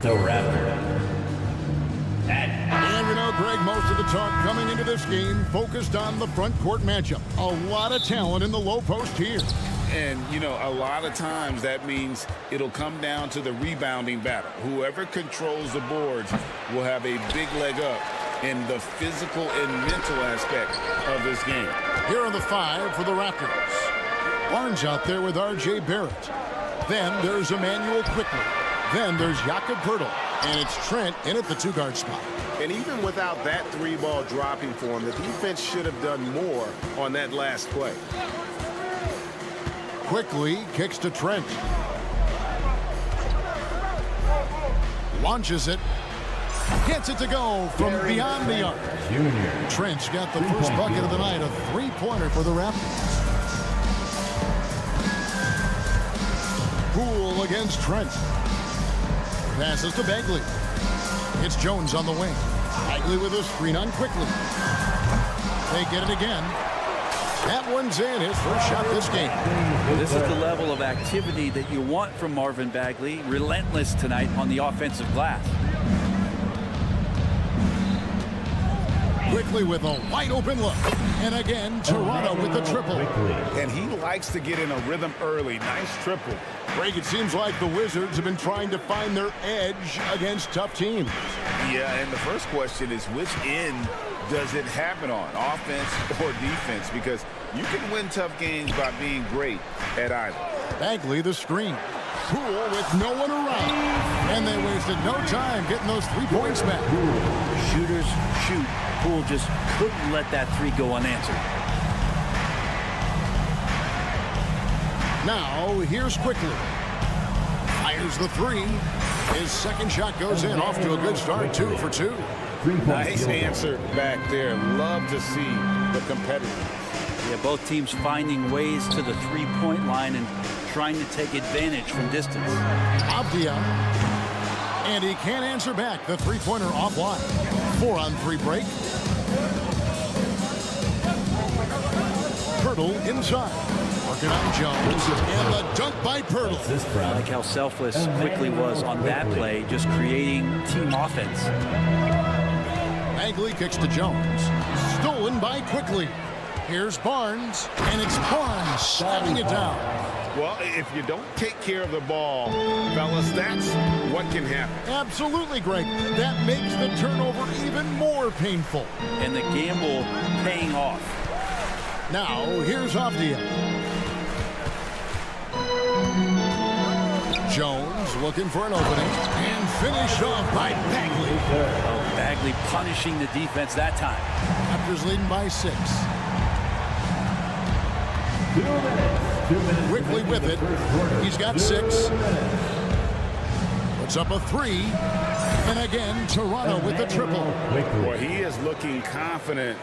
the Raptors. And you know, Greg, most of the talk coming into this game focused on the front court matchup. A lot of talent in the low post here. And, you know, a lot of times that means it'll come down to the rebounding battle. Whoever controls the boards will have a big leg up in the physical and mental aspect of this game. Here are the 5 for the Raptors. Barnes out there with R.J. Barrett. Then there's Emmanuel Quickly. Then there's Jakob Poeltl. And it's Trent in at the 2-guard spot. And even without that 3-ball dropping for him, the defense should have done more on that last play. Quickly kicks to Trent. Launches it. Gets it to go from beyond the arc. Trent's got the first bucket of the night, a 3-pointer for the Raptors. Poole against Trent. Passes to Bagley. It's Jones on the wing. Bagley with a screen on Quickly. They get it again. That one's in, his first shot this game. This is the level of activity that you want from Marvin Bagley. Relentless tonight on the offensive glass. Quickly with a wide open look. And again, Toronto with the triple. And he likes to get in a rhythm early. Nice triple. Greg, it seems like the Wizards have been trying to find their edge against tough teams. Yeah, and the first question is, which end does it happen on, offense or defense? Because you can win tough games by being great at either. Bagley the screen. Poole with no one around. And they wasted no time getting those 3 points back. Shooters shoot. Poole just couldn't let that 3 go unanswered. Now, here's Quickly. Fires the 3. His second shot goes in, off to a good start, 2 for 2. Nice answer back there. Love to see the competitors. Yeah, both teams finding ways to the 3-point line and trying to take advantage from distance. Avdia. And he can't answer back. The 3-pointer offline. 4-on-3 break. Poeltl inside. Working on Jones. And the dunk by Poeltl. I like how selfless Quickly was on that play, just creating team offense. Bagley kicks to Jones. Stolen by Quickly. Here's Barnes. And it's Barnes slapping it down. Well, if you don't take care of the ball, fellas, that's what can happen. Absolutely, Greg. That makes the turnover even more painful. And the gamble paying off. Now, here's Avdia. Jones looking for an opening. And finished off by Bagley. Oh, Bagley punishing the defense that time. Raptors leading by 6. Quickly with it. He's got 6. Puts up a 3. And again, Toronto with the triple. Boy, he is looking confident.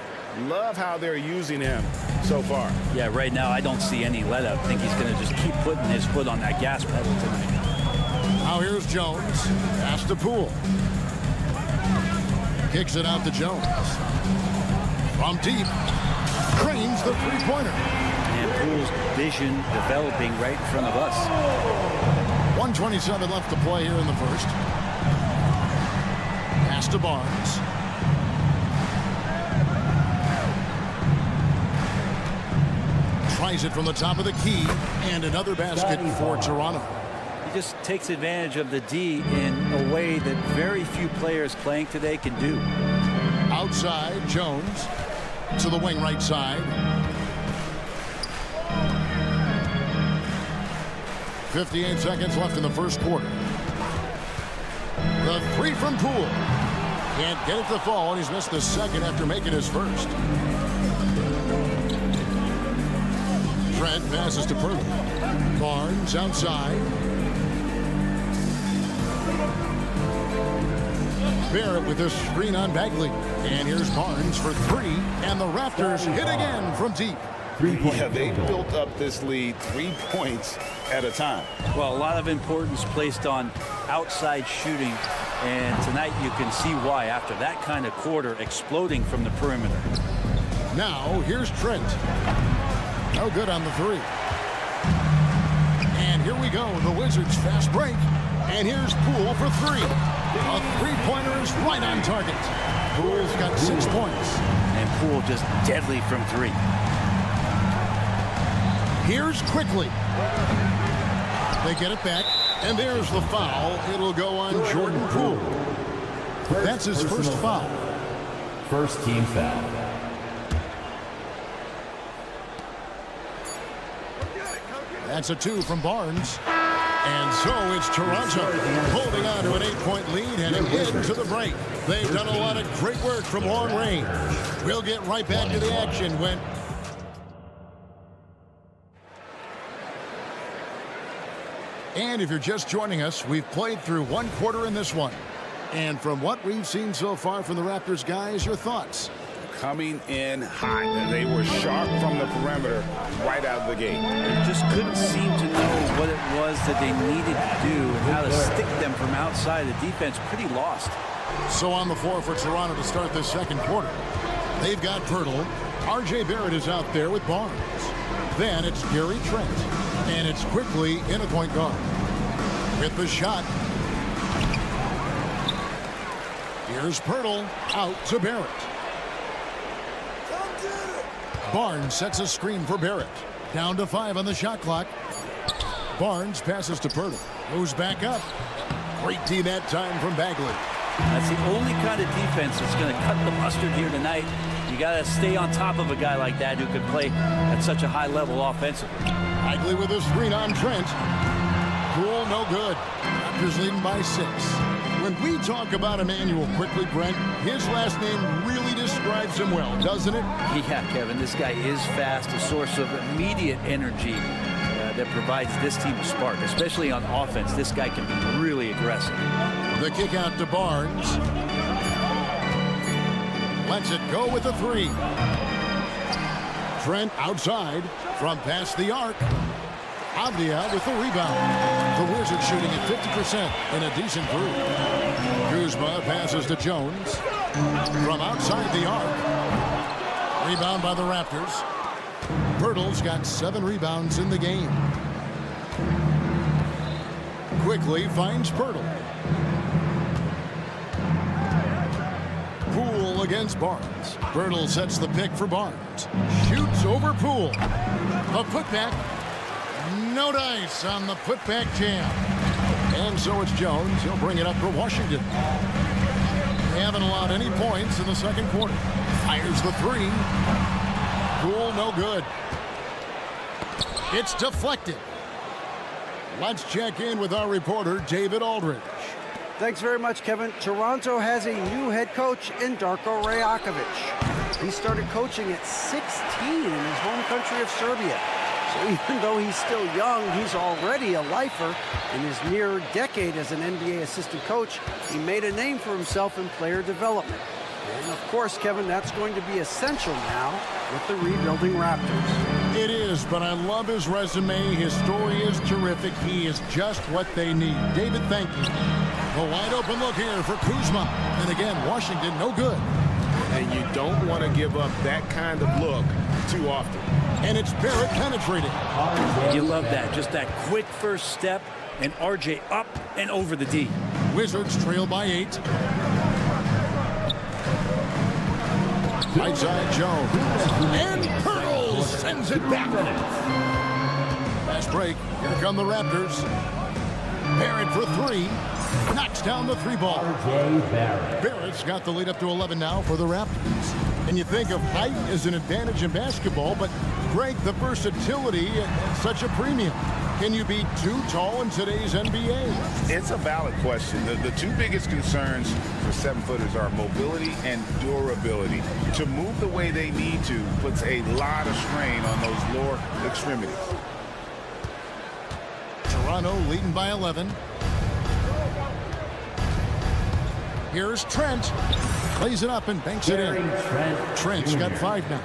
Love how they're using him so far. Yeah, right now I don't see any let up. I think he's going to just keep putting his foot on that gas pedal tonight. Now here's Jones. Pass to Poole. Kicks it out to Jones. From deep. Cranes the 3-pointer. And Poole's vision developing right in front of us. 1:27 left to play here in the first. Pass to Barnes. Tries it from the top of the key. And another basket for Toronto. He just takes advantage of the D in a way that very few players playing today can do. Outside, Jones. To the wing right side. 58 seconds left in the first quarter. The 3 from Poole. Can't get it to fall, and he's missed the second after making his first. Trent passes to Poeltl. Barnes outside. Barrett with a screen on Bagley. And here's Barnes for 3. And the Raptors hit again from deep. Yeah, they built up this lead 3 points at a time. Well, a lot of importance placed on outside shooting. And tonight you can see why after that kind of quarter exploding from the perimeter. Now here's Trent. No good on the 3. And here we go. The Wizards fast break. And here's Poole for three. A three-pointer is right on target. Poole's got 6 points. And Poole just deadly from three. Here's Quickly. They get it back, and there's the foul. It'll go on Jordan Poole. That's his first foul. First team foul. That's a 2 from Barnes. And so it's Toronto holding on to an 8-point lead and into the break. They've done a lot of great work from long range. We'll get right back to the action when... And if you're just joining us, we've played through one quarter in this one. And from what we've seen so far from the Raptors guys, your thoughts? Coming in hot, and they were sharp from the perimeter right out of the gate. They just couldn't seem to know what it was that they needed to do and how to stick them from outside. The defense pretty lost. So on the floor for Toronto to start this second quarter. They've got Pirtle. R.J. Barrett is out there with Barnes. Then it's Gary Trent. And it's Quickly in a point guard. With the shot. Here's Pirtle out to Barrett. Barnes sets a screen for Barrett. Down to 5 on the shot clock. Barnes passes to Pirtle. Goes back up. Great D that time from Bagley. That's the only kind of defense that's going to cut the mustard here tonight. You got to stay on top of a guy like that who can play at such a high level offensively. Bagley with a screen on Trent. Poole no good. Raptors leading by 6. When we talk about Emmanuel Quickly, Brent, his last name really describes him well, doesn't it? Yeah, Kevin, this guy is fast, a source of immediate energy that provides this team a spark, especially on offense. This guy can be really aggressive. The kick out to Barnes. Lets it go with a 3. Trent outside from past the arc. Avdia with the rebound. The Wizards shooting at 50% in a decent group. Kuzma passes to Jones from outside the arc. Rebound by the Raptors. Pirtle's got 7 rebounds in the game. Quickly finds Pirtle. Poole against Barnes. Pirtle sets the pick for Barnes. Shoots over Poole. A putback. No dice on the putback jam. And so it's Jones. He'll bring it up for Washington. They haven't allowed any points in the second quarter. Fires the 3. Poole no good. It's deflected. Let's check in with our reporter, David Aldridge. Thanks very much, Kevin. Toronto has a new head coach in Darko Rajakovic. He started coaching at 16 in his home country of Serbia. So even though he's still young, he's already a lifer. In his near decade as an NBA assistant coach, he made a name for himself in player development. And of course, Kevin, that's going to be essential now with the rebuilding Raptors. It is, but I love his resume. His story is terrific. He is just what they need. David, thank you. A wide open look here for Kuzma. And again, Washington, no good. And you don't want to give up that kind of look too often. And it's Barrett penetrating. You love that. Just that quick first step, and RJ up and over the D. Wizards trail by 8. Right side, Jones. And Pirtle sends it back. Last break. Here come the Raptors. Barrett for 3. Knocks down the 3 ball. Barrett's got the lead up to 11 now for the Raptors. And you think of height as an advantage in basketball, but Greg, the versatility at such a premium. Can you be too tall in today's NBA? It's a valid question. The 2 biggest concerns for 7-footers are mobility and durability. To move the way they need to puts a lot of strain on those lower extremities. Toronto leading by 11. Here's Trent. Plays it up and banks it in. Trent's got 5 now.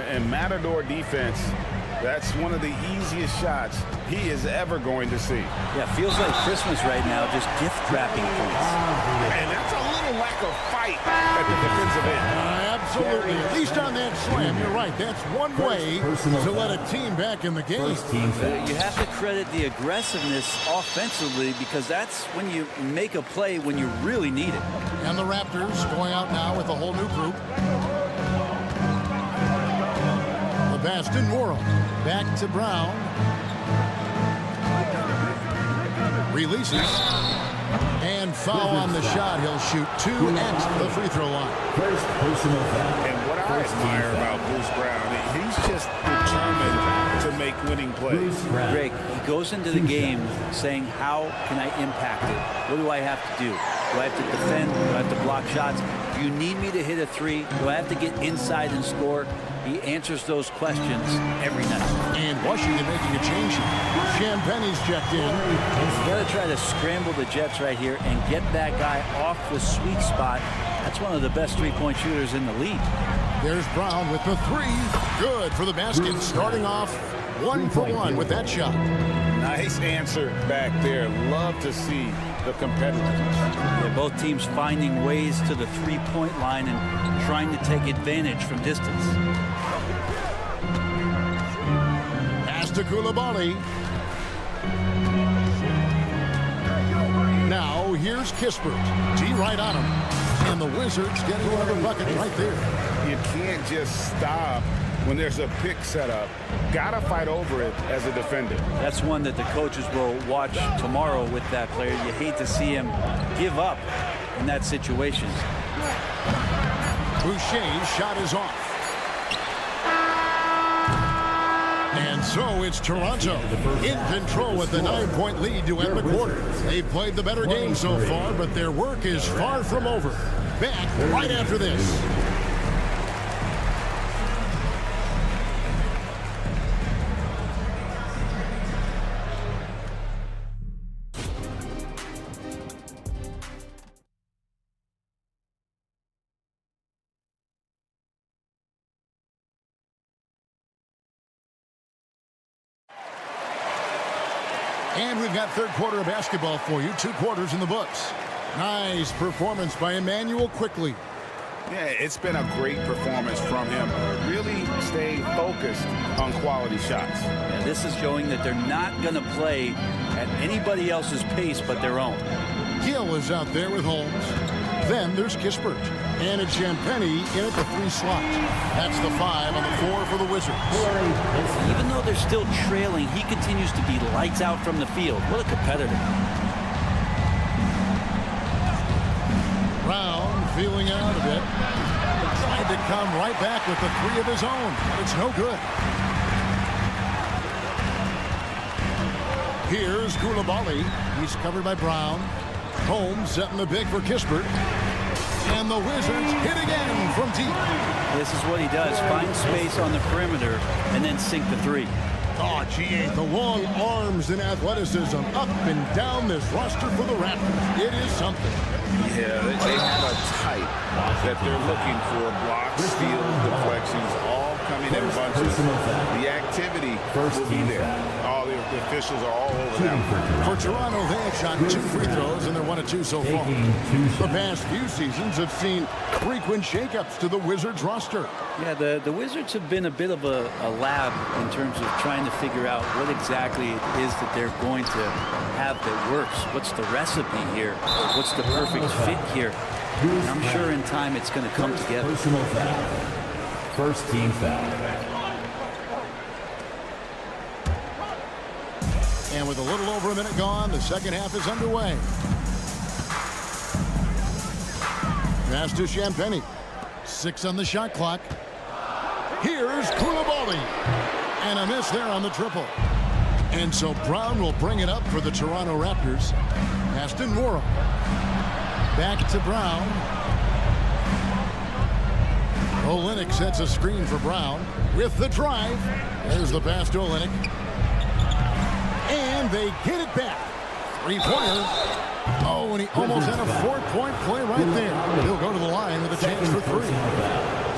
And Matador defense That's one of the easiest shots he is ever going to see. Yeah, feels like Christmas right now, just gift wrapping points. And that's a little lack of fight at the defensive end. Absolutely. At least on that slam, you're right. That's one way to let a team back in the game. First team foul. You have to credit the aggressiveness offensively because that's when you make a play when you really need it. And the Raptors going out now with a whole new group. The pass to Morrow. Back to Brown. Releases. And foul on the shot. He'll shoot 2 at the free throw line. First personal foul. And what I admire about Bruce Brown, he's just determined to make winning plays. Greg, he goes into the game saying, how can I impact it? What do I have to do? Do I have to defend? Do I have to block shots? Do you need me to hit a three? Do I have to get inside and score? He answers those questions every night. And Washington making a change. Champagne's checked in. He's got to try to scramble the Jets right here and get that guy off the sweet spot. That's one of the best three-point shooters in the league. There's Brown with the three. Good for the basket. Starting off 1 for 1 with that shot. Nice answer back there. Love to see the competitiveness. Yeah, both teams finding ways to the three-point line and trying to take advantage from distance. Pass to Koulibaly. Now here's Kispert. T right on him. And the Wizards getting another bucket right there. You can't just stop when there's a pick set up. Gotta fight over it as a defender. That's one that the coaches will watch tomorrow with that player. You hate to see him give up in that situation. Boucher's shot is off. And so it's Toronto in control with the 9-point lead to end the quarter. They've played the better game so far, but their work is far from over. Back right after this. And we've got third quarter of basketball for you. 2 quarters in the books. Nice performance by Emmanuel Quickly. Yeah, it's been a great performance from him. Really staying focused on quality shots. Yeah, this is showing that they're not going to play at anybody else's pace but their own. Gill is out there with Holmes. Then there's Kispert. And it's Champagnie in at the 3 slot. That's the 5 on the 4 for the Wizards. Even though they're still trailing, he continues to be lights out from the field. What a competitor. Brown feeling out a bit. Tried to come right back with the 3 of his own, but it's no good. Here's Koulibaly. He's covered by Brown. Holmes setting the big for Kispert. And the Wizards hit again from deep. This is what he does. Find space on the perimeter and then sink the 3. Oh, gee, the long arms and athleticism up and down this roster for the Raptors. It is something. Yeah, they have a type that they're looking for. Blocks, steals, deflections, all coming in bunches. The activity will be there. All the officials are all over them. For Toronto, they have shot 2 free throws, and they're 1 of 2 so far. The past few seasons have seen frequent shakeups to the Wizards roster. Yeah, the Wizards have been a bit of a lab in terms of trying to figure out what exactly it is that they're going to have that works. What's the recipe here? What's the perfect fit here? And I'm sure in time it's going to come together. Personal foul. First team foul. And with a little over a minute gone, the second half is underway. Pass to Champagnie. 6 on the shot clock. Here's Koulibaly. And a miss there on the triple. And so Brown will bring it up for the Toronto Raptors. Pass to Morrow. Back to Brown. Olynyk sets a screen for Brown with the drive. There's the pass to Olynyk. And they get it back. 3-pointer. Oh, and he almost had a 4-point play right there. He'll go to the line with a chance for 3.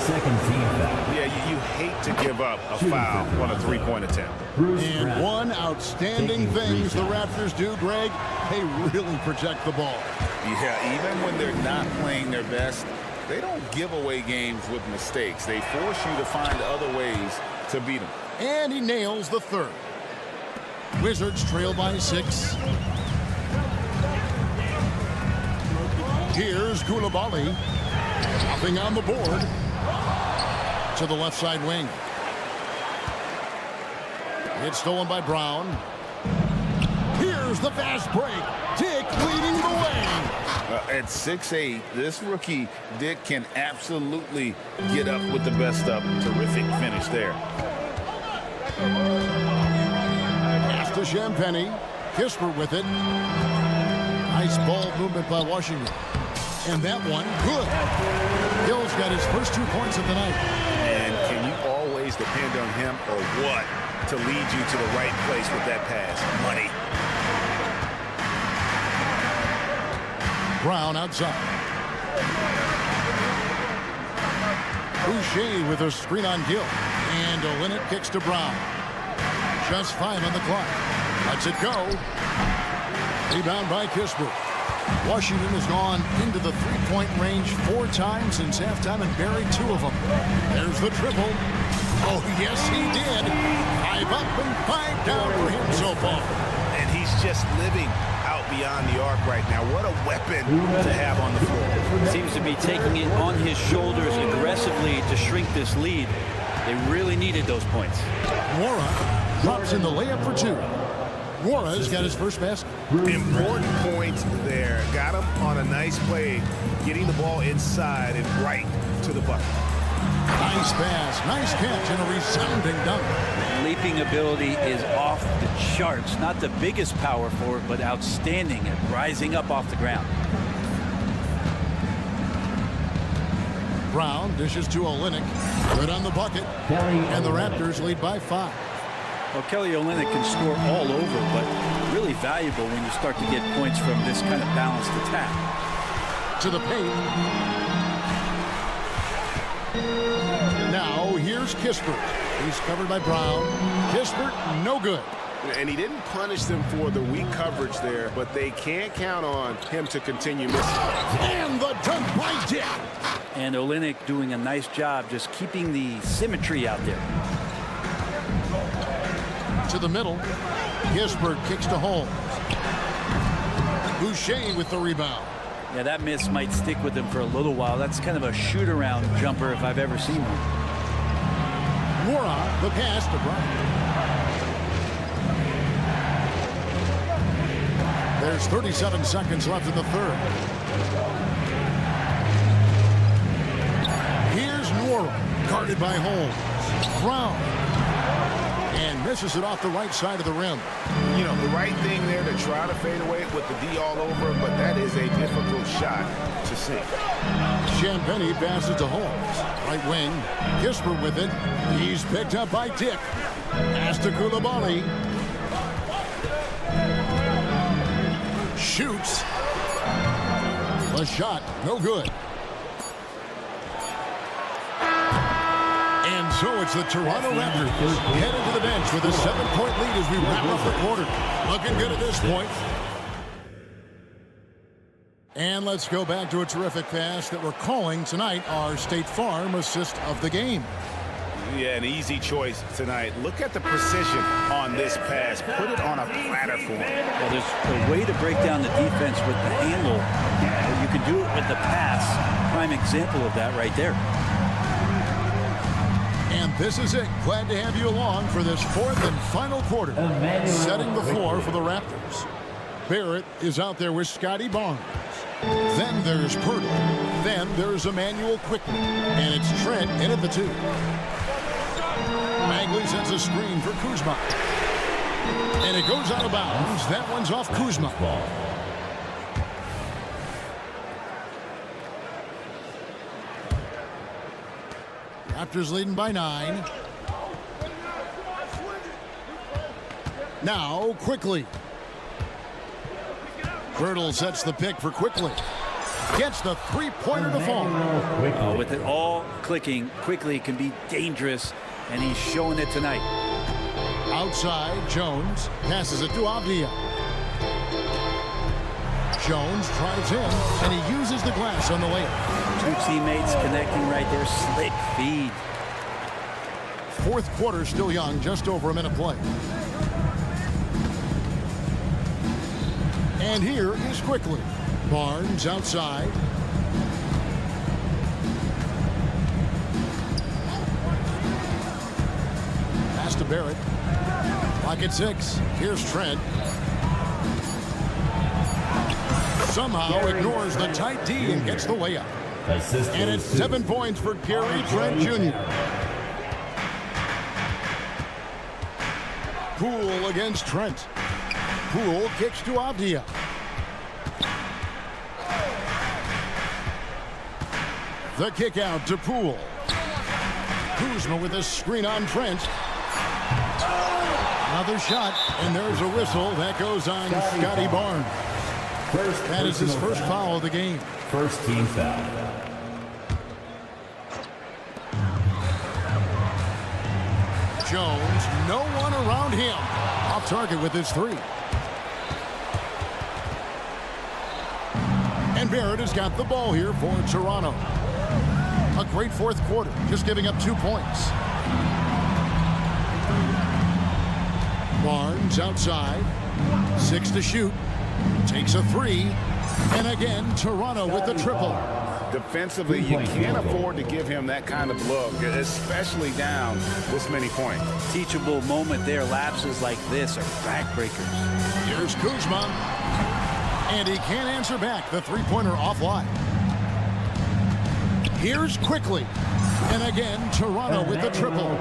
second team foul. Yeah, you hate to give up a foul on a three-point attempt. And one outstanding thing the Raptors do, Greg, they really protect the ball. Yeah, even when they're not playing their best, they don't give away games with mistakes. They force you to find other ways to beat them. And he nails the third. Wizards trail by 6. Here's Koulibaly. Nothing on the board. To the left side wing. It's stolen by Brown. Here's the fast break. Dick leading the way. At 6'8", this rookie, Dick, can absolutely get up with the best up. Terrific finish there. Pass to Champagny. Kisper with it. Nice ball movement by Washington. And that one, good. Hill's got his first 2 points of the night. And can you always depend on him or what to lead you to the right place with that pass? Money. Brown outside. Boucher with a screen on Gill. And Olynyk kicks to Brown. Just 5 on the clock. Lets it go. Rebound by Kisper. Washington has gone into the three-point range 4 times since halftime and buried 2 of them. There's the triple. Oh, yes, he did. 5 up and 5 down for him so far. And he's just living out beyond the arc right now. What a weapon to have on the floor. Seems to be taking it on his shoulders aggressively to shrink this lead. They really needed those points. Mora drops in the layup for 2. Mora's got his first basket. Important points there. Got him on a nice play, getting the ball inside and right to the bucket. Nice pass, nice catch, and a resounding dunk. Leaping ability is off the charts. Not the biggest power forward, but outstanding at rising up off the ground. Brown dishes to Olynyk. Good on the bucket. And the Raptors lead by 5. Well, Kelly Olynyk can score all over, but really valuable when you start to get points from this kind of balanced attack. To the paint. Now here's Kispert. He's covered by Brown. Kispert, no good. And he didn't punish them for the weak coverage there, but they can't count on him to continue missing. And the dunk by Dick. And Olynyk doing a nice job just keeping the symmetry out there. To the middle. Kispert kicks to Holmes. Boucher with the rebound. Yeah, that miss might stick with him for a little while. That's kind of a shoot-around jumper if I've ever seen one. Mora, the pass to Brown. There's 37 seconds left in the third. Here's Nora, guarded by Holmes. Brown. And misses it off the right side of the rim. You know, the right thing there to try to fade away with the D all over, but that is a difficult shot to sink. Champagny passes to Holmes. Right wing. Kisper with it. He's picked up by Dick. Pass to Koulibaly. Shoots. The shot, no good. And so it's the Toronto Raptors headed to the bench with a 7-point lead as we wrap up the quarter. Looking good at this point. And let's go back to a terrific pass that we're calling tonight our State Farm assist of the game. Yeah, an easy choice tonight. Look at the precision on this pass. Put it on a platter for him. Well, there's a way to break down the defense with the handle. But you can do it with the pass. Prime example of that right there. And this is it. Glad to have you along for this 4th and final quarter. Setting the floor for the Raptors. Barrett is out there with Scotty Barnes. Then there's Purdy. Then there's Emmanuel Quickly. And it's Trent in at the 2. Bagley sets a screen for Kuzma. And it goes out of bounds. That one's off Kuzma. Raptors leading by 9. Now Quickly. Birtle sets the pick for Quickly. Gets the three-pointer to fall. With it all clicking quickly, it can be dangerous, and he's showing it tonight. Outside, Jones passes it to Avdia. Jones drives in, and he uses the glass on the layup. Two teammates connecting right there. Slick feed. Fourth quarter still young, just over a minute play. And here is Quickly. Barnes outside. Pass to Barrett. Clock at 6. Here's Trent. Somehow ignores the tight D and gets the layup. And it's 7 points for Gary Trent Jr. Poole against Trent. Poole kicks to Avdia. The kick out to Poole. Kuzma with a screen on Trent. Another shot, and there's a whistle. That goes on Scotty Barnes. That is his first foul of the game. First team foul. Jones, no one around him. Off target with his three. And Barrett has got the ball here for Toronto. A great fourth quarter, just giving up 2 points. Barnes outside. 6 to shoot. Takes a three. And again, Toronto with the triple. Defensively, you can't afford to give him that kind of look, especially down this many points. Teachable moment there. Lapses like this are backbreakers. Here's Kuzma. And he can't answer back. The three-pointer offline. Here's Quickly. And again, Toronto with the triple.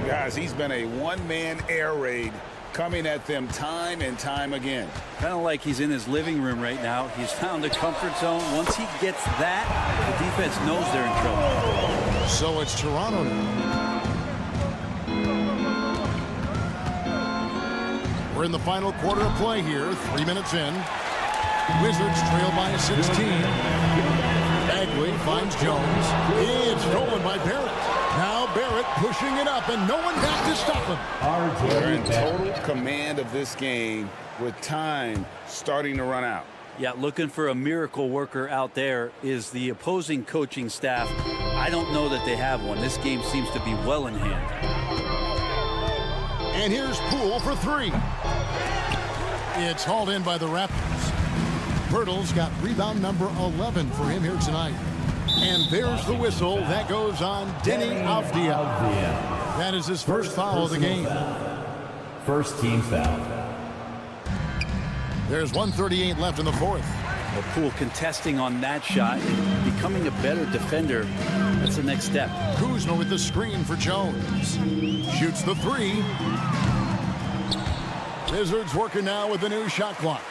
Guys, he's been a one-man air raid coming at them time and time again. Kind of like he's in his living room right now. He's found a comfort zone. Once he gets that, the defense knows they're in trouble. So it's Toronto now. We're in the final quarter of play here. 3 minutes in. Wizards trail by 16. Bagley finds Jones. It's stolen by Barrett. Now Barrett pushing it up, and no one back to stop him. They're in total command of this game with time starting to run out. Yeah, looking for a miracle worker out there is the opposing coaching staff. I don't know that they have one. This game seems to be well in hand. And here's Poole for three. It's hauled in by the Raptors. Bertles got rebound number 11 for him here tonight. And there's the whistle. That goes on Denny Avdia. That is his first foul of the game. First team foul. There's 1:38 left in the fourth. Well, Poole contesting on that shot and becoming a better defender. That's the next step. Kuzma with the screen for Jones. Shoots the three. Wizards working now with the new shot clock.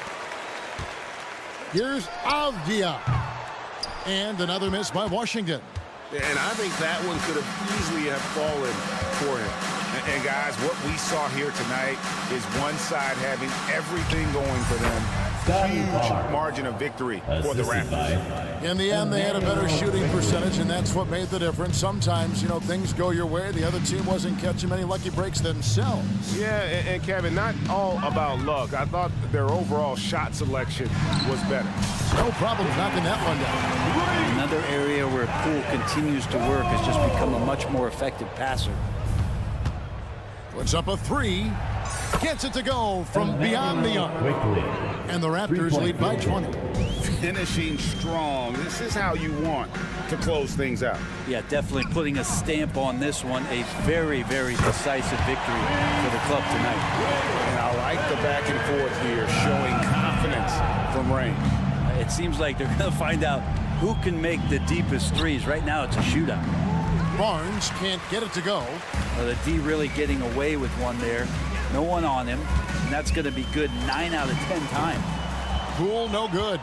Here's Avdia. And another miss by Washington. And I think that one could have easily have fallen for him. And guys, what we saw here tonight is one side having everything going for them. Huge margin of victory for the Raptors. In the end, they had a better shooting percentage, and that's what made the difference. Sometimes, things go your way. The other team wasn't catching many lucky breaks themselves. Yeah, and Kevin, not all about luck. I thought their overall shot selection was better. No problem knocking that one down. Another area where Poole continues to work is just become a much more effective passer. Puts up a three. Gets it to go from beyond the arc. And the Raptors lead by 20. Finishing strong. This is how you want to close things out. Yeah, definitely putting a stamp on this one. A very, very decisive victory for the club tonight. And I like the back and forth here, showing confidence from range. It seems like they're going to find out who can make the deepest threes. Right now, it's a shootout. Barnes can't get it to go. The D really getting away with one there. No one on him. And that's going to be good 9 out of 10 times. Poole, no good.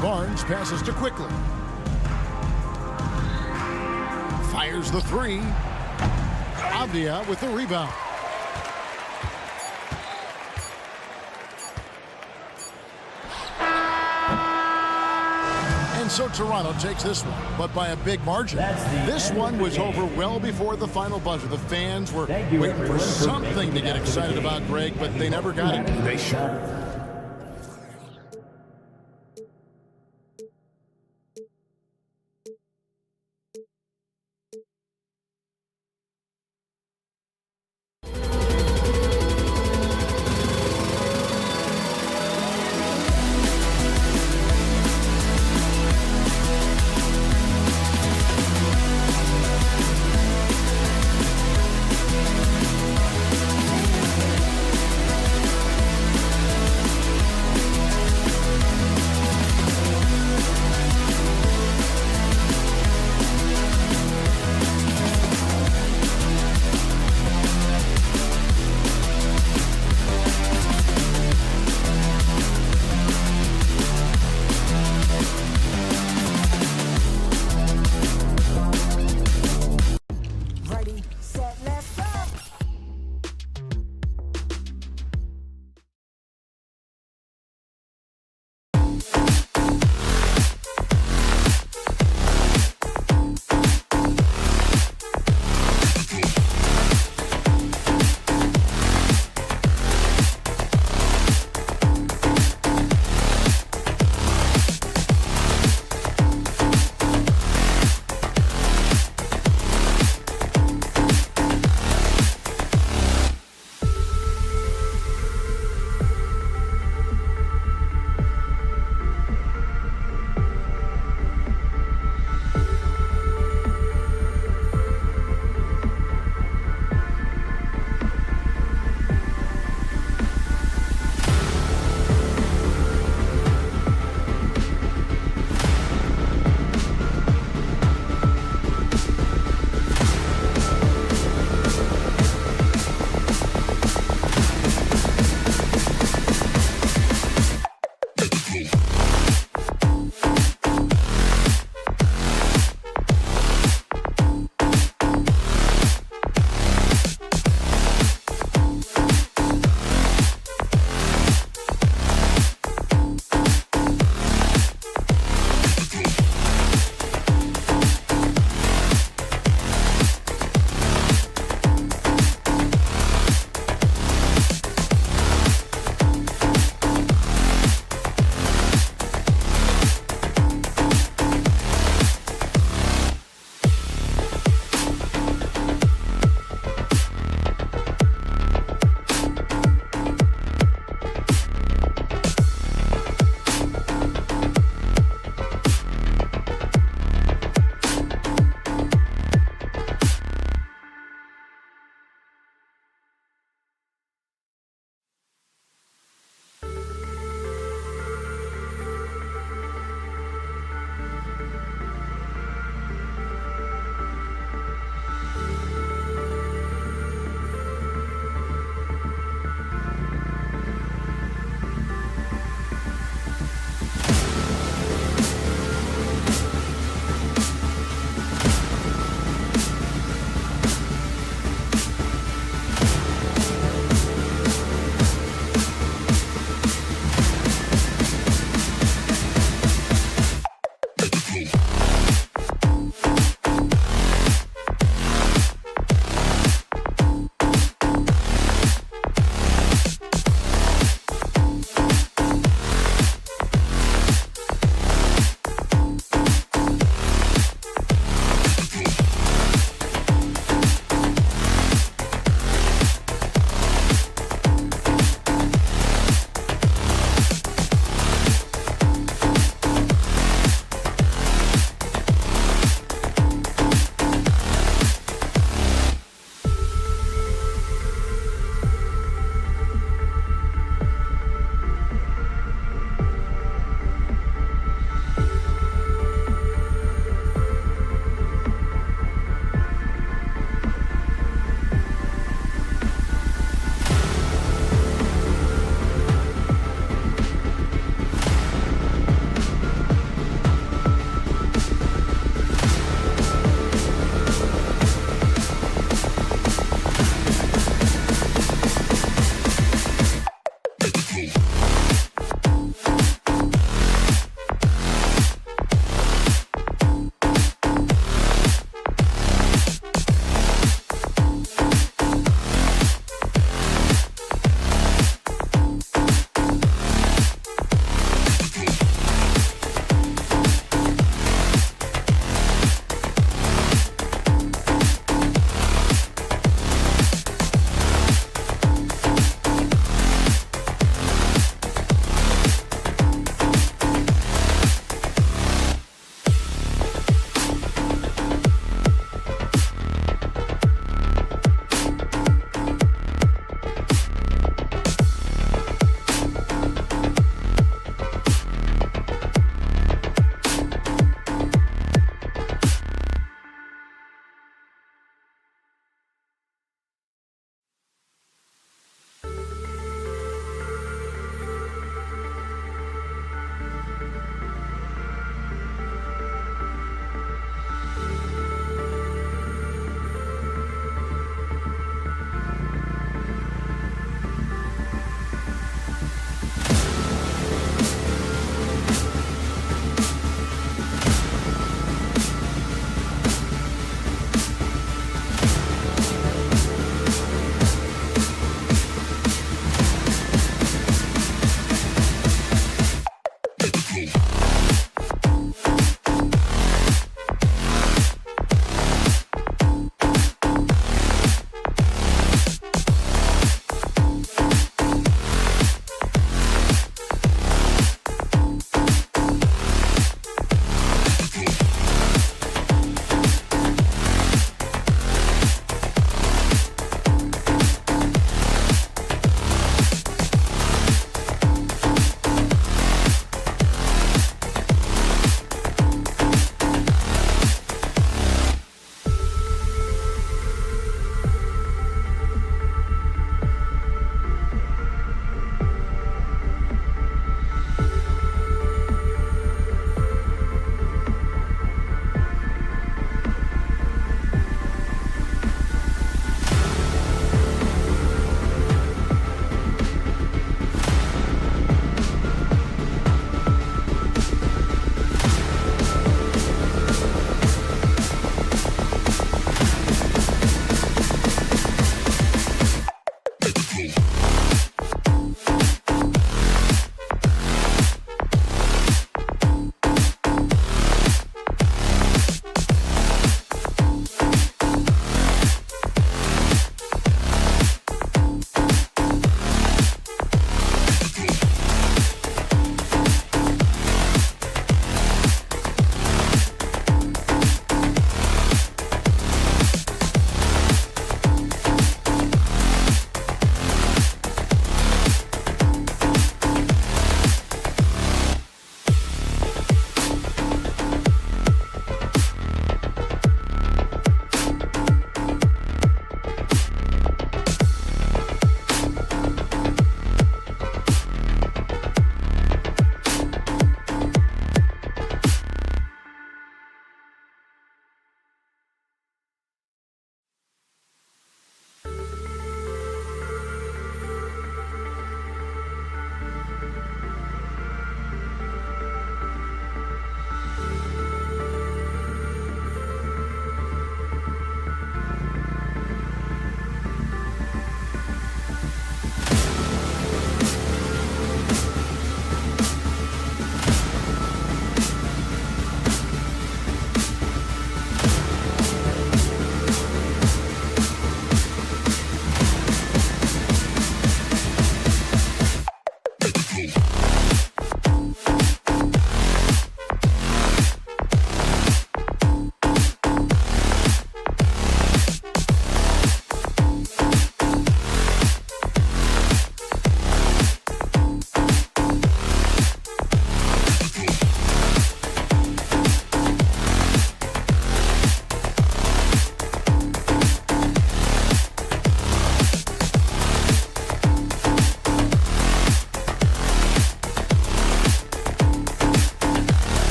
Barnes passes to Quickly. Fires the three. Avdia with the rebound. So Toronto takes this one, but by a big margin. This one was over well before the final buzzer. The fans were waiting for something to get excited about, Greg, but they never got it. They should.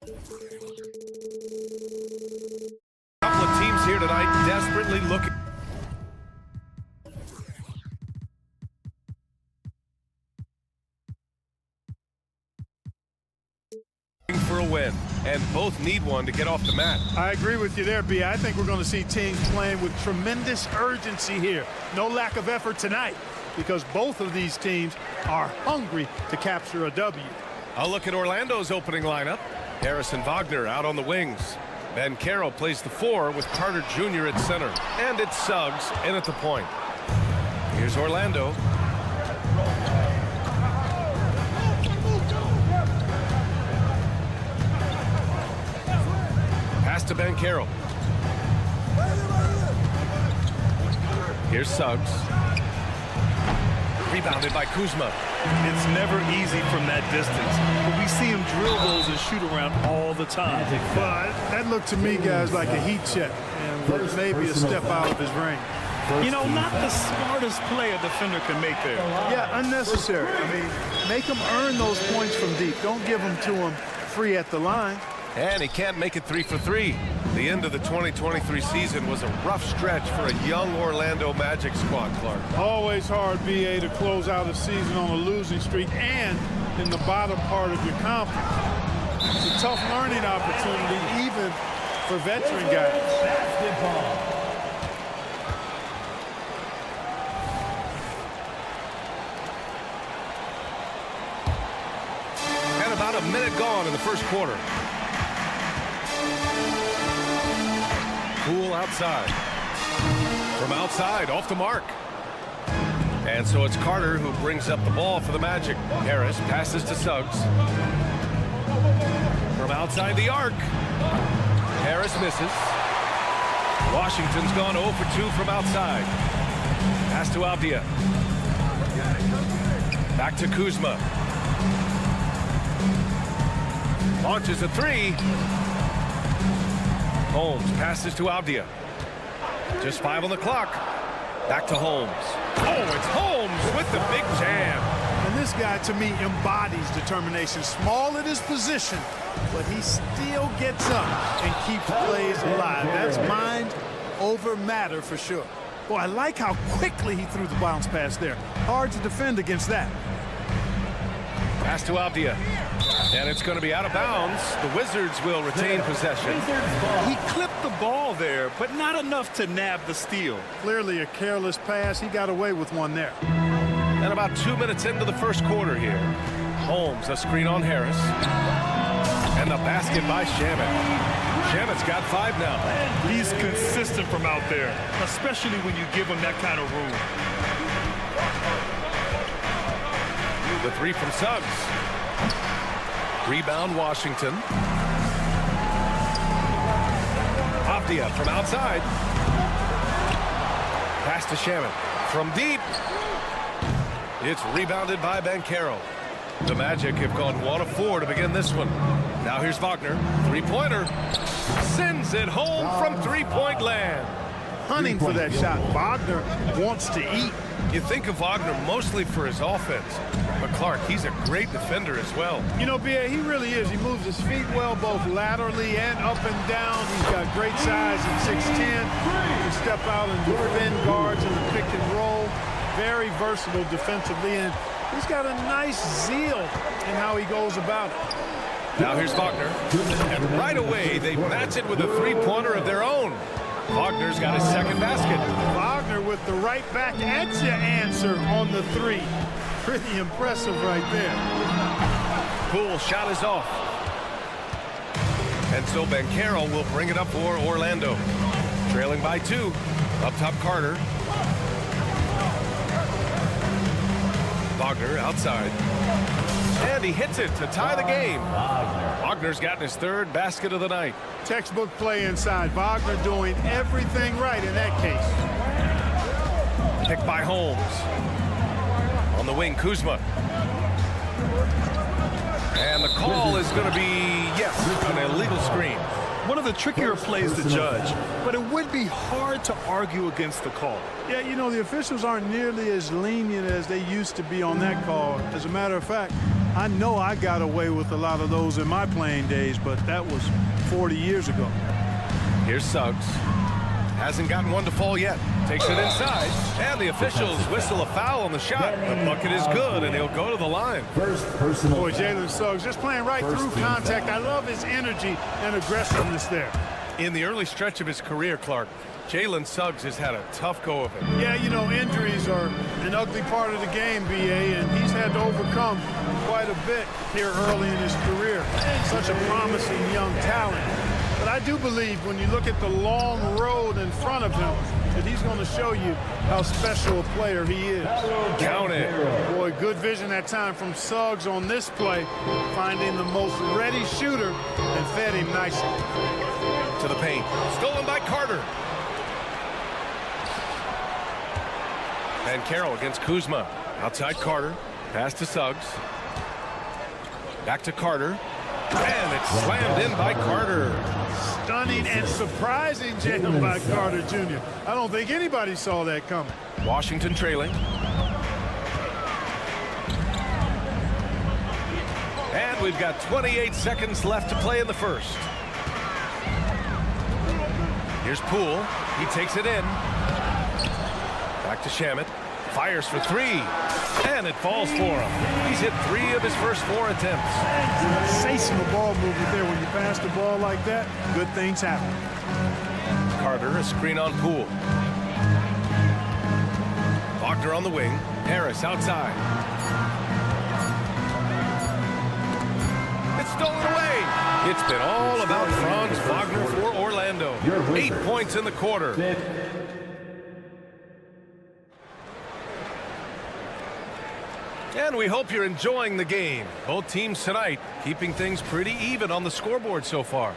Couple of teams here tonight desperately looking for a win, and both need one to get off the mat. I agree with you there, B. I think we're going to see teams playing with tremendous urgency here. No lack of effort tonight because both of these teams are hungry to capture a W. I'll look at Orlando's opening lineup. Harrison Wagner out on the wings. Ben Carroll plays the 4 with Carter Jr. at center. And it's Suggs in at the point. Here's Orlando. Pass to Ben Carroll. Here's Suggs. Rebounded by Kuzma. It's never easy from that distance, but we see him drill those and shoot around all the time. But that looked to me, guys, like a heat check and maybe a step out of his range. You know, not the smartest play a defender can make there. Yeah, unnecessary. I mean, make him earn those points from deep. Don't give them to him free at the line. And he can't make it 3 for 3. The end of the 2023 season was a rough stretch for a young Orlando Magic squad, Clark. Always hard, BA, to close out a season on a losing streak and in the bottom part of your conference. It's a tough learning opportunity, even for veteran guys. And about a minute gone in the first quarter. Poole outside. From outside, off the mark. And so it's Carter who brings up the ball for the Magic. Harris passes to Suggs. From outside the arc. Harris misses. Washington's gone 0 for 2 from outside. Pass to Avdia. Back to Kuzma. Launches a 3. Holmes passes to Avdia. Just 5 on the clock. Back to Holmes. Oh, it's Holmes with the big jam. And this guy, to me, embodies determination. Small at his position, but he still gets up and keeps plays alive. That's mind over matter for sure. Boy, I like how quickly he threw the bounce pass there. Hard to defend against that. Pass to Avdia. And it's going to be out of bounds. The Wizards will retain possession. He clipped the ball there, but not enough to nab the steal. Clearly a careless pass. He got away with one there. And about 2 minutes into the first quarter here. Holmes, a screen on Harris. And the basket by Shamet. Shamet's got 5 now. He's consistent from out there, especially when you give him that kind of room. The 3 from Suggs. Rebound Washington. Avdia from outside. Pass to Shamet. From deep. It's rebounded by Ben Carroll. The Magic have gone 1 of 4 to begin this one. Now here's Wagner. 3-pointer. Sends it home from 3-point land. Hunting for that shot. Wagner wants to eat. You think of Wagner mostly for his offense, but Clark, he's a great defender as well. You know, B.A., he really is. He moves his feet well, both laterally and up and down. He's got great size at 6'10". He can step out and defend guards in the pick and roll. Very versatile defensively, and he's got a nice zeal in how he goes about it. Now here's Wagner, and right away they match it with a 3-pointer of their own. Wagner's got his second basket. Wagner with the right back at your answer on the 3. Pretty impressive right there. Poole shot is off. And so Ben Carroll will bring it up for Orlando. Trailing by 2. Up top Carter. Wagner outside. And he hits it to tie the game. Wagner's gotten his 3rd basket of the night. Textbook play inside. Wagner doing everything right in that case. Picked by Holmes. On the wing, Kuzma. And the call is going to be, yes, an illegal screen. One of the trickier plays to judge, but it would be hard to argue against the call. Yeah, you know, the officials aren't nearly as lenient as they used to be on that call. As a matter of fact, I know I got away with a lot of those in my playing days, but that was 40 years ago. Here's Suggs. Hasn't gotten one to fall yet. Takes it inside, and the officials whistle a foul on the shot. The bucket is good, and he'll go to the line. First personal Boy, foul. Jalen Suggs just playing right First through team contact. foul. I love his energy and aggressiveness there. In the early stretch of his career, Clark, Jalen Suggs has had a tough go of it. Yeah, you know, injuries are an ugly part of the game, B.A., and he's had to overcome quite a bit here early in his career. Such a promising young talent. But I do believe when you look at the long road in front of him, that he's going to show you how special a player he is. Count it. Boy, good vision that time from Suggs on this play, finding the most ready shooter and fed him nicely. To the paint. Stolen by Carter. And Carroll against Kuzma. Outside Carter. Pass to Suggs. Back to Carter. And it's slammed in by Carter. Stunning and surprising jam by Carter Jr. I don't think anybody saw that coming. Washington trailing. And we've got 28 seconds left to play in the first. Here's Poole. He takes it in. Back to Shamet. Fires for three. And it falls for him. He's hit 3 of his first 4 attempts. Sensational ball movement there. When you pass the ball like that, good things happen. Carter, a screen on Poole. Wagner on the wing. Harris outside. It's stolen away. It's been all about Franz Wagner for Orlando. 8 points in the quarter. And we hope you're enjoying the game. Both teams tonight keeping things pretty even on the scoreboard so far.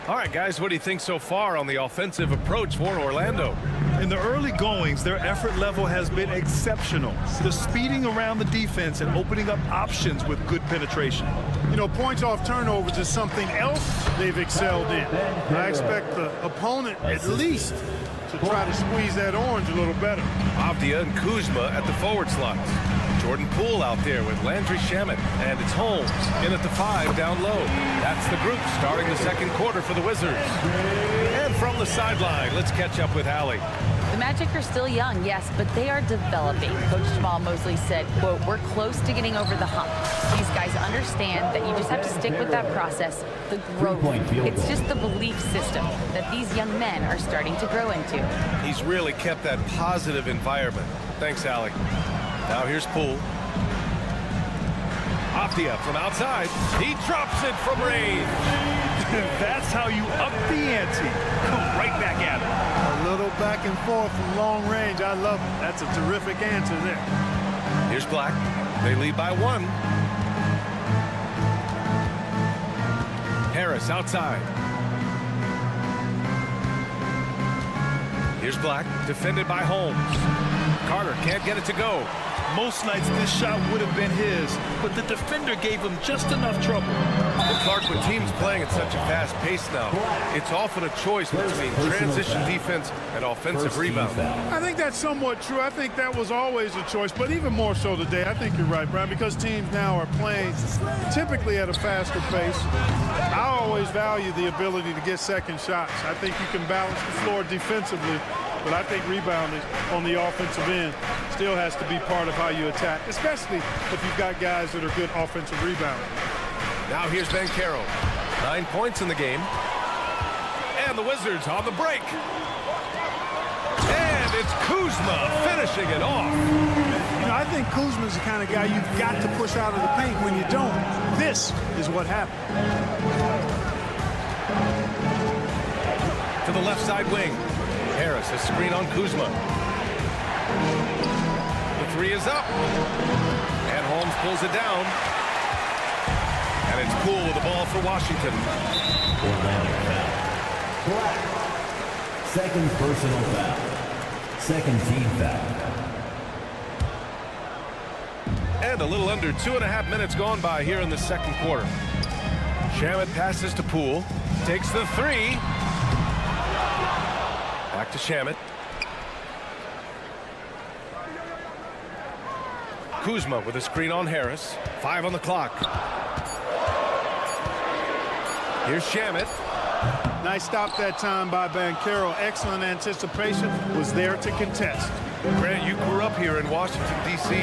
All right, guys, what do you think so far on the offensive approach for Orlando? In the early goings, their effort level has been exceptional. The speeding around the defense and opening up options with good penetration. You know, points off turnovers is something else they've excelled in. I expect the opponent at least to try to squeeze that orange a little better. Avdia and Kuzma at the forward slots. Jordan Poole out there with Landry Shamet, and it's Holmes in at the 5 down low. That's the group starting the second quarter for the Wizards. And from the sideline, let's catch up with Allie. The Magic are still young, yes, but they are developing. Coach Jamal Mosley said, quote, "We're close to getting over the hump." These guys understand that you just have to stick with that process, the growth. It's just the belief system that these young men are starting to grow into. He's really kept that positive environment. Thanks, Allie. Now here's Poole. Avdia from outside. He drops it from range. That's how you up the ante. Come right back at it. A little back and forth from long range. I love it. That's a terrific answer there. Here's Black. They lead by 1. Harris outside. Here's Black, defended by Holmes. Carter can't get it to go. Most nights this shot would have been his, but the defender gave him just enough trouble. Well, Clark, with teams playing at such a fast pace now, it's often a choice between transition defense and offensive rebound. I think that's somewhat true. I think that was always a choice, but even more so today. I think you're right, Brian, because teams now are playing typically at a faster pace. I always value the ability to get second shots. I think you can balance the floor defensively, but I think rebounding on the offensive end still has to be part of how you attack, especially if you've got guys that are good offensive rebounders. Now here's Ben Carroll. 9 points in the game. And the Wizards on the break. And it's Kuzma finishing it off. You know, I think Kuzma's the kind of guy you've got to push out of the paint. When you don't, this is what happened. To the left side wing. Harris, a screen on Kuzma. The 3 is up. And Holmes pulls it down. And it's Poole with the ball for Washington. Orlando foul. Black. Second personal foul. Second team foul. And a little under 2.5 minutes gone by here in the second quarter. Shamet passes to Poole. Takes the 3. Back to Shamet. Kuzma with a screen on Harris. 5 on the clock. Here's Shamet. Nice stop that time by Banchero. Excellent anticipation. Was there to contest. Grant, you grew up here in Washington, D.C.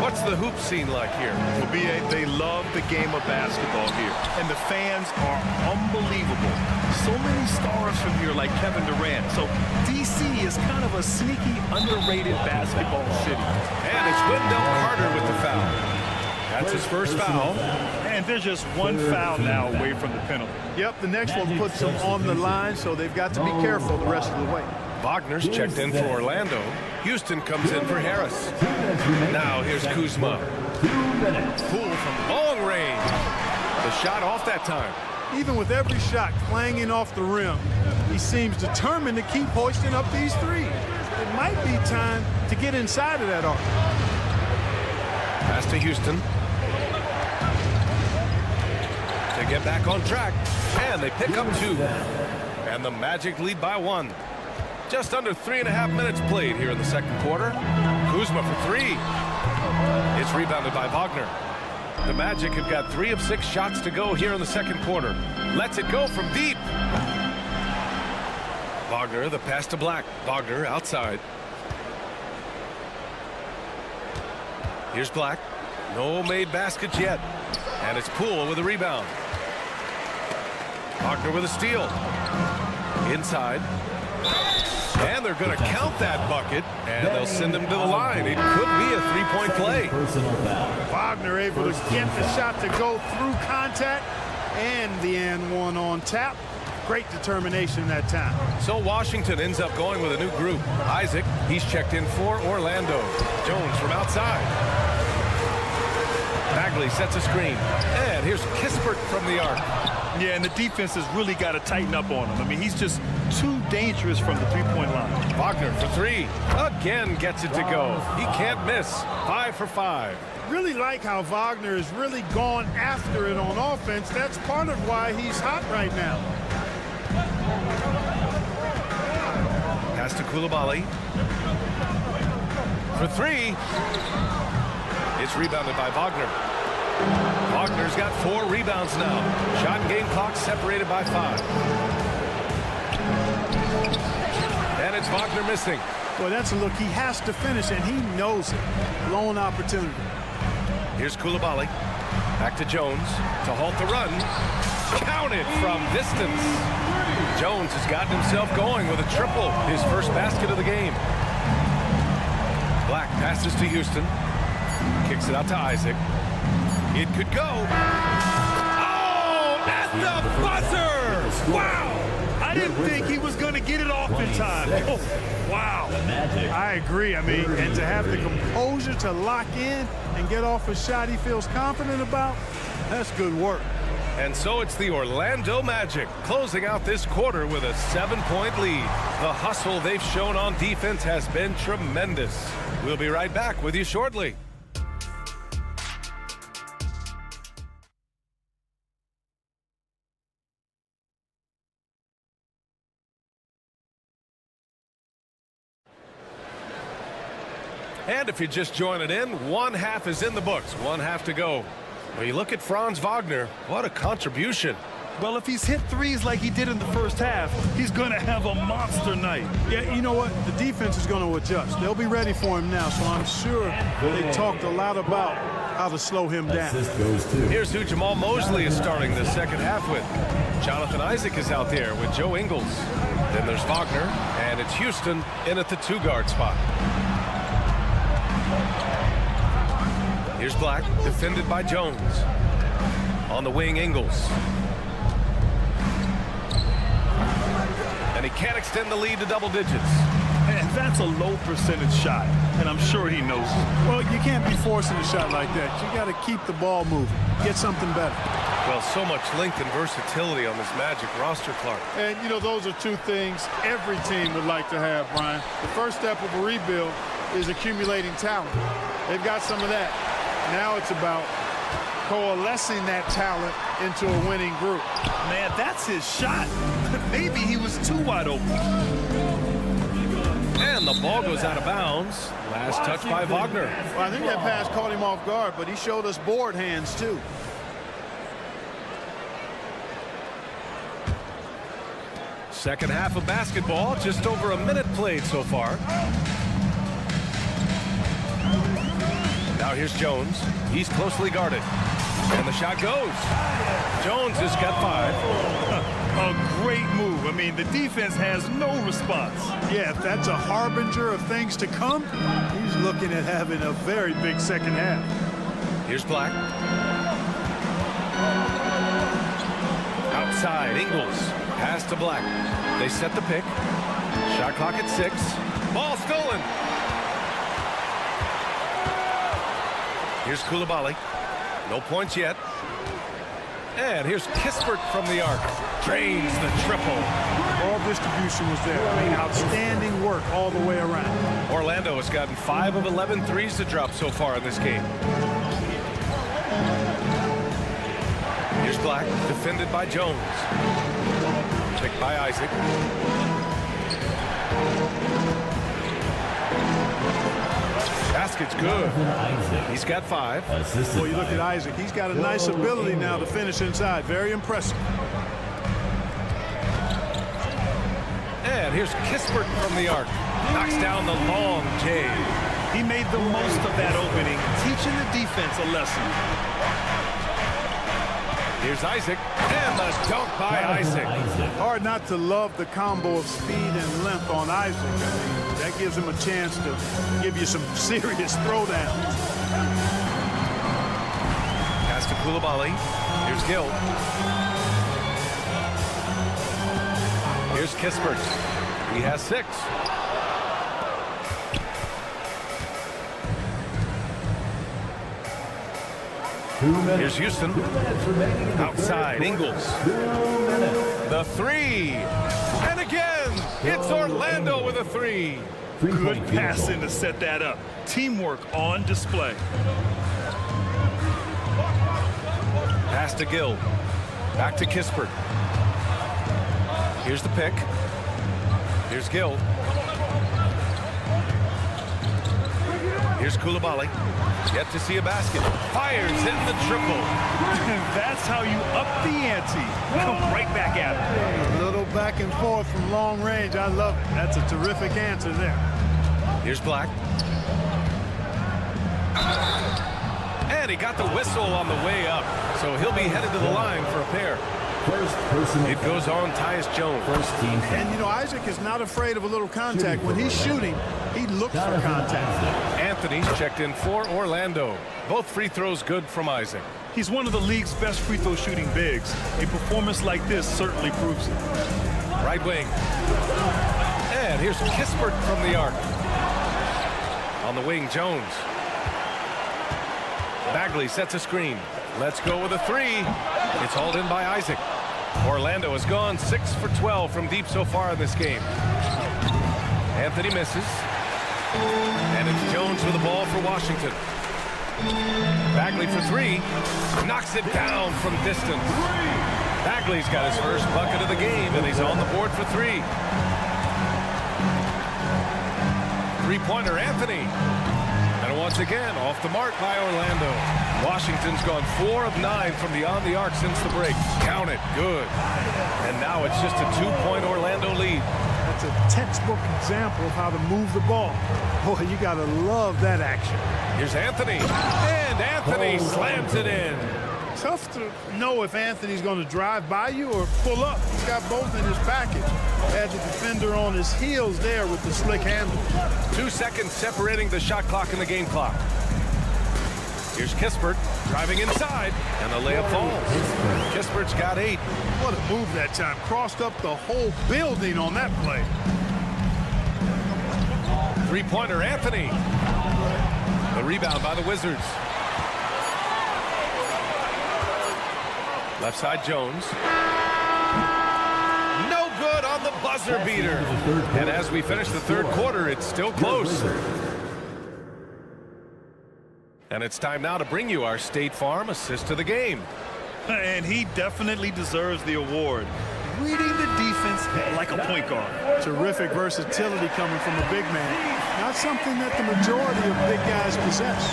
What's the hoop scene like here? Well, B.A., they love the game of basketball here, and the fans are unbelievable. So many stars from here, like Kevin Durant. So D.C. is kind of a sneaky, underrated basketball city. And it's Wendell Carter with the foul. That's his first foul. And there's just one foul now away from the penalty. Yep, the next one puts them on the line, so they've got to be careful the rest of the way. Wagner's checked in for Orlando. Houston comes in for Harris. Now here's Kuzma. Poole from long range. The shot off that time. Even with every shot clanging off the rim, he seems determined to keep hoisting up these threes. It might be time to get inside of that arc. Pass to Houston. To get back on track. And they pick up 2. And the Magic lead by 1. Just under 3.5 minutes played here in the second quarter. Kuzma for 3. It's rebounded by Wagner. The Magic have got 3 of 6 shots to go here in the second quarter. Lets it go from deep. Wagner, the pass to Black. Wagner outside. Here's Black. No made baskets yet. And it's Poole with a rebound. Wagner with a steal. Inside. And they're going to count that bucket, and they'll send him to the line. It could be a 3-point play. Wagner able to get the shot to go through contact, and the and one on tap. Great determination that time. So Washington ends up going with a new group. Isaac, he's checked in for Orlando. Jones from outside. Bagley sets a screen. And here's Kispert from the arc. Yeah, and the defense has really got to tighten up on him. I mean, he's just too dangerous from the three-point line. Wagner for 3. Again gets it to go. He can't miss. 5 for 5. Really like how Wagner has really gone after it on offense. That's part of why he's hot right now. Pass to Coulibaly. For 3. It's rebounded by Wagner. Wagner's got 4 rebounds now. Shot and game clock separated by 5. And it's Wagner missing. Well, that's a look he has to finish, and he knows it. Lone opportunity. Here's Coulibaly. Back to Jones to halt the run. Counted from distance. Jones has gotten himself going with a triple. His first basket of the game. Black passes to Houston. Kicks it out to Isaac. It could go. Oh, at the buzzer! Wow! I didn't think he was going to get it off in time. Oh, wow. I agree. I mean, and to have the composure to lock in and get off a shot he feels confident about, that's good work. And so it's the Orlando Magic closing out this quarter with a 7-point lead. The hustle they've shown on defense has been tremendous. We'll be right back with you shortly. And if you're just joining in, 1 half is in the books, 1 half to go. When you look at Franz Wagner, what a contribution. Well, if he's hit threes like he did in the first half, he's going to have a monster night. Yeah, you know what? The defense is going to adjust. They'll be ready for him now, so I'm sure they talked a lot about how to slow him down. Here's who Jamal Mosley is starting the second half with. Jonathan Isaac is out there with Joe Ingles. Then there's Wagner, and it's Houston in at the 2-guard spot. Here's Black, defended by Jones. On the wing, Ingles. And he can't extend the lead to double digits. And that's a low percentage shot, and I'm sure he knows it. Well, you can't be forcing a shot like that. You got to keep the ball moving, get something better. Well, so much length and versatility on this Magic roster, Clark. And, you know, those are 2 things every team would like to have, Brian. The first step of a rebuild is accumulating talent. They've got some of that. Now it's about coalescing that talent into a winning group. Man, that's his shot. Maybe he was too wide open. And the ball goes out of bounds. Last touch by Wagner. Well, I think that pass caught him off guard, but he showed us board hands too. Second half of basketball, just over a minute played so far. Now here's Jones. He's closely guarded. And the shot goes. Jones has got 5. A great move. I mean, the defense has no response. Yeah, if that's a harbinger of things to come, he's looking at having a very big second half. Here's Black. Outside, Ingles. Pass to Black. They set the pick. Shot clock at 6. Ball stolen. Here's Coulibaly. No points yet. And here's Kispert from the arc. Drains the triple. Ball distribution was there. I mean, outstanding work all the way around. Orlando has gotten 5 of 11 threes to drop so far in this game. Here's Black, defended by Jones. Picked by Isaac. Basket's good. He's got 5. Well, you look at Isaac. He's got a nice ability now to finish inside. Very impressive. And here's Kispert from the arc. Knocks down the long J. He made the most of that opening, teaching the defense a lesson. Here's Isaac, and the dunk by Isaac. Hard not to love the combo of speed and length on Isaac. I mean, that gives him a chance to give you some serious throwdowns. Pass to Coulibaly. Here's Gill. Here's Kispert. He has 6. Here's Houston. Outside, Ingles. The 3. And again, it's Orlando with a 3. Good passing to set that up. Teamwork on display. Pass to Gill. Back to Kispert. Here's the pick. Here's Gill. Here's Coulibaly. Yet to see a basket. Fires in the triple. That's how you up the ante. Come right back at it. A little back and forth from long range. I love it. That's a terrific answer there. Here's Black. And he got the whistle on the way up. So he'll be headed to the line for a pair. It goes on Tyus Jones. And, you know, Isaac is not afraid of a little contact. When he's shooting, he looks for contact. Anthony's checked in for Orlando. Both free throws good from Isaac. He's one of the league's best free throw shooting bigs. A performance like this certainly proves it. Right wing. And here's Kispert from the arc. On the wing, Jones. Bagley sets a screen. Let's go with a 3. It's hauled in by Isaac. Orlando has gone 6 for 12 from deep so far in this game. Anthony misses. And it's Jones with the ball for Washington. Bagley for 3. Knocks it down from distance. Bagley's got his first bucket of the game, and he's on the board for 3. Three-pointer, Anthony. And once again, off the mark by Orlando. Washington's gone 4 of 9 from beyond the arc since the break. Count it. Good. And now it's just a 2-point Orlando lead. That's a textbook example of how to move the ball. Boy, you got to love that action. Here's Anthony. And Anthony slams it in. Tough to know if Anthony's going to drive by you or pull up. He's got both in his package. Had the defender on his heels there with the slick handle. 2 seconds separating the shot clock and the game clock. Here's Kispert driving inside, and the layup falls. Kispert's got 8. What a move that time. Crossed up the whole building on that play. Three-pointer, Anthony. The rebound by the Wizards. Left side, Jones. No good on the buzzer beater. And as we finish the third quarter, it's still close. And it's time now to bring you our State Farm assist of the game. And he definitely deserves the award. reading the defense like a point guard. Terrific versatility coming from a big man. Not something that the majority of big guys possess.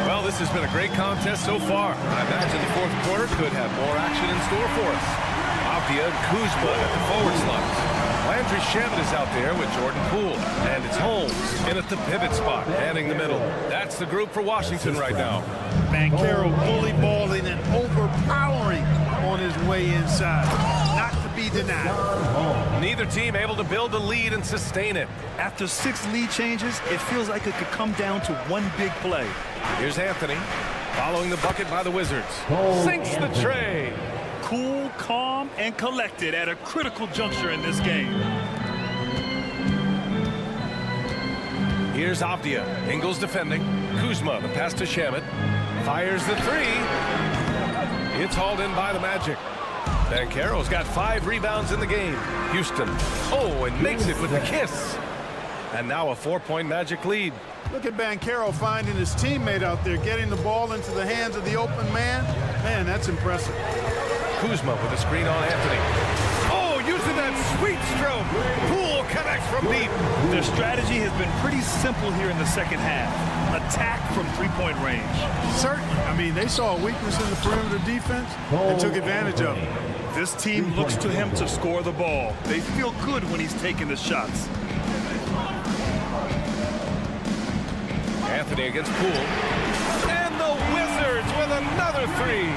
Well, this has been a great contest so far. I imagine the fourth quarter could have more action in store for us. Avdia and Kuzma at the forward slots. Landry Shamet is out there with Jordan Poole. And it's Holmes in at the pivot spot, manning the middle. That's the group for Washington right now. Banchero bully balling and overpowering on his way inside. Not to be denied. Neither team able to build a lead and sustain it. After 6 lead changes, it feels like it could come down to one big play. Here's Anthony, following the bucket by the Wizards. Sinks the tray. Cool, calm, and collected at a critical juncture in this game. Here's Avdia. Ingles defending. Kuzma, the pass to Shamet. Fires the three. It's hauled in by the Magic. Banchero's got 5 rebounds in the game. Houston. Oh, and makes it with the kiss. And now a 4-point Magic lead. Look at Banchero finding his teammate out there, getting the ball into the hands of the open man. Man, that's impressive. Kuzma with a screen on Anthony. Oh, using that sweet stroke. Poole connects from deep. Their strategy has been pretty simple here in the second half. Attack from three-point range. Certainly. I mean, they saw a weakness in the perimeter defense and took advantage of it. This team looks to him to score the ball. They feel good when he's taking the shots. Anthony against Poole. And the Wizards with another three.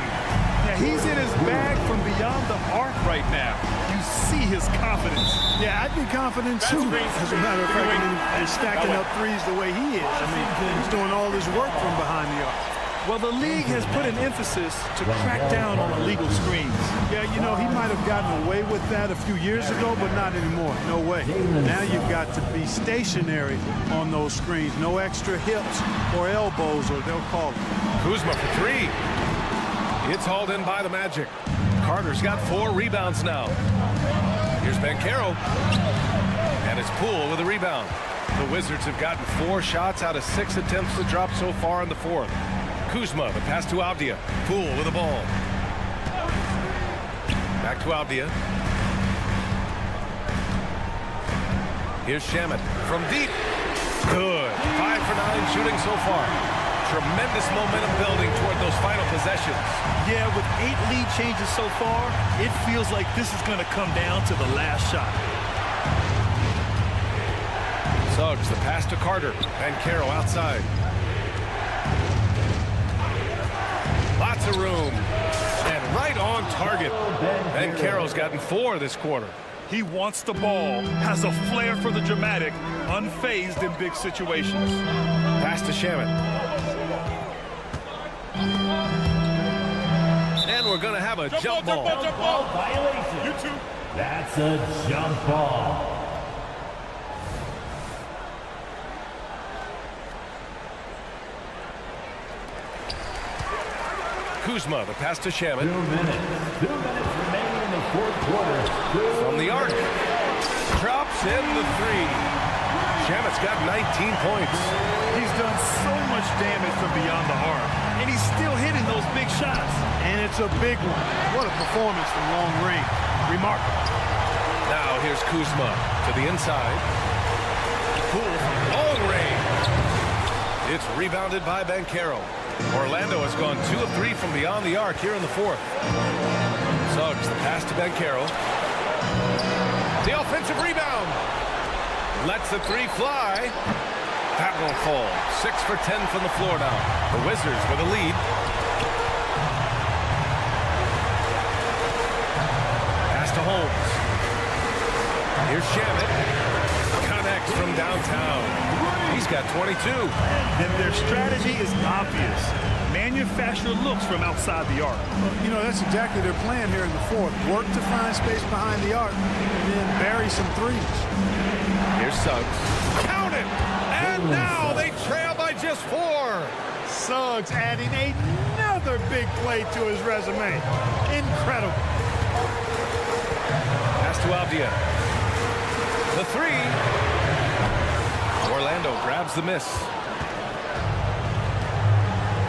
Yeah, he's in his bag from beyond the arc right now. You see his confidence. Yeah, I'd be confident too. As a matter of fact, and stacking up threes the way he is. I mean, he's doing all his work from behind the arc. Well, the league has put an emphasis to crack down on illegal screens. Yeah, you know, he might have gotten away with that a few years ago, but not anymore. No way. Now you've got to be stationary on those screens. No extra hips or elbows, or they'll call it. Kuzma for three. It's hauled in by the Magic. Carter's got 4 rebounds now. Here's Banchero. And it's Poole with a rebound. The Wizards have gotten 4 shots out of 6 attempts to drop so far in the fourth. Kuzma, the pass to Avdia. Poole with the ball. Back to Avdia. Here's Shamet from deep. Good. 5 for 9 shooting so far. Tremendous momentum building toward those final possessions. Yeah, with 8 lead changes so far, it feels like this is going to come down to the last shot. Suggs, the pass to Carter. Banchero outside. Lots of room. And right on target. Banchero's gotten 4 this quarter. He wants the ball, has a flair for the dramatic, unfazed in big situations. Pass to Shamet. And we're going to have a jump ball. Jump ball violation. You too. That's a jump ball. Kuzma, the pass to Shamet. 2 minutes remaining in the fourth quarter. From the arc. Drops in the three. Shamet's got 19 points. He's done so much damage from beyond the arc, and he's still hitting those big shots. And it's a big one. What a performance from long range. Remarkable. Now here's Kuzma to the inside. Poole from long range. It's rebounded by Banchero. Orlando has gone 2 of 3 from beyond the arc here in the fourth. Suggs, the pass to Banchero. The offensive rebound. Lets the three fly. That won't fall. 6 for 10 from the floor now. The Wizards with a lead. Pass to Holmes. Here's Shamet. Connects from downtown. He's got 22. And their strategy is obvious. Manufacture looks from outside the arc. You know, that's exactly their plan here in the fourth. Work to find space behind the arc and then bury some threes. Here's Suggs. Count it! And now they trail by just 4. Suggs adding another big play to his resume. Incredible. Pass to Avdia. The three. Orlando grabs the miss.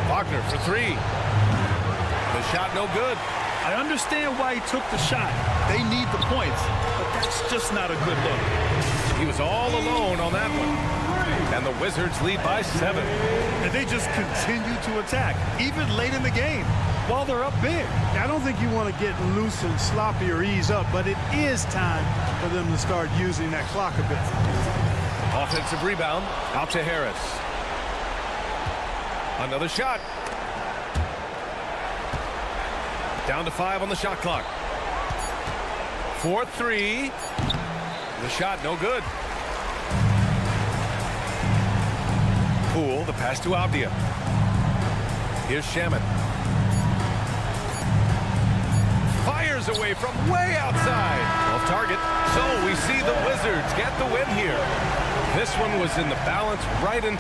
Wagner for 3. The shot no good. I understand why he took the shot. They need the points, but that's just not a good look. He was all alone on that one. And the Wizards lead by 7. And they just continue to attack, even late in the game, while they're up big. I don't think you want to get loose and sloppy or ease up, but it is time for them to start using that clock a bit. Offensive rebound, out to Harris. Another shot. Down to 5 on the shot clock. 4-3. The shot, no good. Poole, the pass to Avdia. Here's Shaman. Fires away from way outside. Off target. So we see the Wizards get the win here. This one was in the balance right in.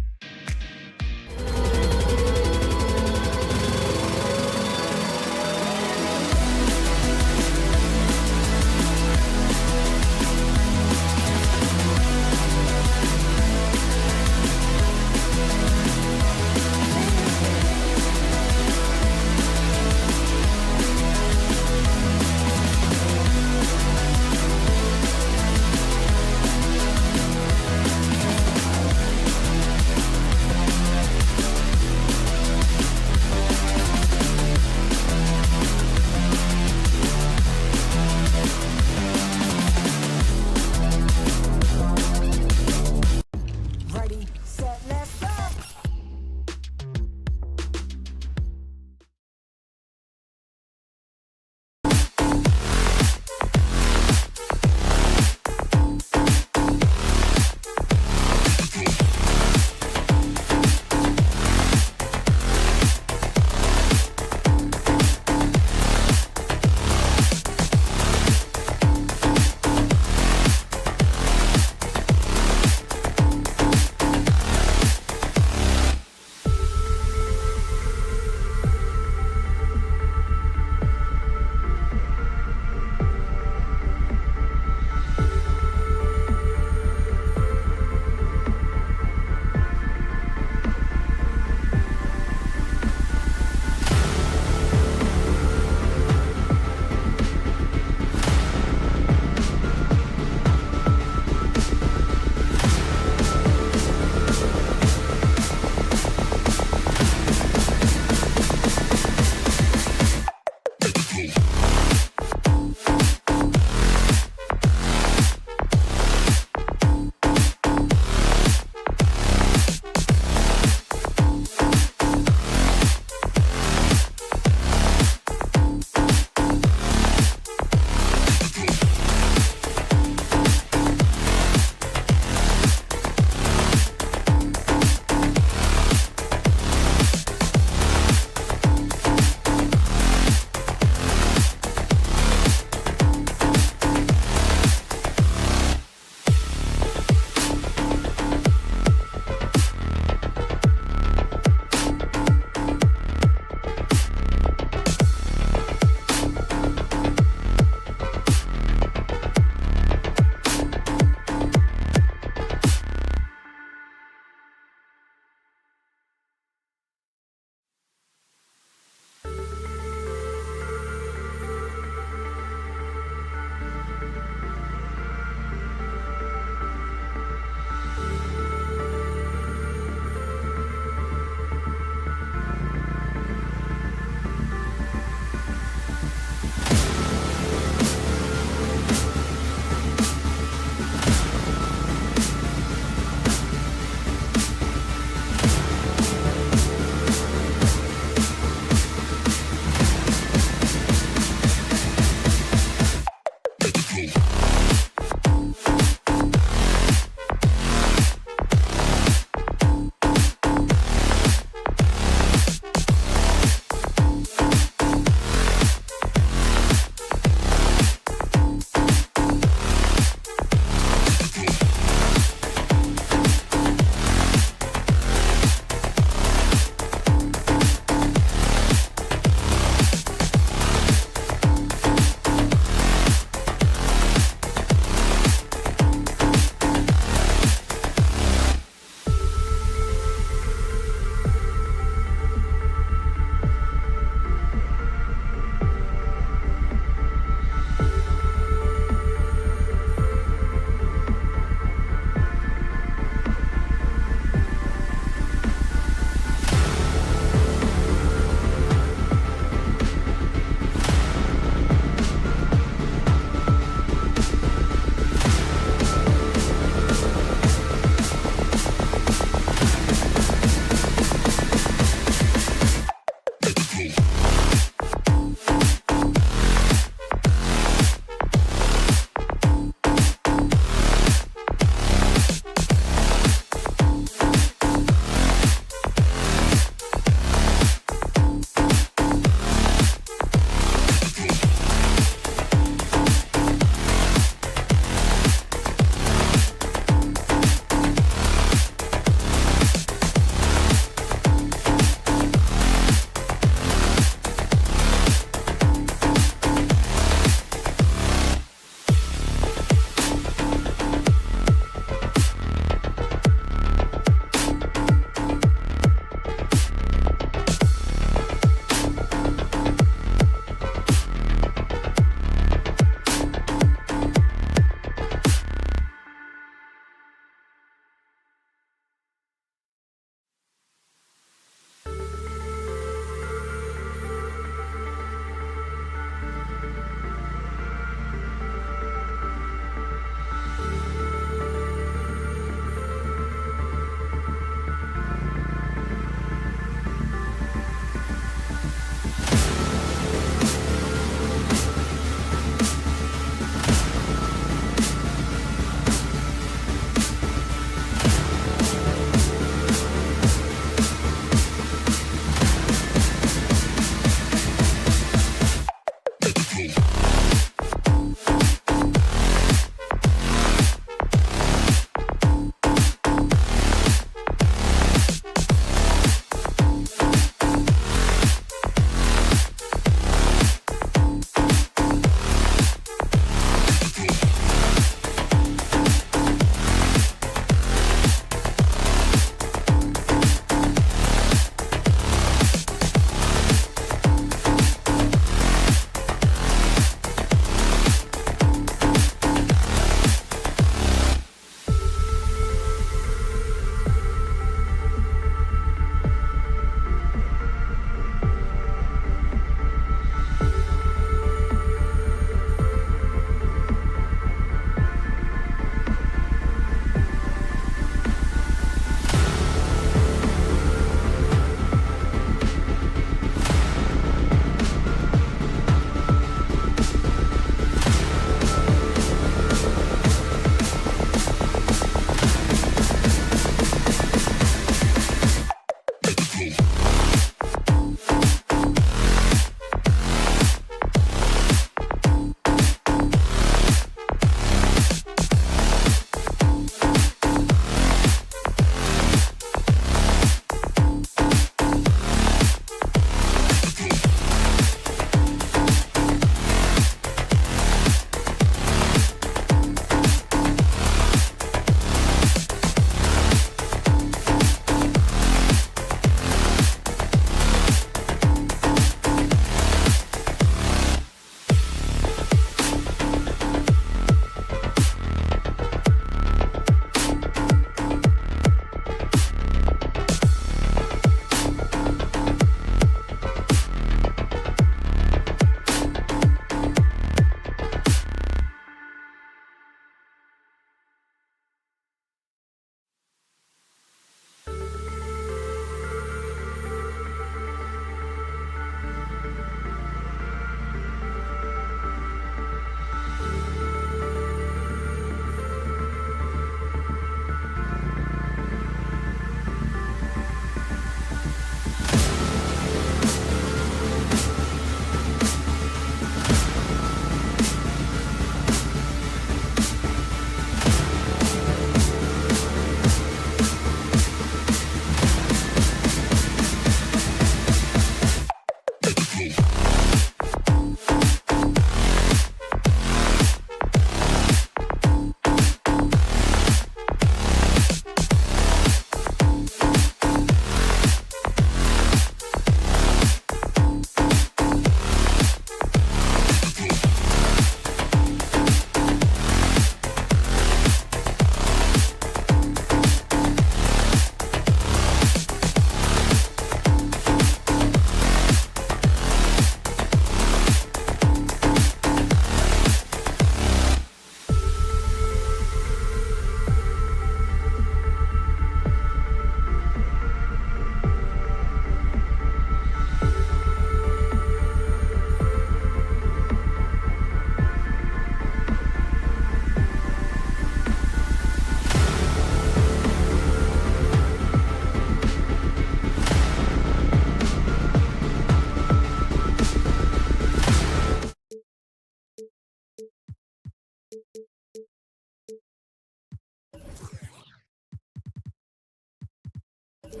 They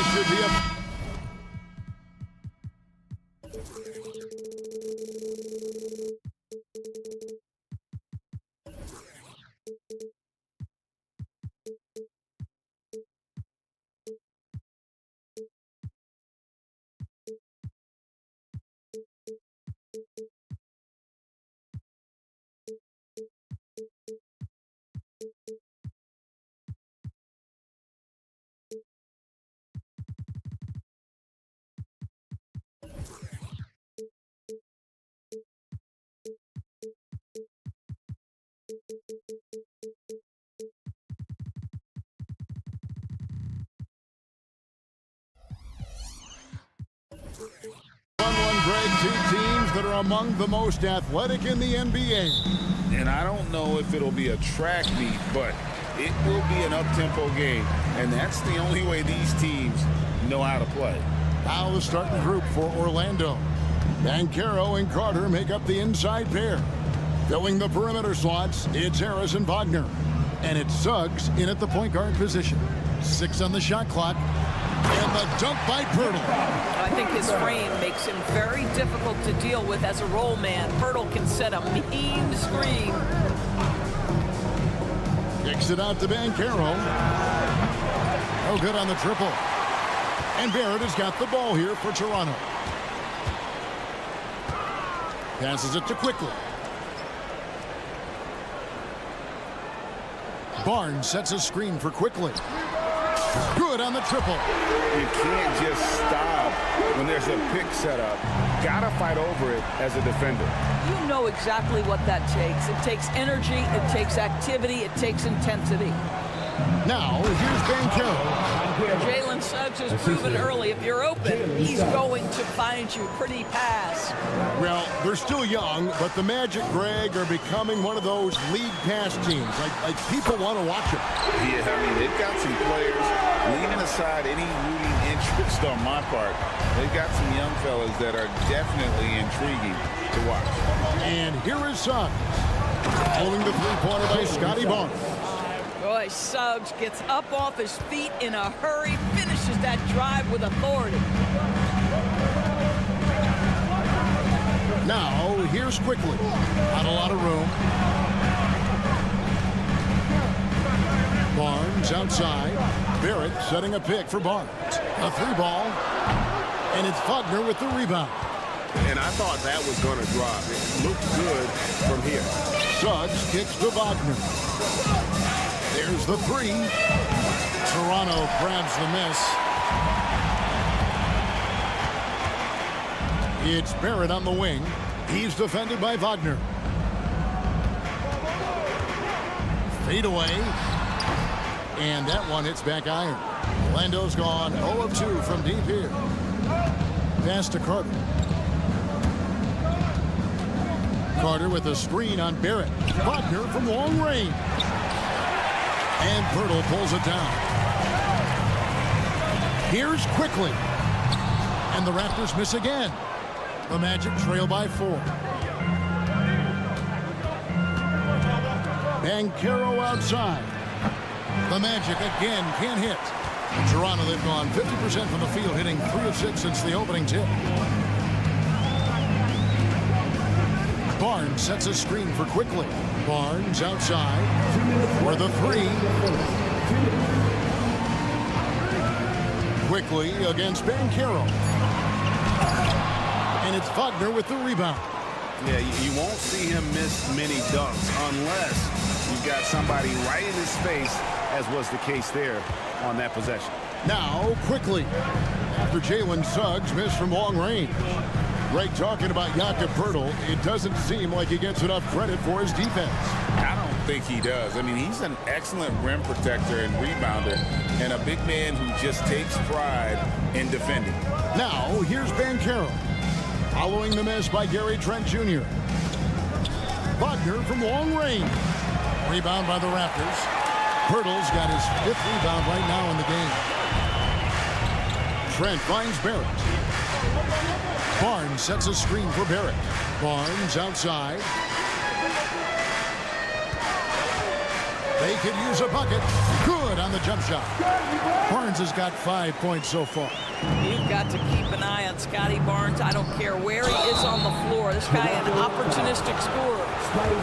should be up. Greg, two teams that are among the most athletic in the NBA. And I don't know if it'll be a track meet, but it will be an up-tempo game. And that's the only way these teams know how to play. Now the starting group for Orlando. Banchero and Carter make up the inside pair. Filling the perimeter slots, it's Harris and Wagner. And it's Suggs in at the point guard position. 6 on the shot clock. And the dunk by Pirtle. I think his frame makes him very difficult to deal with as a roll man. Pirtle can set a mean screen. Kicks it out to Banchero. No good on the triple. And Barrett has got the ball here for Toronto. Passes it to Quickly. Barnes sets a screen for Quickly. Good on the triple. You can't just stop when there's a pick set up. Gotta fight over it as a defender. You know exactly what that takes. It takes energy, it takes activity, it takes intensity. Now, here's Banchero. Jalen Suggs has proven early, if you're open, he's going to find you. Pretty pass. Well, they're still young, but the Magic, Greg, are becoming one of those league pass teams. Like people want to watch them. Yeah, I mean, they've got some players leaving aside any rooting interest on my part. They've got some young fellas that are definitely intriguing to watch. And here is Suggs. Holding the three-pointer by Scotty Barnes. Boy, Suggs gets up off his feet in a hurry, finishes that drive with authority. Now, here's Quickly. Not a lot of room. Barnes outside. Barrett setting a pick for Barnes. A three ball. And it's Wagner with the rebound. And I thought that was going to drop. It looked good from here. Suggs kicks to Wagner. There's the three. Toronto grabs the miss. It's Barrett on the wing. He's defended by Wagner. Fade away. And that one hits back iron. Orlando's gone 0 of 2 from deep here. Pass to Carter. Carter with a screen on Barrett. Wagner from long range. And Pirtle pulls it down. Here's Quickly. And the Raptors miss again. The Magic trail by 4. Banchero outside. The Magic again can't hit. In Toronto, they've gone 50% from the field, hitting 3 of 6 since the opening tip. Barnes sets a screen for Quickly. Barnes outside for the three. Quickly against Banchero. And it's Wagner with the rebound. Yeah, you won't see him miss many dunks unless you've got somebody right in his face, as was the case there on that possession. Now, Quickly. After Jalen Suggs missed from long range. Greg, talking about Jakob Pirtle, it doesn't seem like he gets enough credit for his defense. I don't think he does. I mean, he's an excellent rim protector and rebounder, and a big man who just takes pride in defending. Now, here's Banchero. Following the miss by Gary Trent Jr. Wagner from long range. Rebound by the Raptors. Pirtle's got his 5th rebound right now in the game. Trent finds Barrett. Barnes sets a screen for Barrett. Barnes outside. They could use a bucket. Good on the jump shot. Barnes has got 5 points so far. You've got to keep an eye on Scotty Barnes. I don't care where he is on the floor. This guy an opportunistic scorer.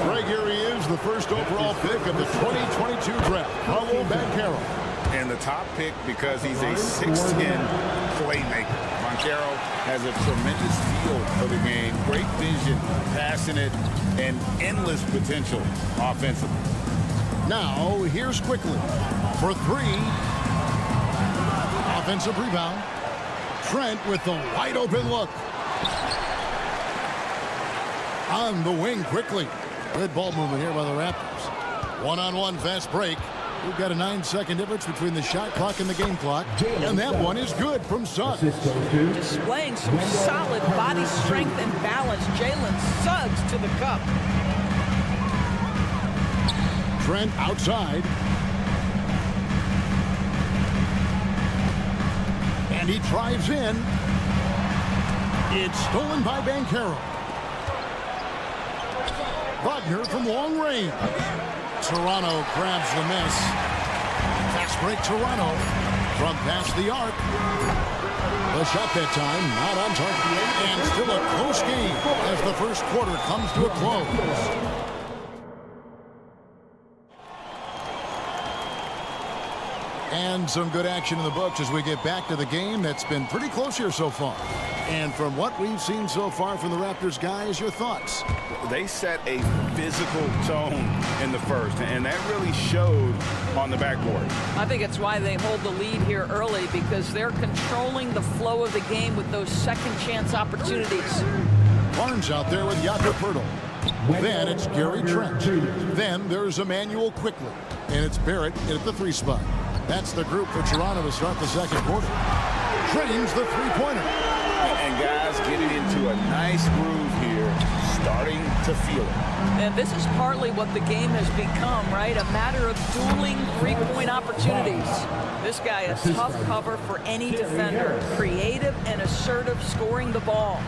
Greg, here he is, the first overall pick of the 2022 draft, Paolo Banchero. And the top pick because he's a 6'10 playmaker. Banchero has a tremendous feel for the game, great vision, passing it, and endless potential offensively. Now, here's Quickly for 3. Offensive rebound. Trent with the wide open look. On the wing Quickly. Good ball movement here by the Raptors. One-on-one fast break. We've got a 9-second difference between the shot clock and the game clock. And that one is good from Suggs. Displaying some solid body strength and balance. Jalen Suggs to the cup. Trent outside. And he drives in. It's stolen by Banchero. Wagner from long range. Toronto grabs the miss. Fast break Toronto from past the arc. The shot that time not on target. And still a close game as the first quarter comes to a close. And some good action in the books as we get back to the game that's been pretty close here so far. And from what we've seen so far from the Raptors guys, your thoughts? They set a physical tone in the first, and that really showed on the backboard. I think it's why they hold the lead here early, because they're controlling the flow of the game with those second chance opportunities. Barnes out there with Jakob Poeltl. Then it's Gary Trent. Then there's Emmanuel Quickly. And it's Barrett at the 3 spot. That's the group for Toronto to start the second quarter. Drains the three-pointer. And guys getting into a nice groove here, starting to feel it. And this is partly what the game has become, right? A matter of dueling three-point opportunities. This guy is tough cover for any defender. Creative and assertive scoring the ball.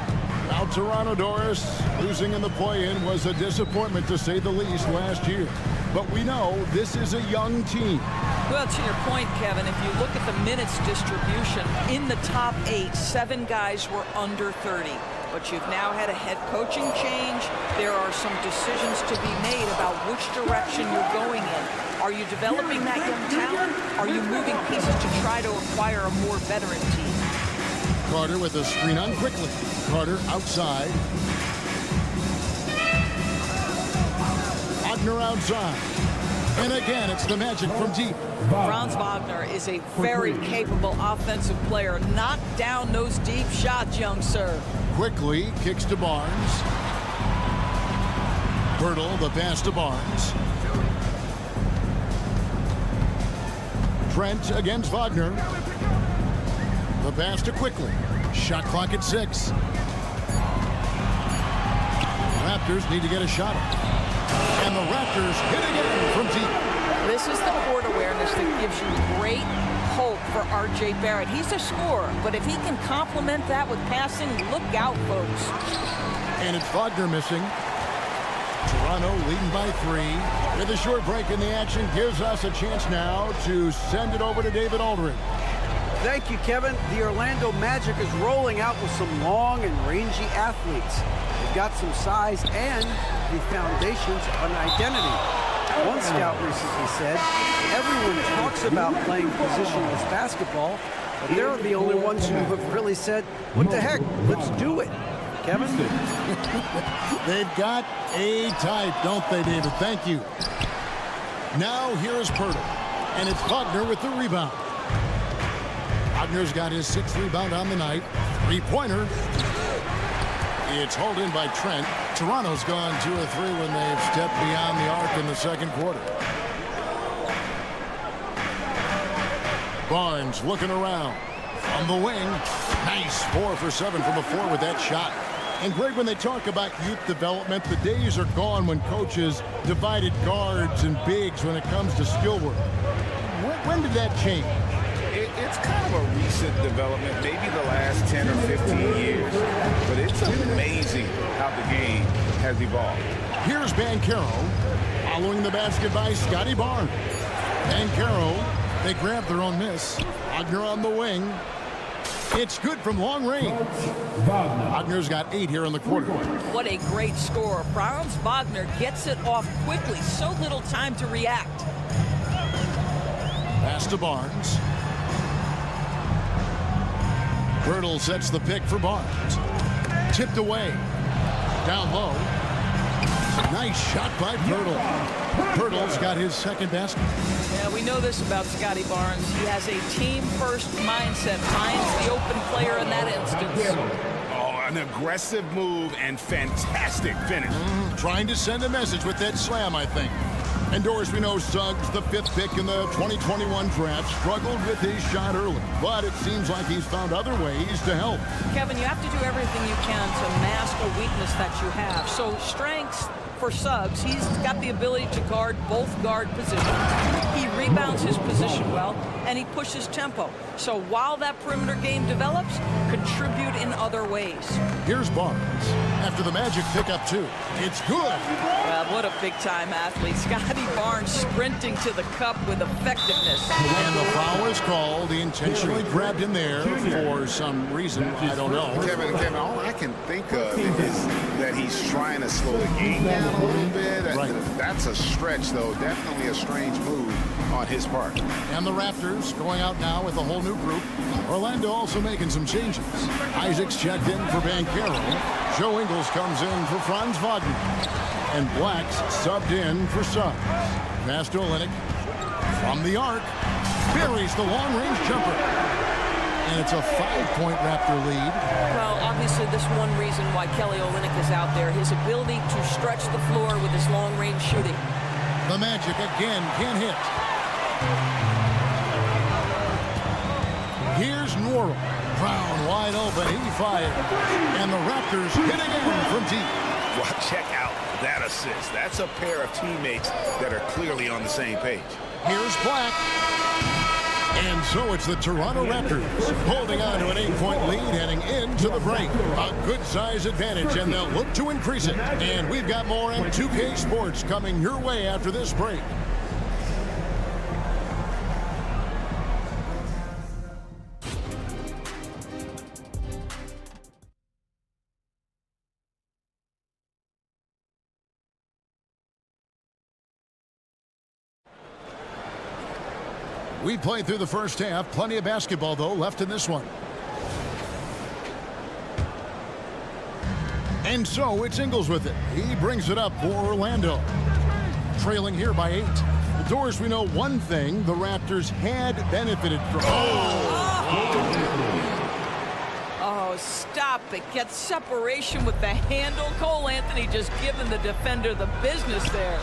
Now Toronto, Doris, losing in the play-in was a disappointment to say the least last year. But we know this is a young team. Well, to your point, Kevin, if you look at the minutes distribution, in the top 8, 7 guys were under 30. But you've now had a head coaching change. There are some decisions to be made about which direction you're going in. Are you developing that young talent? Are you moving pieces to try to acquire a more veteran team? Carter with a screen on Quickly. Carter outside. Wagner outside. And again, it's the Magic from deep. Franz Wagner is a very capable offensive player. Knock down those deep shots, young sir. Quickly kicks to Barnes. Poeltl, the pass to Barnes. Trent against Wagner. The pass to Quickly. Shot clock at 6. Raptors need to get a shot up. And the Raptors hit again from deep. This is the court awareness that gives you great hope for R.J. Barrett. He's a scorer, but if he can complement that with passing, look out, folks. And it's Wagner missing. Toronto leading by 3. With a short break in the action gives us a chance now to send it over to David Aldridge. Thank you, Kevin. The Orlando Magic is rolling out with some long and rangy athletes. They've got some size and the foundations of an identity. One scout recently said, everyone talks about playing positionless basketball, but they're the only ones who have really said, what the heck, let's do it. Kevin? They've got a type, don't they, David? Thank you. Now here's Poeltl, and it's Wagner with the rebound. Wagner's got his 6th rebound on the night. 3-pointer. It's hauled in by Trent. Toronto's gone 2 of 3 when they've stepped beyond the arc in the second quarter. Barnes looking around. On the wing. Nice 4 for 7 from the floor with that shot. And Greg, when they talk about youth development, the days are gone when coaches divided guards and bigs when it comes to skill work. When did that change? It's kind of a recent development, maybe the last 10 or 15 years. But it's amazing how the game has evolved. Here's Banchero Following the basket by Scotty Barnes. And Carroll, they grab their own miss. Wagner on the wing. It's good from long range. Wagner's got 8 here in the quarter. What a great score. Franz Wagner gets it off quickly. So little time to react. Pass to Barnes. Birtle sets the pick for Barnes. Tipped away. Down low. Nice shot by Birtle. Birtle's got his second basket. Yeah, we know this about Scotty Barnes. He has a team-first mindset. Finds the open player in that instance. Oh, an aggressive move and fantastic finish. Trying to send a message with that slam, I think. And Doris, we know Suggs, the 5th pick in the 2021 draft, struggled with his shot early. But it seems like he's found other ways to help. Kevin, you have to do everything you can to mask a weakness that you have. So strengths for Suggs, he's got the ability to guard both guard positions. He rebounds his position well, and he pushes tempo. So while that perimeter game develops, contribute in other ways. Here's Barnes. After the Magic pick up 2. It's good. Well, what a big-time athlete. Scotty Barnes sprinting to the cup with effectiveness. And the foul is called. He intentionally grabbed him there for some reason. I don't know. Kevin, all I can think of is that he's trying to slow the game down a little bit. Right. That's a stretch, though. Definitely a strange move on his part. And the Raptors going out now with a whole new group. Orlando also making some changes. Isaac's checked in for Banchero. Joe Ingles comes in for Franz Wagner. And Black's subbed in for Suggs. Pass to Olynyk. From the arc. Buries the long-range jumper. And it's a 5-point Raptor lead. Well, obviously, this one reason why Kelly Olynyk is out there, his ability to stretch the floor with his long-range shooting. The Magic again can't hit. Here's Nora. Brown wide open. He fires. And the Raptors hit again from deep. Well, check out that assist. That's a pair of teammates that are clearly on the same page. Here's Black. And so it's the Toronto Raptors holding on to an 8-point lead heading into the break. A good size advantage, and they'll look to increase it. And we've got more on 2K Sports coming your way after this break. We played through the first half. Plenty of basketball, though, left in this one. And so it's Ingles with it. He brings it up for Orlando. Trailing here by 8. The Doors, we know one thing. The Raptors had benefited from. Oh, stop it. Get separation with the handle. Cole Anthony just giving the defender the business there.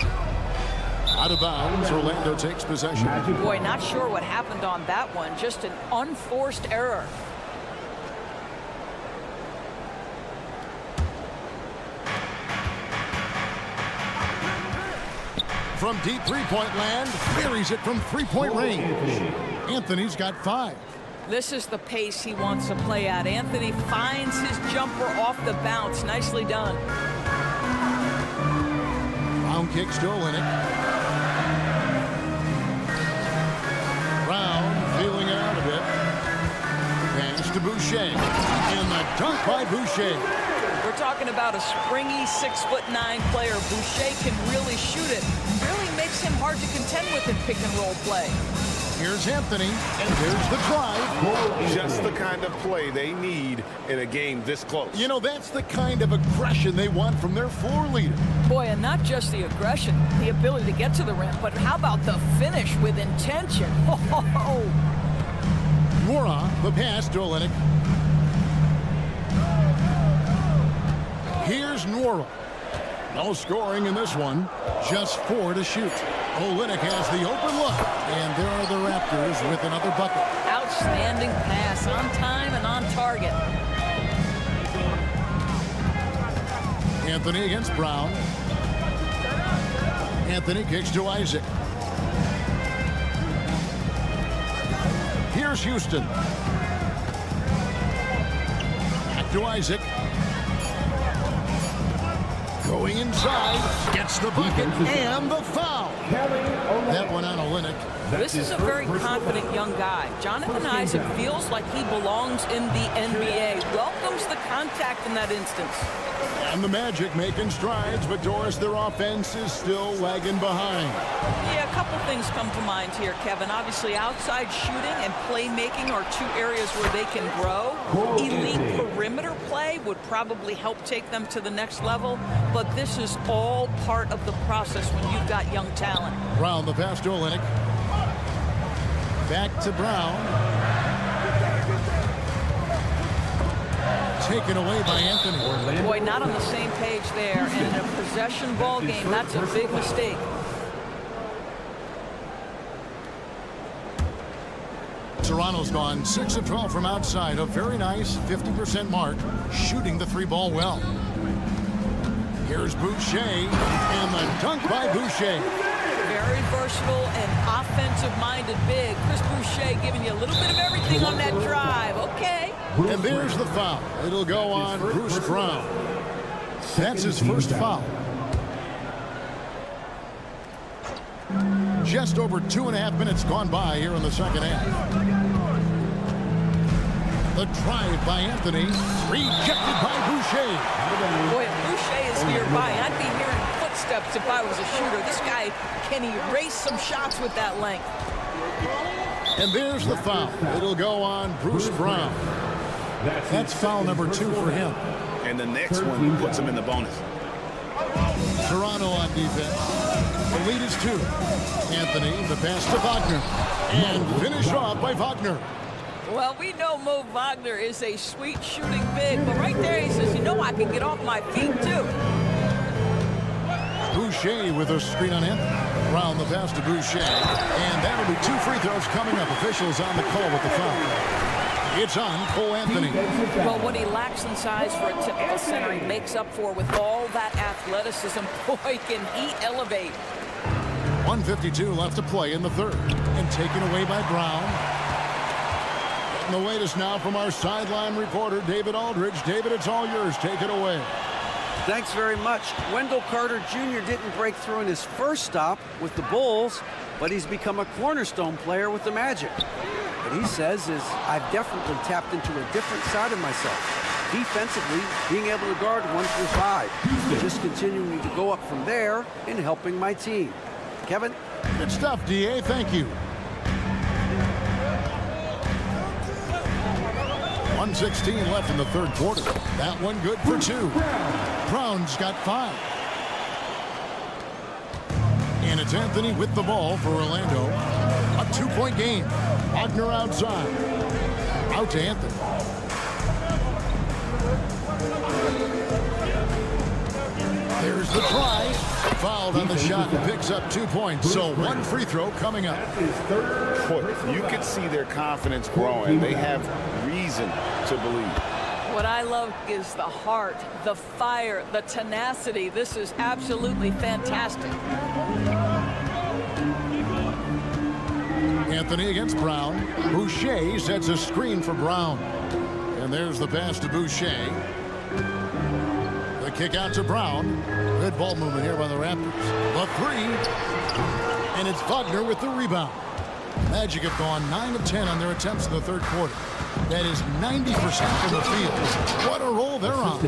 Out of bounds, Orlando takes possession. Boy, not sure what happened on that one. Just an unforced error. From deep three-point land, buries it from three-point range. Anthony's got 5. This is the pace he wants to play at. Anthony finds his jumper off the bounce. Nicely done. Brown kicks to Olynyk. Brown feeling it out a bit. Pass to Boucher. And the dunk by Boucher. We're talking about a springy 6'9" player. Boucher can really shoot it. Really makes him hard to contend with in pick-and-roll play. Here's Anthony, and there's the drive. Just the kind of play they need in a game this close. You know, that's the kind of aggression they want from their floor leader. Boy, and not just the aggression, the ability to get to the rim, but how about the finish with intention? Oh. Nora, the pass to Olynyk. Here's Nora. No scoring in this one. Just 4 to shoot. Olynyk has the open look. And there are the Raptors with another bucket. Outstanding pass, on time and on target. Anthony against Brown. Anthony kicks to Isaac. Here's Houston. Back to Isaac. Going inside, gets the bucket and the foul. That one on Olynyk. This is a very confident young guy. Jonathan Isaac feels like he belongs in the NBA. Welcomes the contact in that instance. And the Magic making strides, but Doris, their offense is still lagging behind. Yeah, a couple things come to mind here, Kevin. Obviously, outside shooting and playmaking are two areas where they can grow. Elite perimeter play would probably help take them to the next level, but this is all part of the process when you've got young talent. Brown, the pass to Olynyk. Back to Brown. Taken away by Anthony. Boy, not on the same page there. And in a possession ball game, that's a big mistake. Toronto's gone 6 of 12 from outside. A very nice 50% mark. Shooting the three ball well. Here's Boucher. And the dunk by Boucher. Very versatile and offensive-minded big. Chris Boucher giving you a little bit of everything on that drive. Okay. And there's the foul. It'll go on Bruce Brown. That's his first foul. Just over 2.5 minutes gone by here in the second half. The drive by Anthony. Rejected by Boucher. Boy, if Boucher is nearby, I'd be hearing footsteps if I was a shooter. This guy can erase some shots with that length. And there's the foul. It'll go on Bruce Brown. That's foul number 2 for him. And the next one puts him in the bonus. Toronto on defense. The lead is 2. Anthony, the pass to Wagner. And finished off by Wagner. Well, we know Mo Wagner is a sweet shooting big, but right there he says, you know, I can get off my feet too. Boucher with a screen on him. Brown the pass to Boucher. And that'll be 2 free throws coming up. Officials on the call with the foul. It's on Cole Anthony. Well, what he lacks in size for a typical center, he makes up for with all that athleticism. Boy, can he elevate. 1:52 left to play in the third. And taken away by Brown. And the latest now from our sideline reporter, David Aldridge. David, it's all yours. Take it away. Thanks very much. Wendell Carter Jr. didn't break through in his first stop with the Bulls, but he's become a cornerstone player with the Magic. What he says is, I've definitely tapped into a different side of myself. Defensively, being able to guard 1 through 5. Just continuing to go up from there and helping my team. Kevin? Good stuff, DA. Thank you. 1:16 left in the third quarter. That one good for 2. Brown's got 5. And it's Anthony with the ball for Orlando. A 2-point game. Wagner outside. Out to Anthony. There's the try. Fouled on the shot and picks up 2 points. So 1 free throw coming up. You can see their confidence growing. They have reason to believe. What I love is the heart, the fire, the tenacity. This is absolutely fantastic. Anthony against Brown. Boucher sets a screen for Brown. And there's the pass to Boucher. The kick out to Brown. Good ball movement here by the Raptors. The 3. And it's Wagner with the rebound. Magic have gone 9 of 10 on their attempts in the third quarter. That is 90% from the field. What a roll they're on.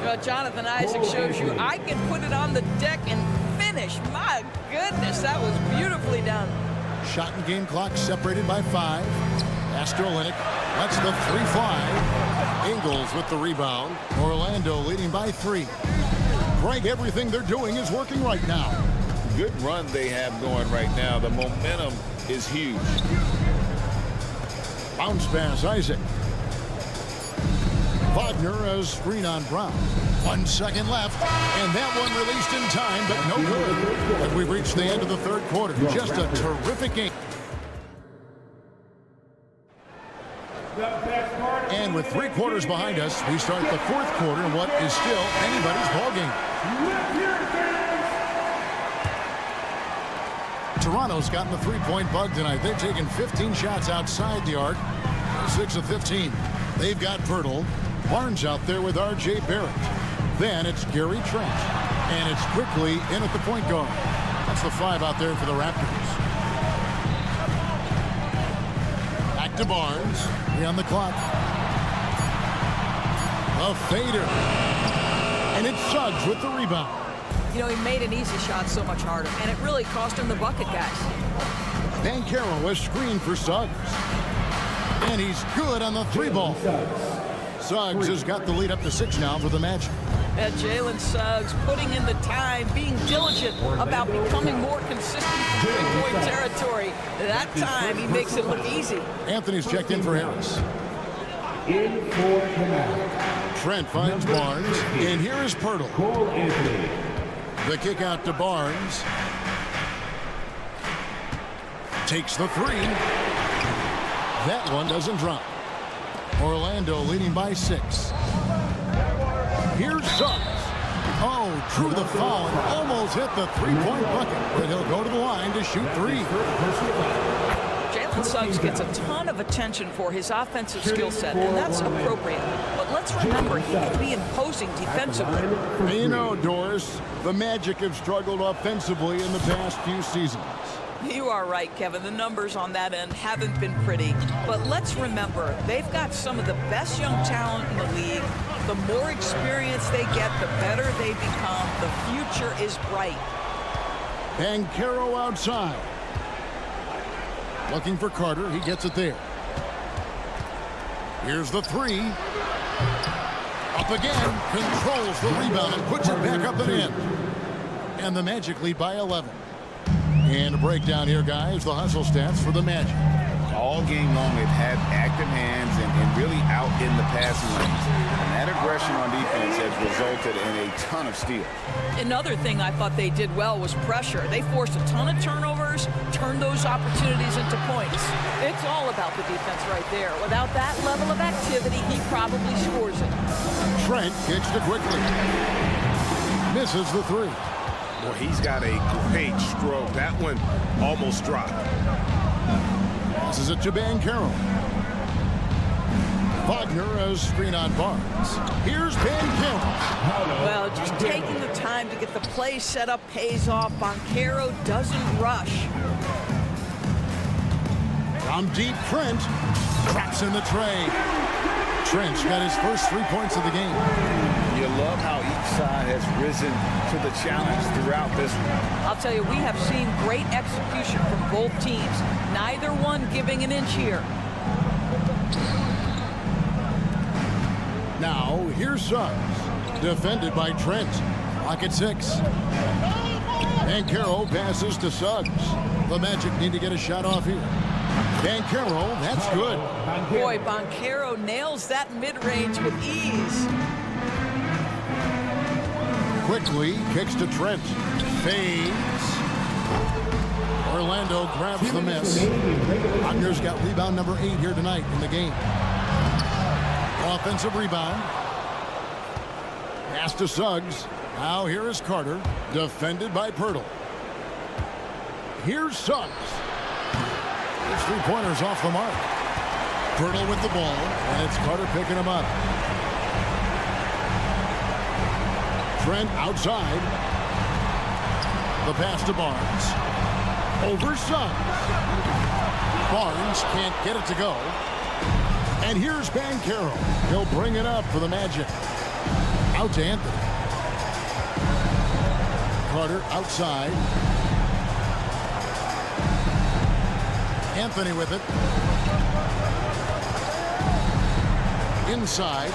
Well, Jonathan Isaac shows you I can put it on the deck and finish. My goodness, that was beautifully done. Shot and game clock separated by 5. Pass to Olynyk. That's the 3 fly. Ingles with the rebound. Orlando leading by 3. Greg, everything they're doing is working right now. Good run they have going right now. The momentum is huge. Bounce pass, Isaac. Wagner has screen on Brown. 1 second left, and that one released in time, but no good. And we've reached the end of the third quarter. Just a terrific game. And with 3 quarters behind us, we start the fourth quarter in what is still anybody's ballgame. Toronto's gotten the 3-point bug tonight. They've taken 15 shots outside the arc, 6 of 15. They've got Pirtle. Barnes out there with R.J. Barrett. Then it's Gary Trent. And it's quickly in at the point guard. That's the 5 out there for the Raptors. Back to Barnes. 3 on the clock. A fader. And it's Suggs with the rebound. You know, he made an easy shot so much harder, and it really cost him the bucket, guys. Banchero was screened for Suggs. And he's good on the 3-ball. Suggs has got the lead up to 6 now for the Magic. Jalen Suggs putting in the time, being diligent about becoming more consistent from three-point territory. That time, he makes it look easy. Anthony's checked in for Harris. In for command. Trent finds Barnes, and here is Pirtle. Cole Anthony. The kick out to Barnes. Takes the 3. That one doesn't drop. Orlando leading by 6. Here's Suggs. Oh, drew the foul and almost hit the 3-point bucket. But he'll go to the line to shoot 3. Jalen Suggs gets a ton of attention for his offensive skill set, and that's appropriate. But let's remember, he can be imposing defensively. You know, Doris, the Magic have struggled offensively in the past few seasons. You are right, Kevin. The numbers on that end haven't been pretty. But let's remember, they've got some of the best young talent in the league. The more experience they get, the better they become. The future is bright. Banchero outside. Looking for Carter. He gets it there. Here's the 3. Up again. Controls the rebound and puts it back up and in. And the Magic lead by 11. And a breakdown here, guys. The hustle stats for the Magic. All game long, they've had active hands and really out in the passing lanes. And that aggression on defense has resulted in a ton of steals. Another thing I thought they did well was pressure. They forced a ton of turnovers, turned those opportunities into points. It's all about the defense right there. Without that level of activity, he probably scores it. Trent kicks it quickly. Misses the 3. Well, he's got a great stroke. That one almost dropped. Passes it to Banchero. Wagner as screen on Barnes. Here's Banchero. Well, just taking the time to get the play set up pays off. Banchero doesn't rush. From deep, Trent traps in the tray. Trent's got his first 3 points of the game. You love how each side has risen to the challenge throughout this one. I'll tell you, we have seen great execution from both teams. Neither one giving an inch here. Now, here's Suggs. Defended by Trent. Lock at 6. Banchero passes to Suggs. The Magic need to get a shot off here. Banchero, that's good. Boy, Banchero nails that mid-range with ease. Quickly kicks to Trent. Fades. Orlando grabs the miss. Wagner's got rebound number 8 here tonight in the game. Offensive rebound. Pass to Suggs. Now here is Carter. Defended by Pirtle. Here's Suggs. His 3-pointers off the mark. Pirtle with the ball, and it's Carter picking him up. Trent outside. The pass to Barnes. Over Suggs. Barnes can't get it to go. And here's Banchero. He'll bring it up for the Magic. Out to Anthony. Carter outside. Anthony with it. Inside.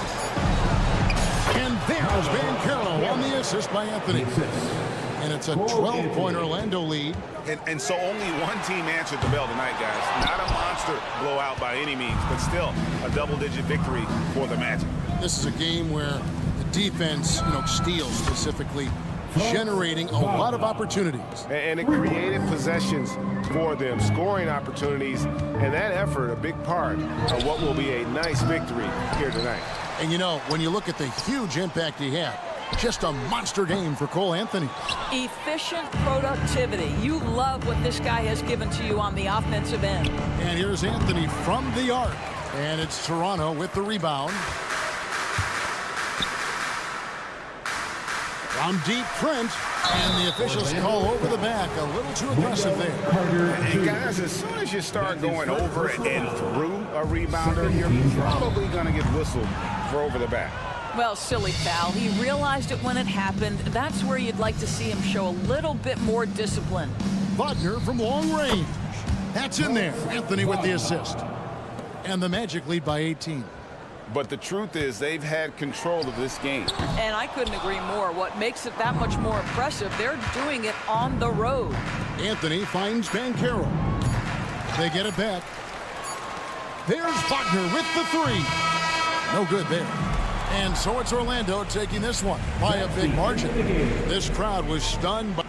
And there's Banchero on the assist by Anthony. And it's a 12-point Orlando lead. And so only one team answered the bell tonight, guys. Not a monster blowout by any means, but still a double-digit victory for the Magic. This is a game where the defense, steals specifically, generating a lot of opportunities. And it created possessions for them, scoring opportunities, and that effort, a big part of what will be a nice victory here tonight. And when you look at the huge impact he had, just a monster game for Cole Anthony. Efficient productivity. You love what this guy has given to you on the offensive end. And here's Anthony from the arc. And it's Toronto with the rebound. From deep, Trent, and the officials call over the back. A little too aggressive there. And guys, as soon as you start going over and through a rebounder, you're probably going to get whistled for over the back. Well, silly foul. He realized it when it happened. That's where you'd like to see him show a little bit more discipline. Wagner from long range. That's in there. Anthony with the assist. And the Magic lead by 18. But the truth is they've had control of this game. And I couldn't agree more. What makes it that much more impressive, they're doing it on the road. Anthony finds Banchero. They get it back. There's Wagner with the three. No good there. And so it's Orlando taking this one by a big margin. This crowd was stunned by...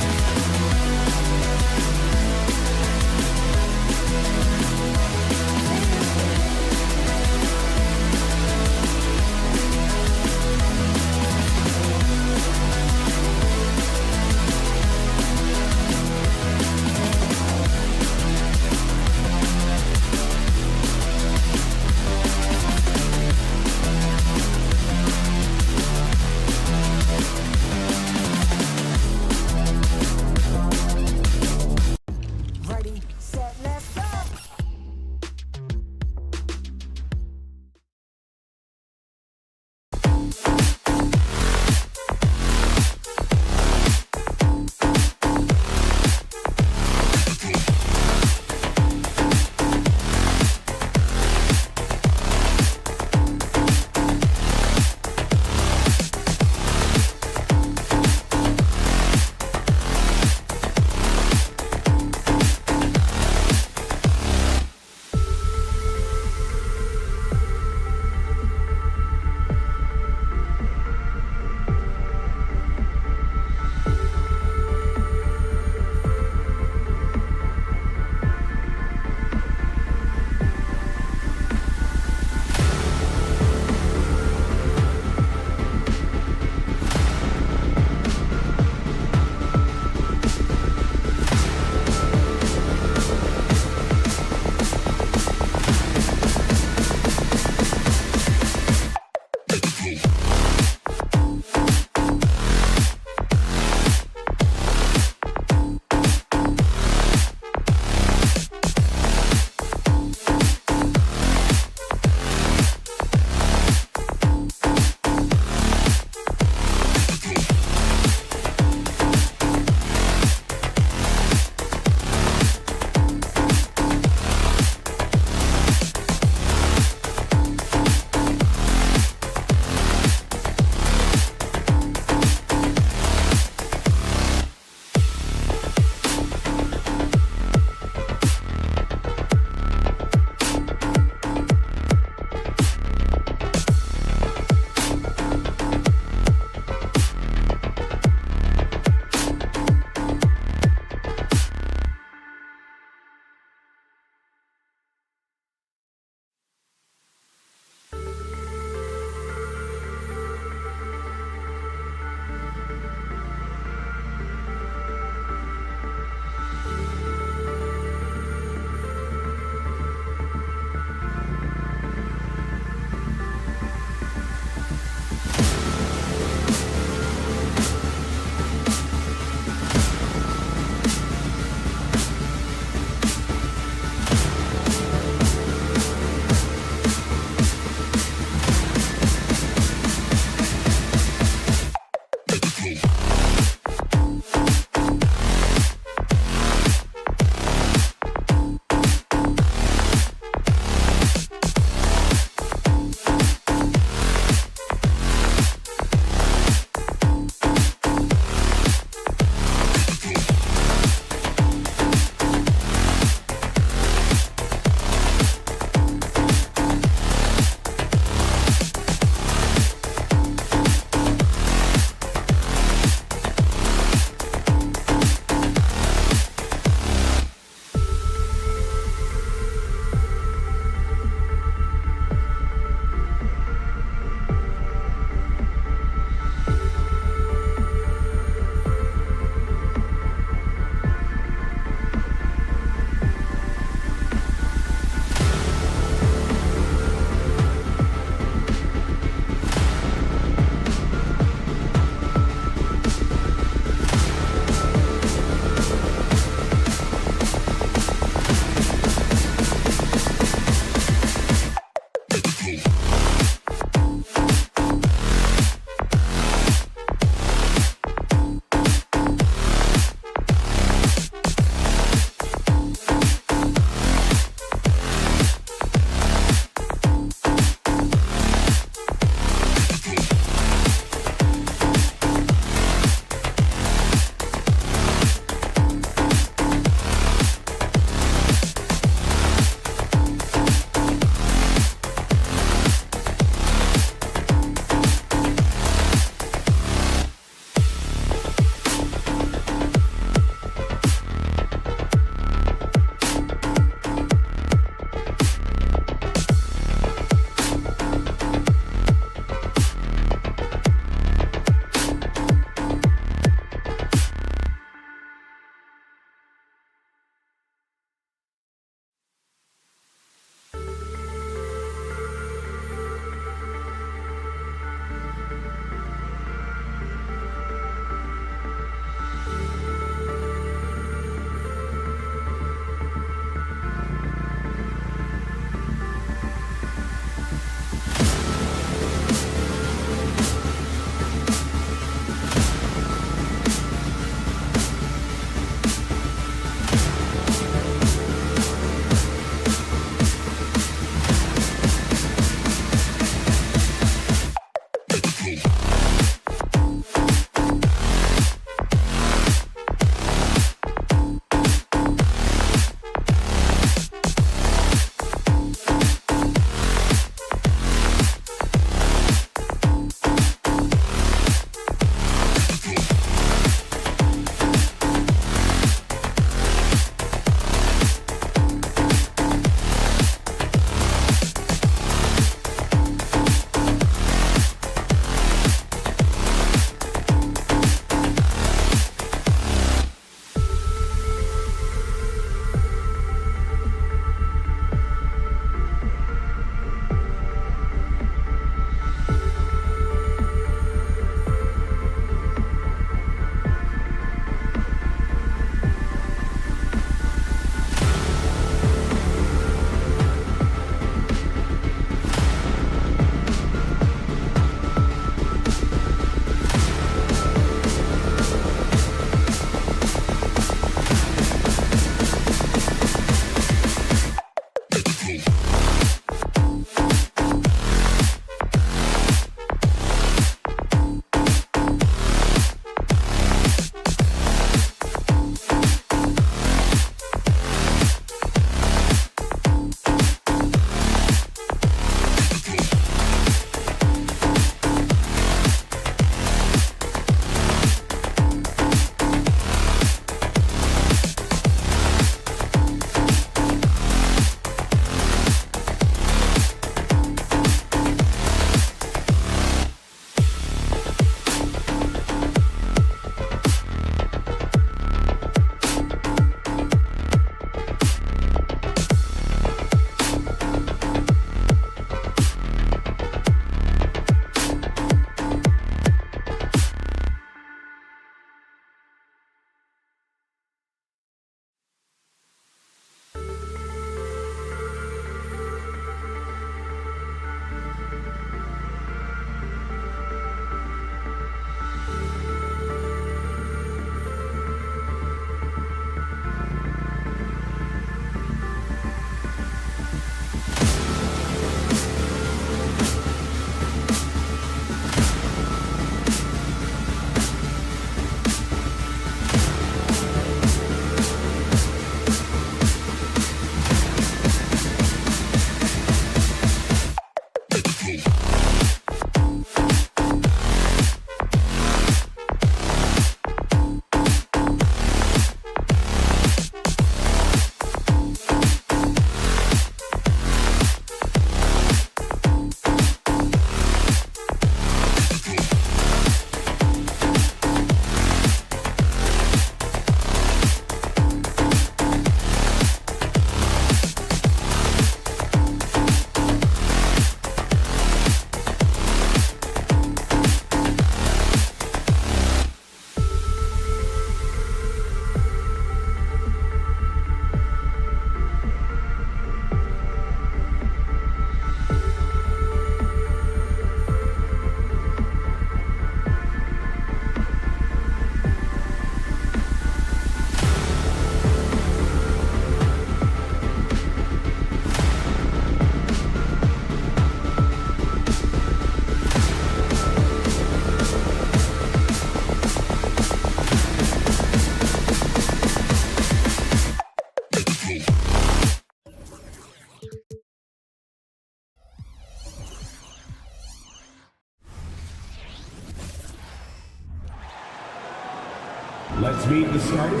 Let's meet the starters.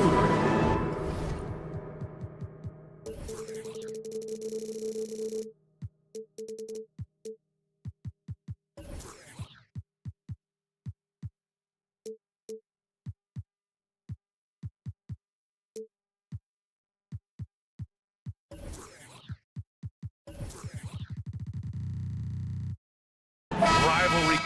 Rivalry.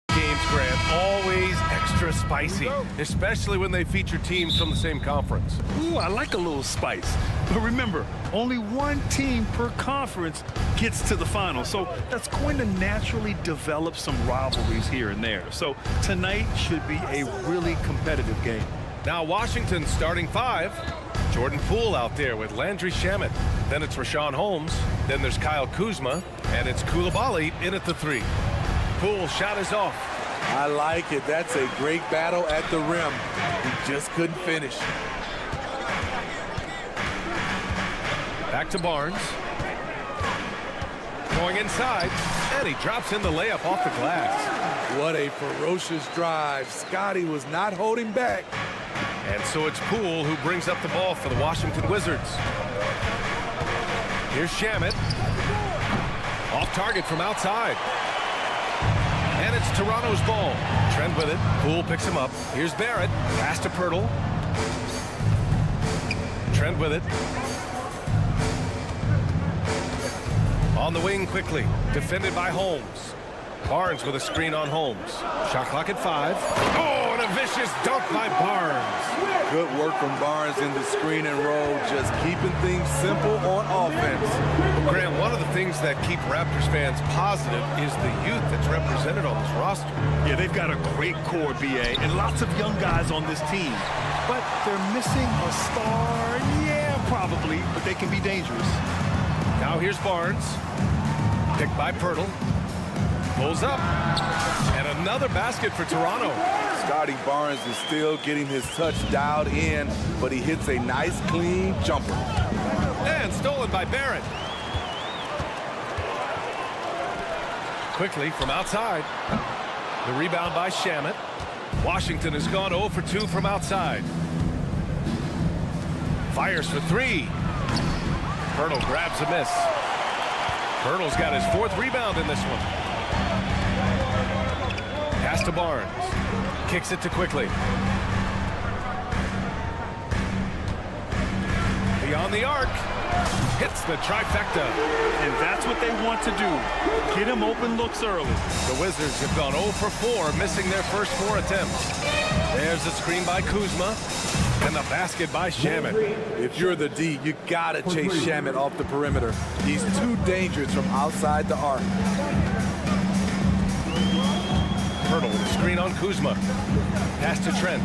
Games, Grant, always extra spicy, especially when they feature teams from the same conference. Ooh, I like a little spice. But remember, only one team per conference gets to the final. So that's going to naturally develop some rivalries here and there. So tonight should be a really competitive game. Now Washington's starting five. Jordan Poole out there with Landry Shamet. Then it's Rashawn Holmes. Then there's Kyle Kuzma. And it's Koulibaly in at the 3. Poole shot is off. I like it. That's a great battle at the rim. He just couldn't finish. Back to Barnes. Going inside. And he drops in the layup off the glass. What a ferocious drive. Scotty was not holding back. And so it's Poole who brings up the ball for the Washington Wizards. Here's Shamet. Off target from outside. And it's Toronto's ball. Trent with it. Poole picks him up. Here's Barrett. Pass to Pirtle. Trent with it. On the wing quickly. Defended by Holmes. Barnes with a screen on Holmes. Shot clock at 5. Oh, and a vicious dunk by Barnes. Good work from Barnes in the screen and roll, just keeping things simple on offense. Graham, one of the things that keep Raptors fans positive is the youth that's represented on this roster. Yeah, they've got a great core, BA, and lots of young guys on this team. But they're missing a star, yeah, probably, but they can be dangerous. Now here's Barnes. Picked by Pirtle. Pulls up. And another basket for Toronto. Scotty Barnes is still getting his touch dialed in, but he hits a nice, clean jumper. And stolen by Barrett. Quickly from outside. The rebound by Shamet. Washington has gone 0 for 2 from outside. Fires for 3. Pirtle grabs a miss. Pirtle's got his 4th rebound in this one. Pass to Barnes. Kicks it to Quickly. Beyond the arc. Hits the trifecta. And that's what they want to do. Get him open looks early. The Wizards have gone 0 for 4, missing their first 4 attempts. There's a screen by Kuzma. And the basket by Shamet. If you're the D, you gotta chase Shamet off the perimeter. He's too dangerous from outside the arc. Pirtle with a screen on Kuzma. Pass to Trent.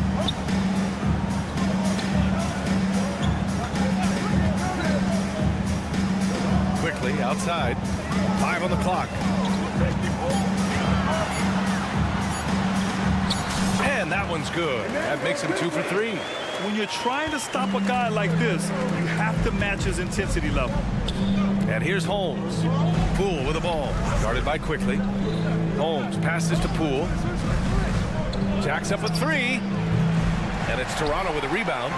Quickly outside. 5 on the clock. And that one's good. That makes him 2 for 3. When you're trying to stop a guy like this, you have to match his intensity level. And here's Holmes. Poole with the ball. Guarded by Quickly. Holmes passes to Poole. Jacks up a 3. And it's Toronto with a rebound.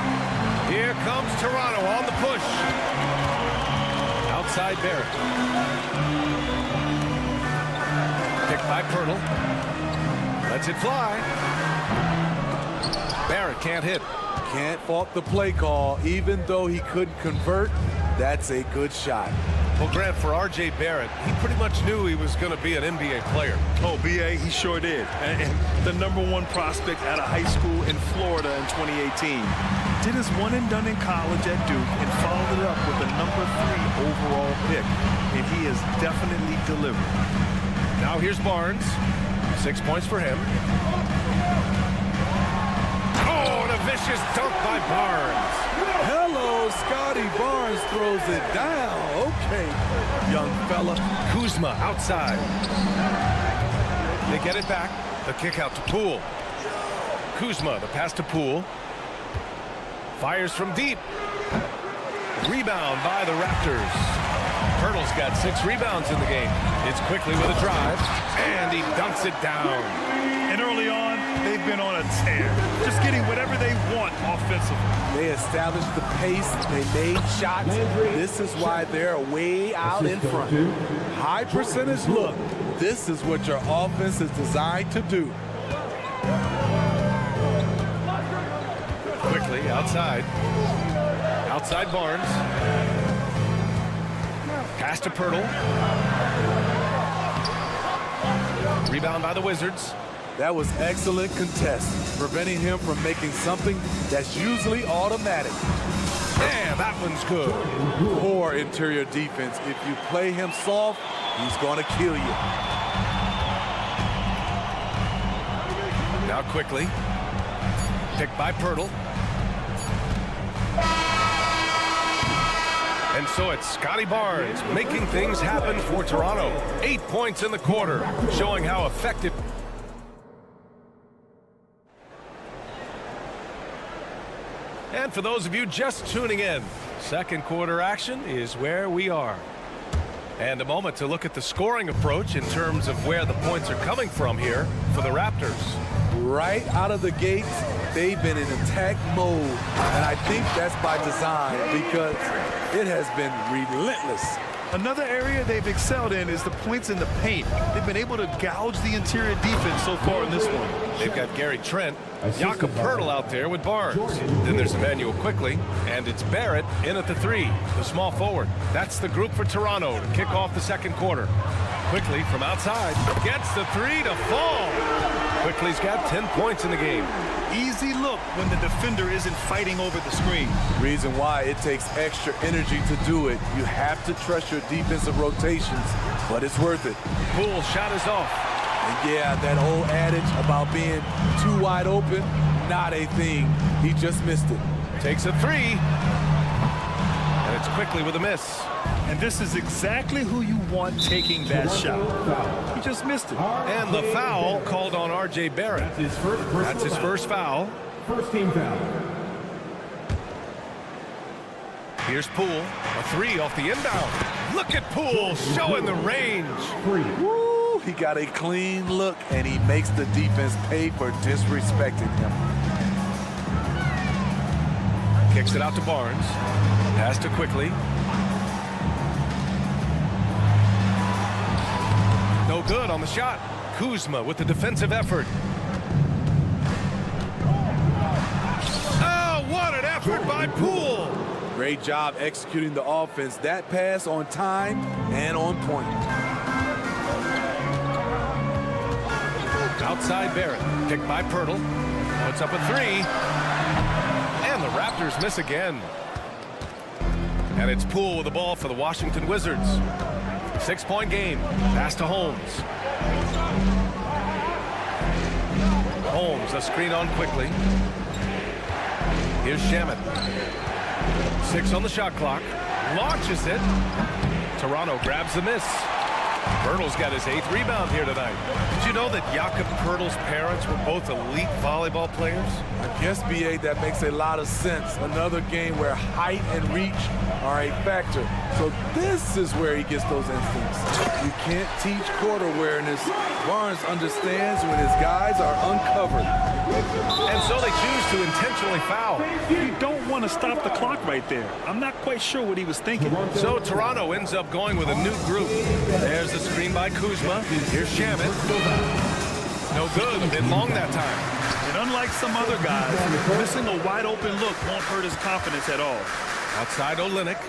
Here comes Toronto on the push. Outside Barrett. Picked by Pirtle. Lets it fly. Barrett can't hit. Can't fault the play call. Even though he couldn't convert, that's a good shot. Well, Grant, for R.J. Barrett, he pretty much knew he was going to be an NBA player. Oh, B.A., he sure did. And the #1 prospect out of high school in Florida in 2018. Did his one and done in college at Duke and followed it up with the #3 overall pick. And he has definitely delivered. Now here's Barnes. 6 points for him. Oh, and a vicious dunk by Barnes. Hello, Scotty Barnes throws it down. Okay, young fella. Kuzma outside. They get it back. The kick out to Poole. Kuzma, the pass to Poole. Fires from deep. Rebound by the Raptors. Pirtle's got 6 rebounds in the game. It's quickly with a drive, and he dunks it down. And early on, they've been on a tear. Just getting whatever they want offensively. They established the pace. They made shots. This is why they're way out in front. High percentage look. This is what your offense is designed to do. Quickly outside. Outside Barnes. Pass to Pirtle. Rebound by the Wizards. That was excellent contest, preventing him from making something that's usually automatic. And that one's good. Poor interior defense. If you play him soft, he's going to kill you. Now quickly. Picked by Pirtle. And so it's Scotty Barnes making things happen for Toronto. 8 points in the quarter, showing how effective. And for those of you just tuning in, second quarter action is where we are. And a moment to look at the scoring approach in terms of where the points are coming from here for the Raptors. Right out of the gates, they've been in attack mode. And I think that's by design because it has been relentless. Another area they've excelled in is the points in the paint. They've been able to gouge the interior defense so far in this one. They've got Gary Trent, Jakob Poeltl out there with Barnes. Then there's Emmanuel Quickly, and it's Barrett in at the 3, the small forward. That's the group for Toronto to kick off the second quarter. Quickly from outside, gets the 3 to fall. Quickly's got 10 points in the game. Easy look when the defender isn't fighting over the screen. Reason why it takes extra energy to do it. You have to trust your defensive rotations, but it's worth it. Poole shot is off. And yeah, that old adage about being too wide open, not a thing. He just missed it. Takes a 3. And it's Quickly with a miss. And this is exactly who you want taking that shot. He just missed it. And the foul called on R.J. Barrett. That's his first foul. First team foul. Here's Poole, a 3 off the inbound. Look at Poole showing the range. Woo, he got a clean look, and he makes the defense pay for disrespecting him. Kicks it out to Barnes. Pass to Quickly. No good on the shot. Kuzma with the defensive effort. Oh, what an effort by Poole. Great job executing the offense. That pass on time and on point. Outside Barrett. Kicked by Pirtle. Puts up a 3. And the Raptors miss again. And it's Poole with the ball for the Washington Wizards. 6-point game. Pass to Holmes. Holmes, a screen on Quickly. Here's Shamet. 6 on the shot clock. Launches it. Toronto grabs the miss. Pirtle's got his 8th rebound here tonight. Did you know that Jakob Poeltl's parents were both elite volleyball players? I guess, B.A., that makes a lot of sense. Another game where height and reach are a factor. So this is where he gets those instincts. You can't teach court awareness. Barnes understands when his guys are uncovered. And so they choose to intentionally foul. You don't want to stop the clock right there. I'm not quite sure what he was thinking. So Toronto ends up going with a new group. There's the screen by Kuzma. Here's Shamet. No good. A bit long that time. And unlike some other guys, missing a wide open look won't hurt his confidence at all. Outside Olynyk.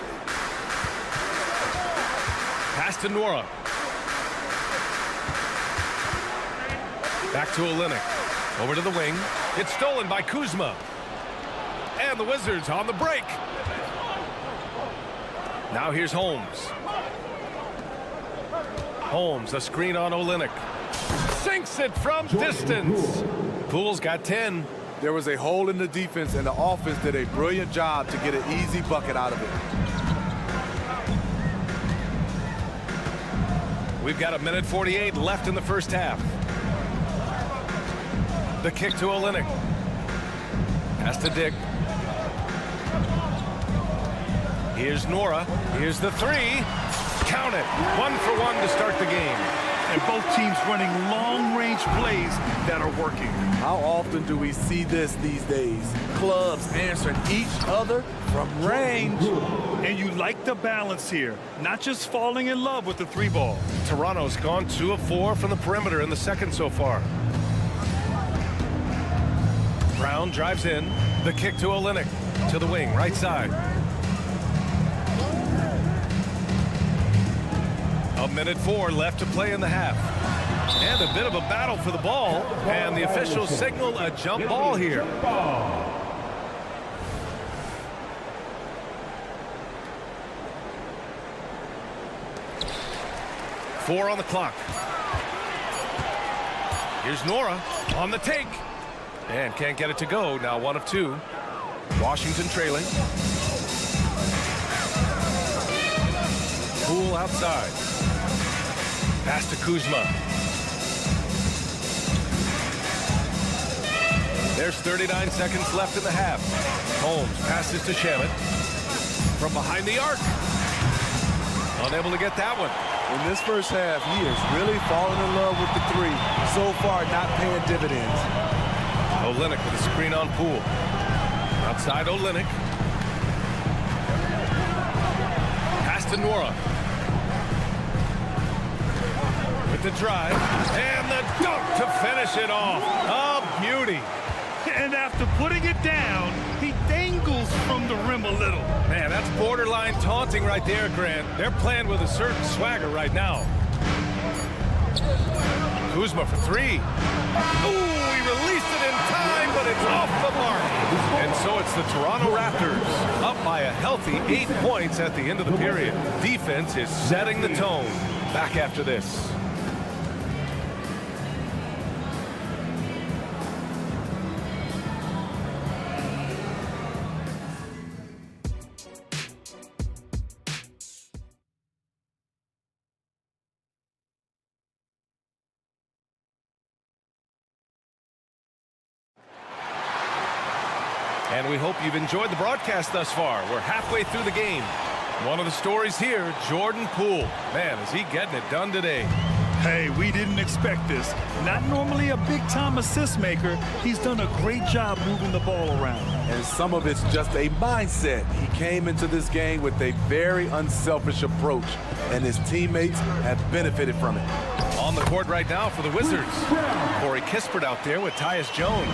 Pass to Nora. Back to Olynyk. Over to the wing. It's stolen by Kuzma. And the Wizards on the break. Now here's Holmes. Holmes, a screen on Olynyk. Sinks it from distance. Poole's got 10. There was a hole in the defense, and the offense did a brilliant job to get an easy bucket out of it. We've got 1:48 left in the first half. The kick to Olynyk. Pass to Dick. Here's Nora. Here's the three. Count it. 1 for 1 to start the game. And both teams running long-range plays that are working. How often do we see this these days? Clubs answering each other from range. And you like the balance here, not just falling in love with the three ball. Toronto's gone 2 of 4 from the perimeter in the second so far. Brown drives in. The kick to Olynyk. To the wing, right side. 1:04 left to play in the half. And a bit of a battle for the ball. And the officials signal a jump ball here. 4 on the clock. Here's Nora on the take. And can't get it to go. Now 1 of 2. Washington trailing. Poole outside. Pass to Kuzma. There's 39 seconds left in the half. Holmes passes to Shamet. From behind the arc. Unable to get that one. In this first half, he is really falling in love with the three. So far, not paying dividends. Olynyk with a screen on Poole. Outside Olynyk. Pass to Nora. With the drive. And the dunk to finish it off. A beauty. And after putting it down, he dangles from the rim a little. Man, that's borderline taunting right there, Grant. They're playing with a certain swagger right now. Kuzma for 3. Ooh, he released it in time, but it's off the mark. And so it's the Toronto Raptors up by a healthy 8 points at the end of the period. Defense is setting the tone. Back after this. And we hope you've enjoyed the broadcast thus far. We're halfway through the game. One of the stories here, Jordan Poole. Man, is he getting it done today. Hey, we didn't expect this. Not normally a big-time assist maker. He's done a great job moving the ball around. And some of it's just a mindset. He came into this game with a very unselfish approach, and his teammates have benefited from it. On the court right now for the Wizards. Corey Kispert out there with Tyus Jones.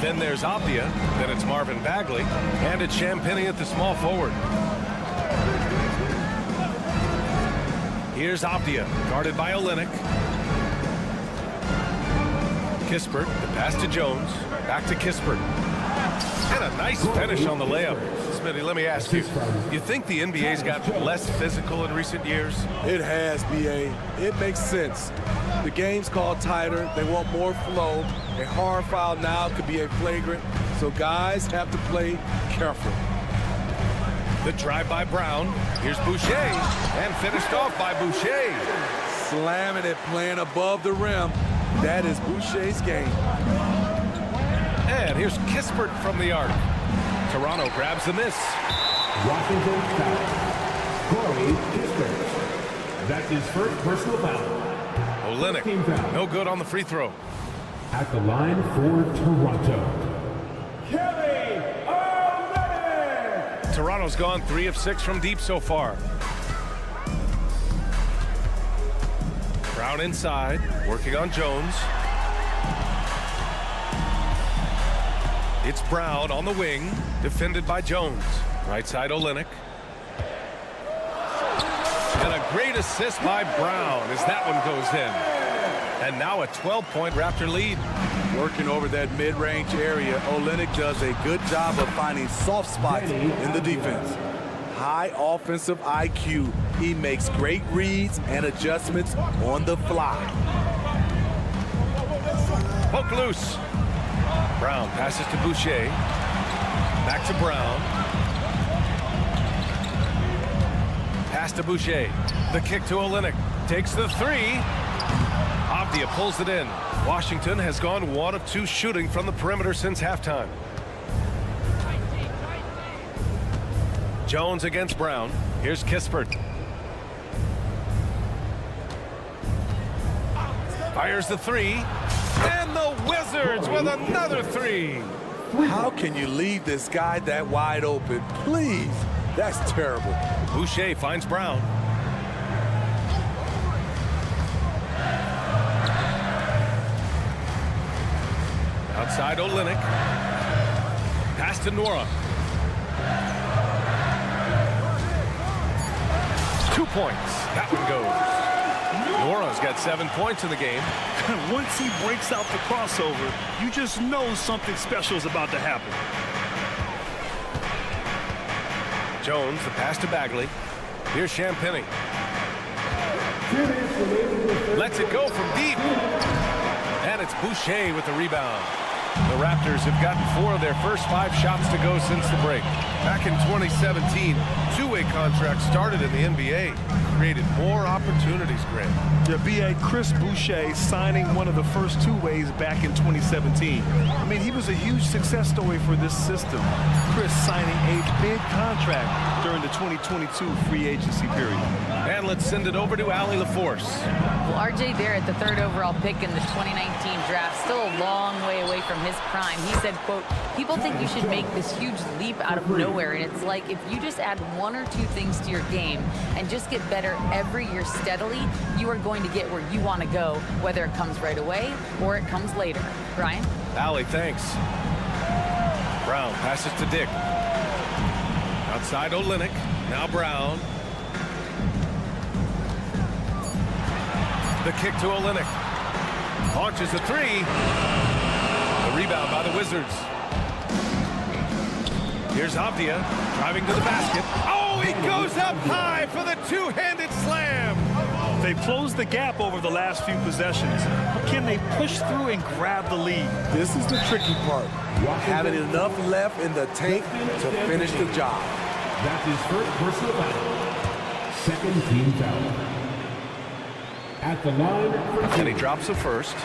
Then there's Apia. Then it's Marvin Bagley. And it's Champagnie at the small forward. Here's Apia, guarded by Olynyk. Kispert, the pass to Jones. Back to Kispert. And a nice finish on the layup. Smitty, let me ask you, you think the NBA's gotten less physical in recent years? It has, B.A. It makes sense. The game's called tighter. They want more flow. A hard foul now could be a flagrant, so guys have to play careful. The drive by Brown. Here's Boucher. And finished off by Boucher. Slamming it, playing above the rim. That is Boucher's game. And here's Kispert from the arc. Toronto grabs the miss. Washington foul. Corey Kispert. That's his first personal foul. Olynyk, no good on the free throw. At the line for Toronto. Toronto's gone 3 of 6 from deep so far. Brown inside, working on Jones. It's Brown on the wing, defended by Jones. Right side Olynyk. And a great assist by Brown as that one goes in. And now a 12-point Raptor lead. Working over that mid-range area, Olynyk does a good job of finding soft spots in the defense. High offensive IQ. He makes great reads and adjustments on the fly. Poke loose. Brown passes to Boucher. Back to Brown. Pass to Boucher. The kick to Olynyk. Takes the three. Avdia pulls it in. Washington has gone 1 of 2 shooting from the perimeter since halftime. Jones against Brown. Here's Kispert. Fires the three. And the Wizards with another three. How can you leave this guy that wide open? Please. That's terrible. Boucher finds Brown. Outside Olynyk. Pass to Nora. 2 points. That one goes. Nora's got 7 points in the game. Once he breaks out the crossover, you just know something special is about to happen. Jones, the pass to Bagley. Here's Champagny. Lets it go from deep. And it's Boucher with the rebound. The Raptors have gotten 4 of their first 5 shots to go since the break. Back in 2017, two-way contracts started in the NBA. Created more opportunities, Grant. Yeah, B.A. Chris Boucher signing one of the first 2 ways back in 2017. I mean, he was a huge success story for this system. Chris signing a big contract during the 2022 free agency period. And let's send it over to Allie LaForce. Well, R.J. Barrett, the 3rd overall pick in the 2019 draft, still a long way away from his prime. He said, quote, people think you should make this huge leap out of nowhere, and it's like if you just add 1 or 2 things to your game and just get better every year steadily, you are going to get where you want to go, whether it comes right away or it comes later. Brian? Allie, thanks. Brown passes to Dick. Outside Olynyk. Now Brown. The kick to Olynyk. Launches a three. The rebound by the Wizards. Here's Avdia driving to the basket. Oh, he goes up high for the two-handed slam. They've closed the gap over the last few possessions. But can they push through and grab the lead? This is the tricky part. Having enough left in the tank to finish the job. That's his first personal foul. Second team foul. At the line. And he drops the first.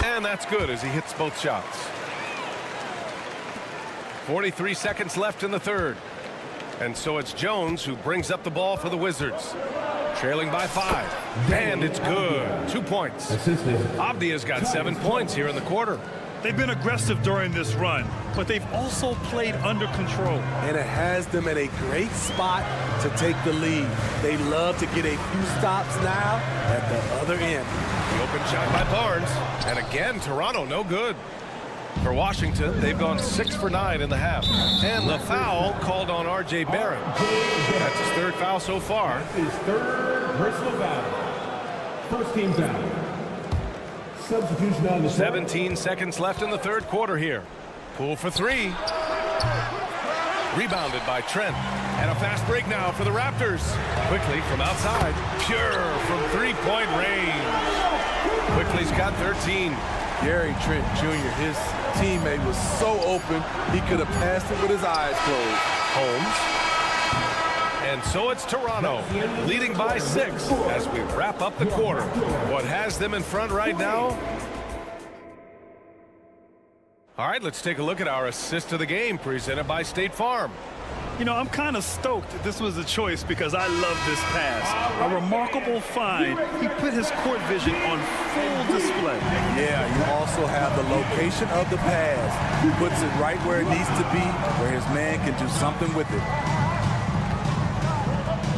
And that's good as he hits both shots. 43 seconds left in the third. And so it's Jones who brings up the ball for the Wizards. Trailing by 5. And it's good. 2 points. Avdia's got 7 points here in the quarter. They've been aggressive during this run, but they've also played under control. And it has them in a great spot to take the lead. They love to get a few stops now at the other end. The open shot by Barnes. And again, Toronto no good. For Washington, they've gone 6 for 9 in the half. And the foul called on R.J. Barrett. That's his 3rd foul so far. His 3rd personal foul. First team foul. Substitution on the 17 seconds left in the third quarter here. Poole for 3. Rebounded by Trent. And a fast break now for the Raptors. Quickly from outside. Pure from 3-point range. Quickly's got 13. Gary Trent Jr., his teammate was so open, he could have passed it with his eyes closed. Holmes. And so it's Toronto, leading by 6 as we wrap up the quarter. What has them in front right now? All right, let's take a look at our assist of the game presented by State Farm. You know, I'm kind of stoked that this was a choice because I love this pass. A remarkable find. He put his court vision on full display. Yeah, you also have the location of the pass. He puts it right where it needs to be, where his man can do something with it.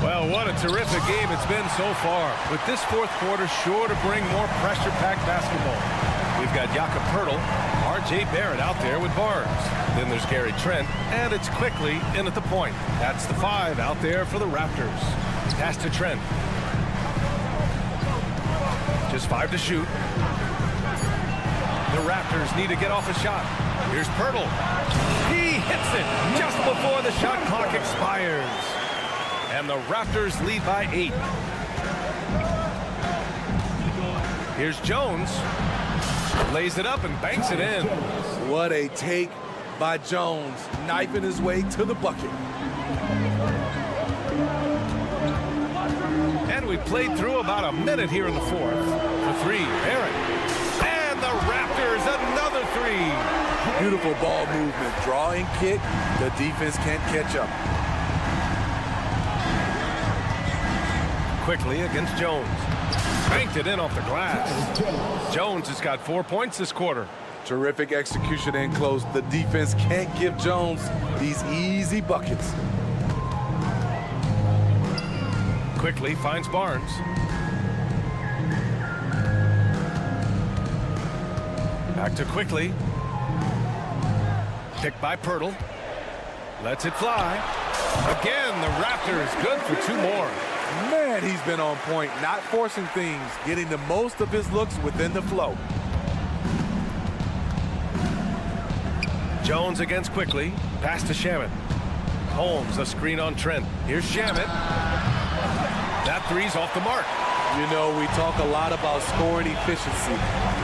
Well, what a terrific game it's been so far. With this fourth quarter sure to bring more pressure-packed basketball. We've got Jakob Poeltl, R.J. Barrett out there with Barnes. Then there's Gary Trent, and it's Quickly in at the point. That's the 5 out there for the Raptors. Pass to Trent. Just 5 to shoot. The Raptors need to get off a shot. Here's Poeltl. He hits it just before the shot clock expires. And the Raptors lead by 8. Here's Jones. Lays it up and banks it in. What a take by Jones, knifing his way to the bucket. And we played through about a minute here in the fourth. For three, Barrett. And the Raptors, another three. Beautiful ball movement, drawing kick. The defense can't catch up. Quickly against Jones. Banked it in off the glass. Jones has got 4 points this quarter. Terrific execution in close. The defense can't give Jones these easy buckets. Quickly finds Barnes. Back to Quickly. Picked by Pirtle. Lets it fly. Again, the Raptors good for 2 more. Man, he's been on point, not forcing things, getting the most of his looks within the flow. Jones against Quickly. Pass to Shamet. Holmes, a screen on Trent. Here's Shamet. That three's off the mark. You know, we talk a lot about scoring efficiency.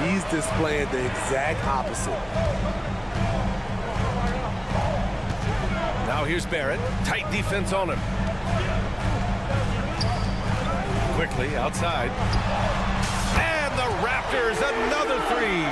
He's displaying the exact opposite. Now here's Barrett. Tight defense on him. Quickly outside. And the Raptors, another three.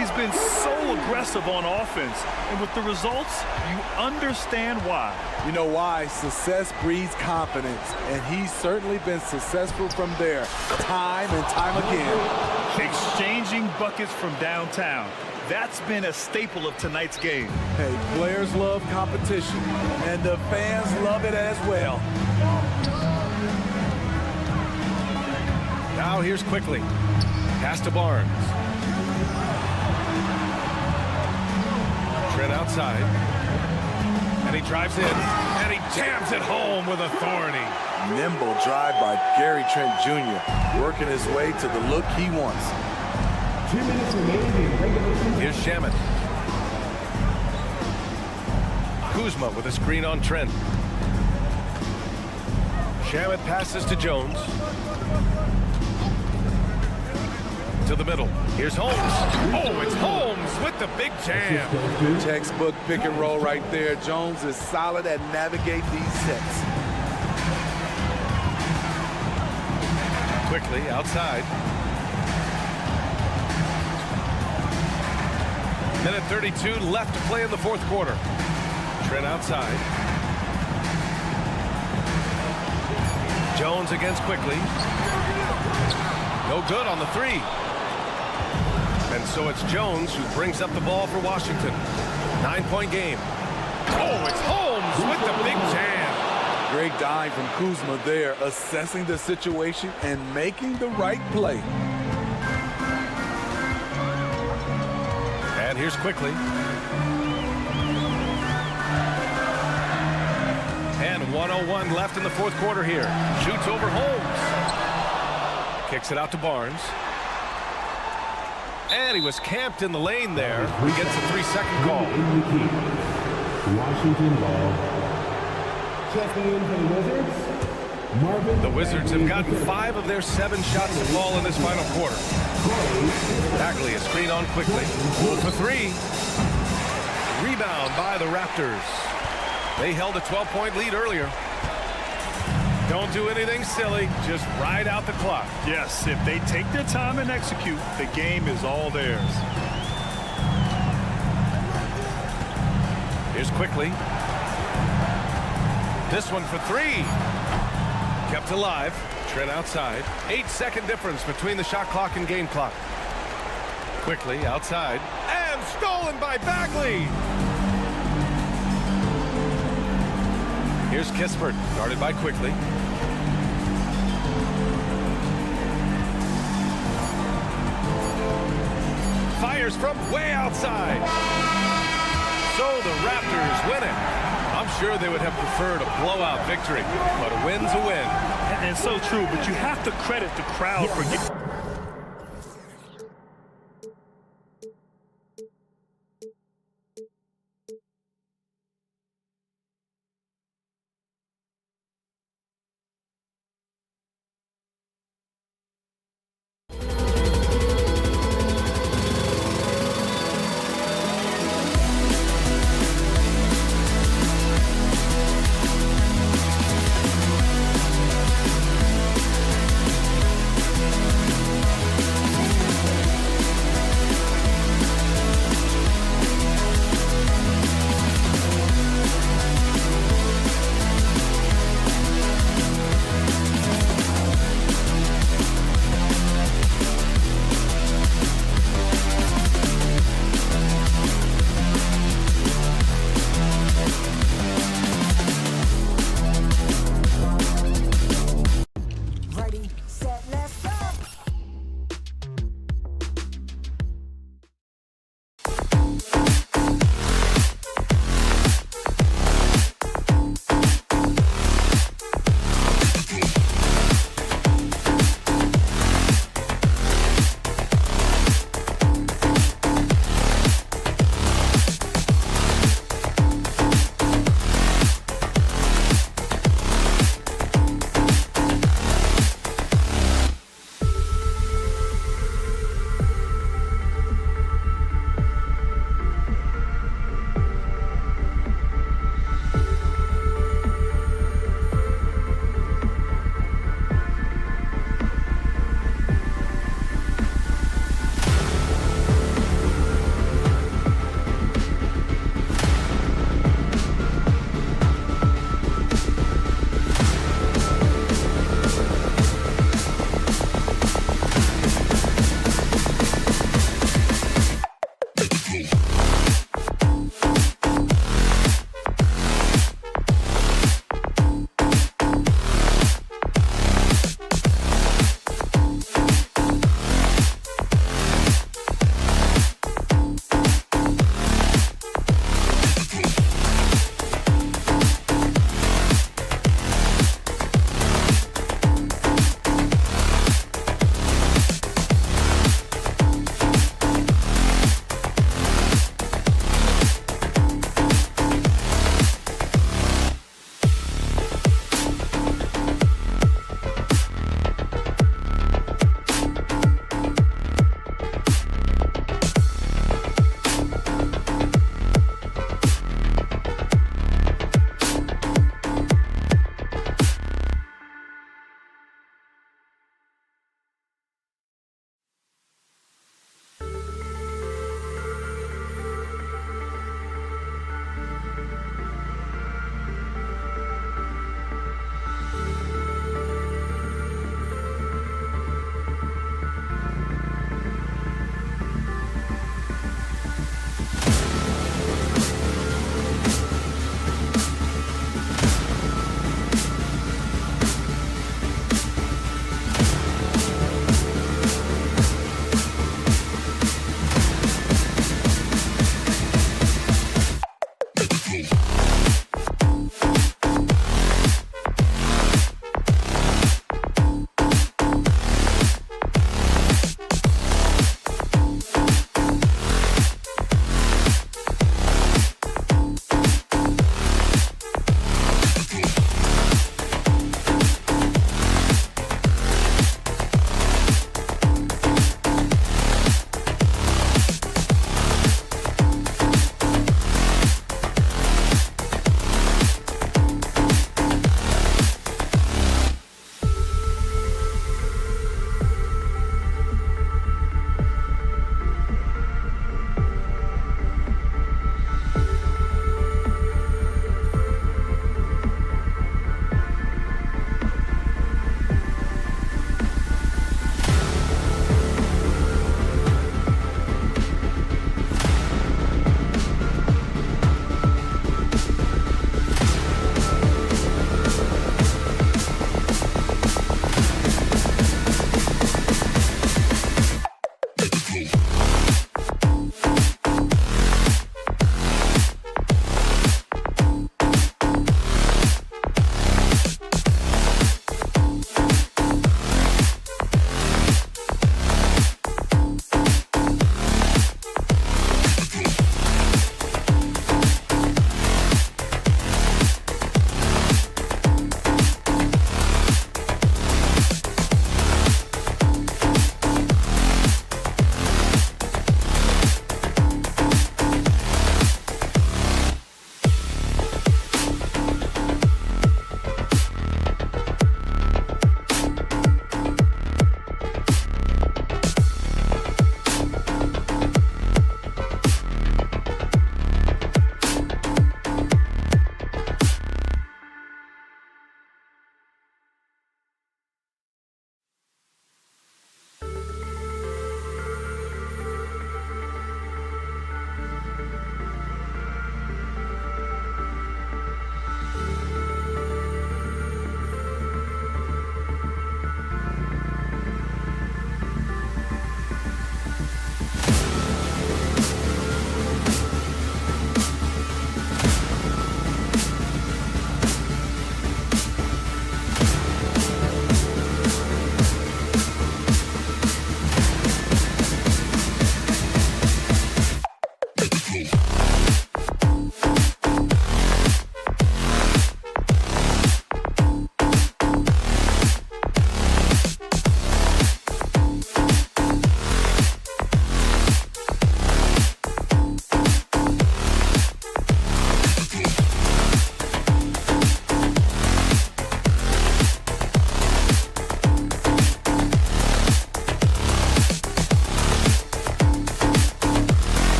He's been so aggressive on offense, and with the results, you understand why. You know why? Success breeds confidence, and he's certainly been successful from there, time and time again. Exchanging buckets from downtown. That's been a staple of tonight's game. Hey, players love competition, and the fans love it as well. Now here's Quickly. Pass to Barnes. Trent outside. And he drives in. And he jams it home with authority. Nimble drive by Gary Trent Jr. working his way to the look he wants. 2 minutes remaining in regulation. Here's Shamet. Kuzma with a screen on Trent. Shamet passes to Jones. To the middle. Here's Holmes. Oh, it's Holmes with the big jam. Textbook pick and roll right there. Jones is solid at navigating these sets. Quickly outside. Minute 32 left to play in the fourth quarter. Trent outside. Jones against Quickly. No good on the three. And so it's Jones who brings up the ball for Washington. 9-point game. Oh, it's Holmes with the big jam. Great dive from Kuzma there, assessing the situation and making the right play. And here's Quickly. And 1:01 left in the fourth quarter here. Shoots over Holmes. Kicks it out to Barnes. And he was camped in the lane there. He gets a 3-second call. Washington ball. Checking in for the Wizards. Marvin. The Wizards have gotten 5 of their 7 shots to fall in this final quarter. Bagley, a screen on Quickly. For 3. Rebound by the Raptors. They held a 12-point lead earlier. Don't do anything silly. Just ride out the clock. Yes, if they take their time and execute, the game is all theirs. Here's Quickly. This one for 3. Kept alive. Trent outside. 8-second difference between the shot clock and game clock. Quickly outside. And stolen by Bagley. Here's Kispert, guarded by Quickly. Fires from way outside. So the Raptors win it. I'm sure they would have preferred a blowout victory, but a win's a win. And it's so true, but you have to credit the crowd for getting...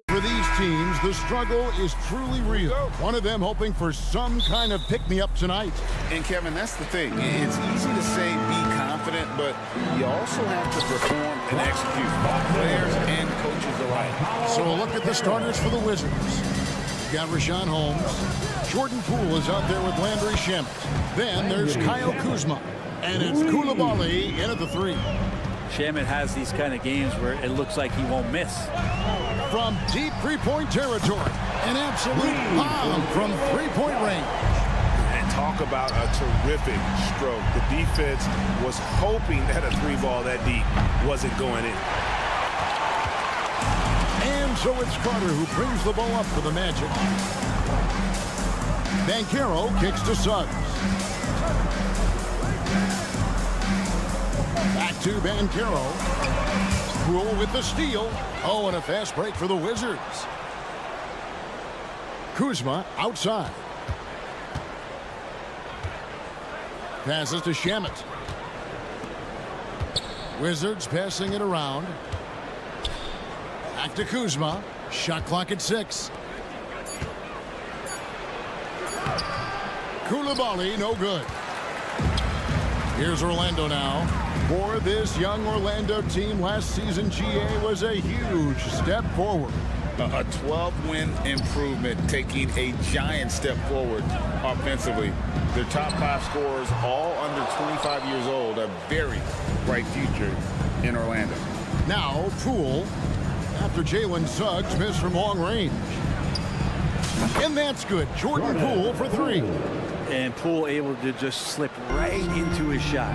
For these teams, the struggle is truly real. One of them hoping for some kind of pick-me-up tonight. And, Kevin, that's the thing. It's easy to say be confident, but you also have to perform and execute, players and coaches alike. So a look at the starters for the Wizards. You got Rashawn Holmes. Jordan Poole is out there with Landry Shamet. Then there's Kyle Kuzma. And it's Koulibaly in at the 3. Shamet has these kind of games where it looks like he won't miss. From deep three-point territory, an absolute bomb from three-point range. And talk about a terrific stroke. The defense was hoping that a 3-ball that deep wasn't going in. And so it's Carter who brings the ball up for the Magic. Banchero kicks to Suggs. Back to Banchero. Poole with the steal. Oh, and a fast break for the Wizards. Kuzma outside. Passes to Shamet. Wizards passing it around. Back to Kuzma. Shot clock at 6. Koulibaly, no good. Here's Orlando now. For this young Orlando team, last season GA was a huge step forward. A 12-win improvement, taking a giant step forward offensively. Their top 5 scorers, all under 25 years old, a very bright future in Orlando. Now Poole, after Jalen Suggs missed from long range. And that's good. Jordan Poole for 3. And Poole able to just slip right into his shot.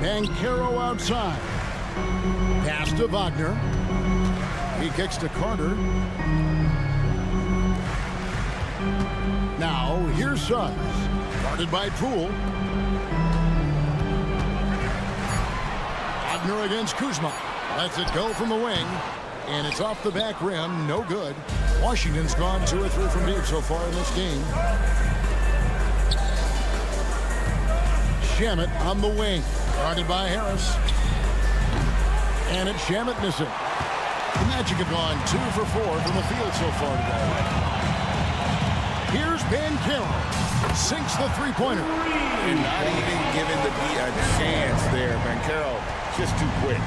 Banchero outside. Pass to Wagner. He kicks to Carter. Now here's Suggs. Guarded by Poole. Wagner against Kuzma. Lets it go from the wing. And it's off the back rim. No good. Washington's gone 2 or 3 from deep so far in this game. Shamet on the wing. Guarded by Harris. And it's Shamet missing. The Magic have gone 2 for 4 from the field so far today. Here's Banchero. Sinks the three-pointer. And not even giving the D a chance there. Banchero just too quick.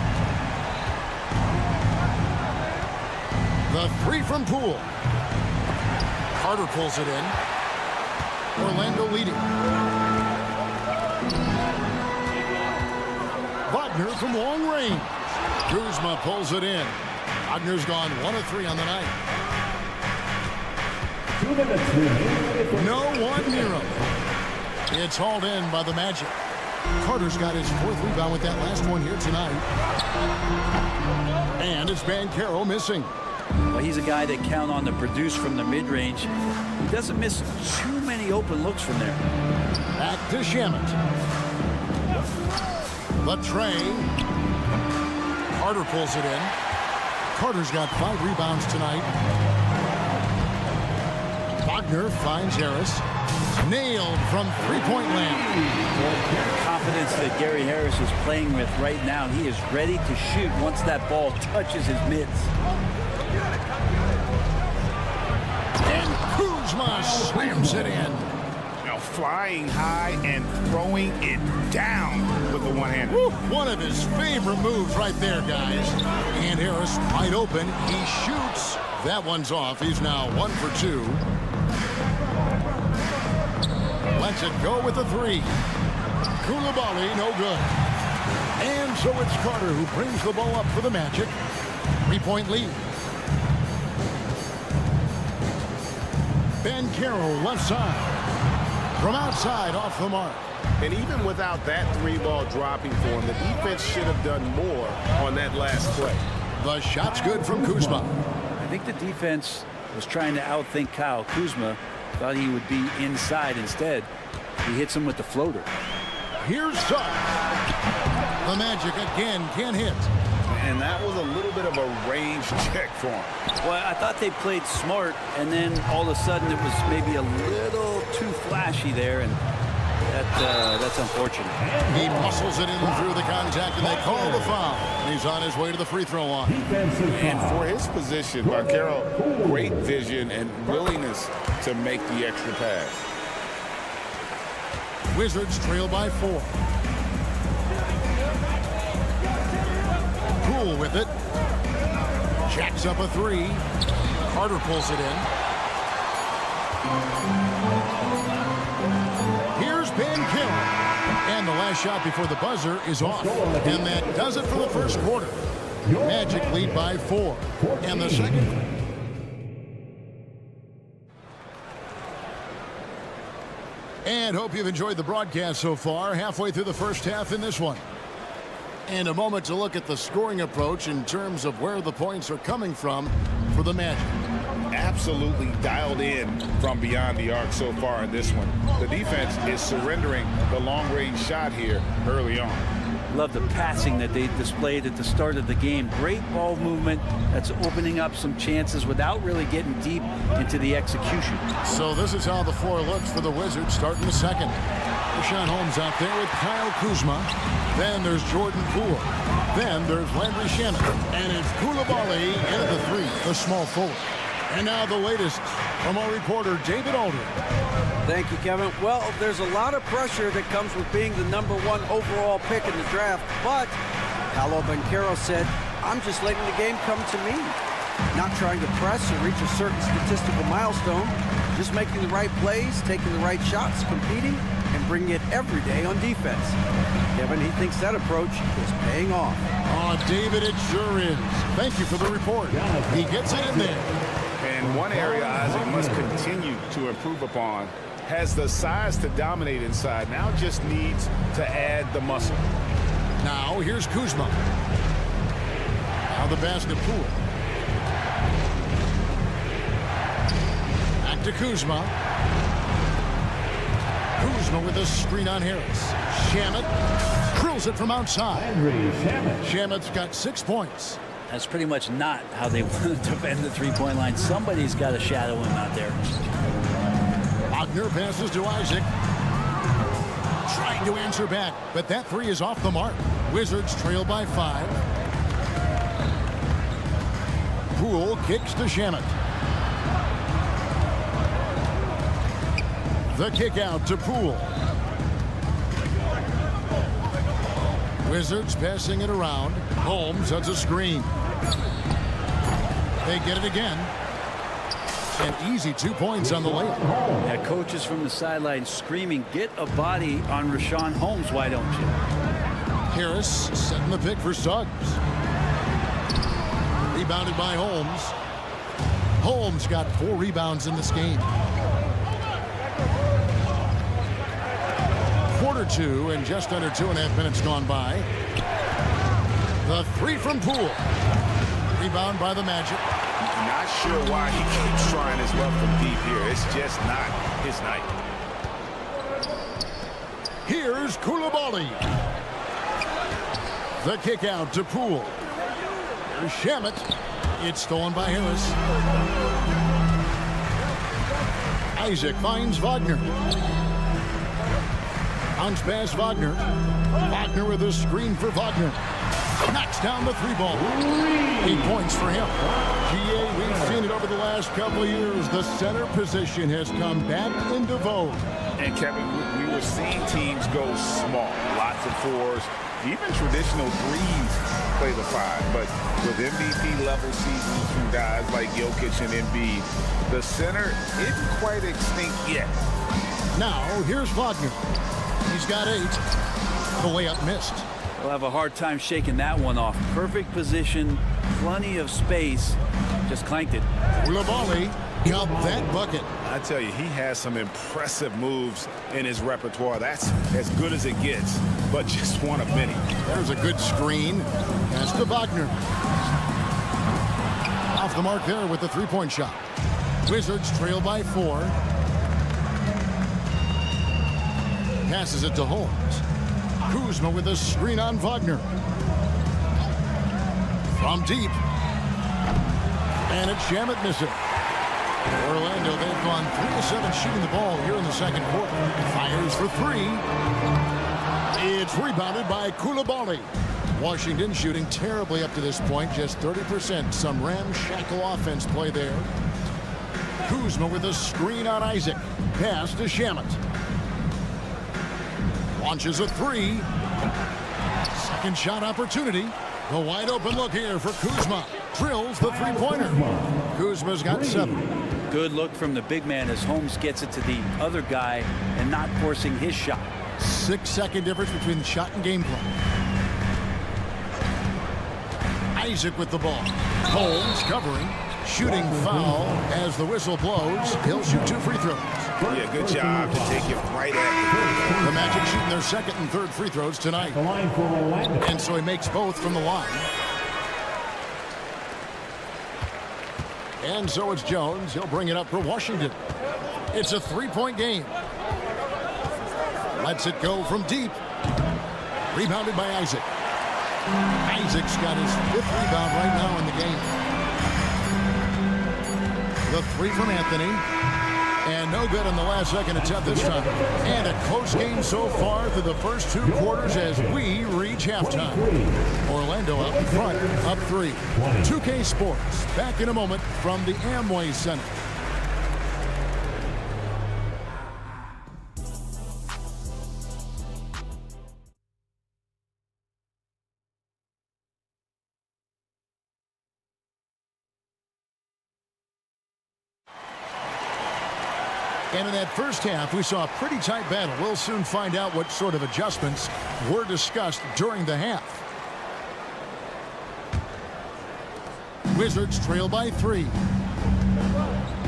The 3 from Poole. Carter pulls it in. Orlando leading. Wagner from long range. Kuzma pulls it in. Wagner's gone 1 of 3 on the night. No one near him. It's hauled in by the Magic. Carter's got his 4th rebound with that last one here tonight. And it's Banchero missing. Well, he's a guy that count on to produce from the mid-range. He doesn't miss too many open looks from there. Back to Shamet. The tray. Carter pulls it in. Carter's got 5 rebounds tonight. Wagner finds Harris. Nailed from three-point land. The confidence that Gary Harris is playing with right now. He is ready to shoot once that ball touches his mitts. And Kuzma slams it in. Now flying high and throwing it down with the one-hander. One of his favorite moves right there, guys. And Harris wide open. He shoots. That one's off. He's now 1 for 2. Lets it go with the 3. Koulibaly, no good. And so it's Carter who brings the ball up for the Magic. 3-point lead. Banchero left side. From outside, off the mark. And even without that 3-ball dropping for him, the defense should have done more on that last play. The shot's good from Kuzma. I think the defense was trying to outthink Kyle. Kuzma thought he would be inside instead. He hits him with the floater. Here's Suggs. The Magic again can't hit. And that was a little bit of a range check for him. Well, I thought they played smart, and then all of a sudden it was maybe a little too flashy there, and That's unfortunate. He muscles it in through the contact, and they call the foul. And he's on his way to the free throw line. And for his position, Vaquero, great vision and willingness to make the extra pass. Wizards trail by 4. Poole with it. Jacks up a 3. Carter pulls it in. Here's Ben Carroll. And the last shot before the buzzer is off. And that does it for the first quarter. Magic lead by 4. And the second. And hope you've enjoyed the broadcast so far. Halfway through the first half in this one. And a moment to look at the scoring approach in terms of where the points are coming from for the Magic. Absolutely dialed in from beyond the arc so far in this one. The defense is surrendering the long-range shot here early on. Love the passing that they displayed at the start of the game. Great ball movement that's opening up some chances without really getting deep into the execution. So this is how the floor looks for the Wizards starting the second. Rashawn Holmes out there with Kyle Kuzma. Then there's Jordan Poole. Then there's Landry Shamet. And it's Koulibaly into the 3, the small forward. And now the latest from our reporter, David Aldridge. Thank you, Kevin. Well, there's a lot of pressure that comes with being the #1 overall pick in the draft, but Paolo Banchero said, I'm just letting the game come to me. Not trying to press or reach a certain statistical milestone, just making the right plays, taking the right shots, competing, and bringing it every day on defense. Kevin, he thinks that approach is paying off. Oh, David, it sure is. Thank you for the report. He gets it in there. And one area Isaac must continue to improve upon. Has the size to dominate inside. Now just needs to add the muscle. Now here's Kuzma. Now the basket Poole. Back to Kuzma. Kuzma with a screen on Harris. Shamet drills it from outside. Shamet's got 6 points. That's pretty much not how they want to defend the three-point line. Somebody's got to shadow him out there. Wagner passes to Isaac. Trying to answer back, but that 3 is off the mark. Wizards trail by 5. Poole kicks to Shamet. The kick out to Poole. Wizards passing it around. Holmes sets a screen. They get it again. An easy 2 points on the layup. Yeah, coaches from the sideline screaming, get a body on Rashawn Holmes, why don't you? Harris setting the pick for Suggs. Rebounded by Holmes. Holmes got 4 rebounds in this game. Quarter 2 and just under 2.5 minutes gone by. The 3 from Poole. Rebound by the Magic. Not sure why he keeps trying his luck from deep here. It's just not his night. Here's Koulibaly. The kick out to Poole. Here's Shamet. It's stolen by Harris. Isaac finds Wagner. Bounce pass Wagner. Wagner with a screen for Wagner. Knocks down the 3 ball. 8 points for him. GA, we've seen it over the last couple of years. The center position has come back into vogue. And Kevin, we were seeing teams go small. Lots of 4s. Even traditional 3s play the 5. But with MVP level seasons from guys like Jokic and Embiid, the center isn't quite extinct yet. Now, here's Wagner. He's got 8. The layup missed. We'll have a hard time shaking that one off. Perfect position, plenty of space. Just clanked it. Koulibaly got that bucket. I tell you, he has some impressive moves in his repertoire. That's as good as it gets, but just one of many. There's a good screen. Pass to Wagner. Off the mark there with the 3-point shot. Wizards trail by 4. Passes it to Holmes. Kuzma with a screen on Wagner. From deep. And it's Shamet missing. Orlando, they've gone 3 of 7 shooting the ball here in the second quarter. Fires for 3. It's rebounded by Coulibaly. Washington shooting terribly up to this point, just 30%. Some ramshackle offense play there. Kuzma with a screen on Isaac. Pass to Shamet. Launches a 3. Second shot opportunity. The wide open look here for Kuzma. Drills the three-pointer. Kuzma's got 7. Good look from the big man as Holmes gets it to the other guy and not forcing his shot. 6-second difference between the shot and game clock. Isaac with the ball. Holmes covering. Shooting foul as the whistle blows. He'll shoot 2 free throws. Yeah, good job to take it right at the Magic shooting their second and third free throws tonight. And so he makes both from the line. And so it's Jones. He'll bring it up for Washington. It's a 3-point game. Lets it go from deep. Rebounded by Isaac. Isaac's got his 5th rebound right now in the game. The 3 from Anthony. And no good on the last second attempt this time. And a close game so far through the first 2 quarters as we reach halftime. Orlando out in front, up 3. 2K Sports, back in a moment from the Amway Center. And in that first half, we saw a pretty tight battle. We'll soon find out what sort of adjustments were discussed during the half. Wizards trail by 3.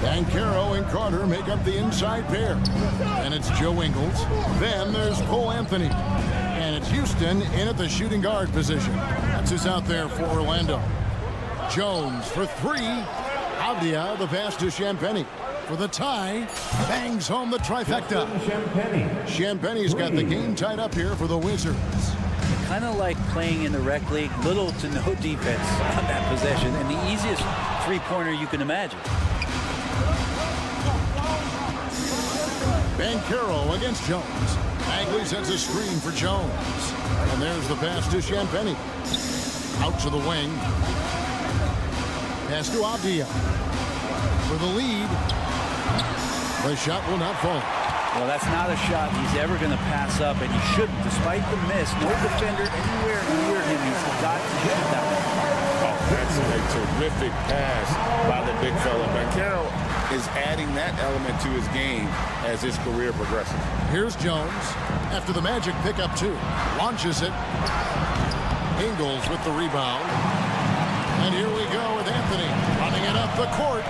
Banchero and Carter make up the inside pair. And it's Joe Ingles. Then there's Cole Anthony. And it's Houston in at the shooting guard position. That's who's out there for Orlando. Jones for 3. Avdia, the pass to Champagnie. For the tie, bangs home the trifecta. Champagnie's got the game tied up here for the Wizards. Kind of like playing in the rec league, little to no defense on that possession, and the easiest three-pointer you can imagine. Banchero against Jones. Bagley sets a screen for Jones. And there's the pass to Champagnie. Out to the wing. Pass to Avdia. For the lead. The shot will not fall. Well, that's not a shot he's ever going to pass up, and he shouldn't. Despite the miss, no defender anywhere near him. He's got to shoot that one. Oh, that's a terrific pass by the big fella. Banchero is adding that element to his game as his career progresses. Here's Jones. After the Magic pick up 2. Launches it. Ingles with the rebound. And here we go with Anthony running it up the court.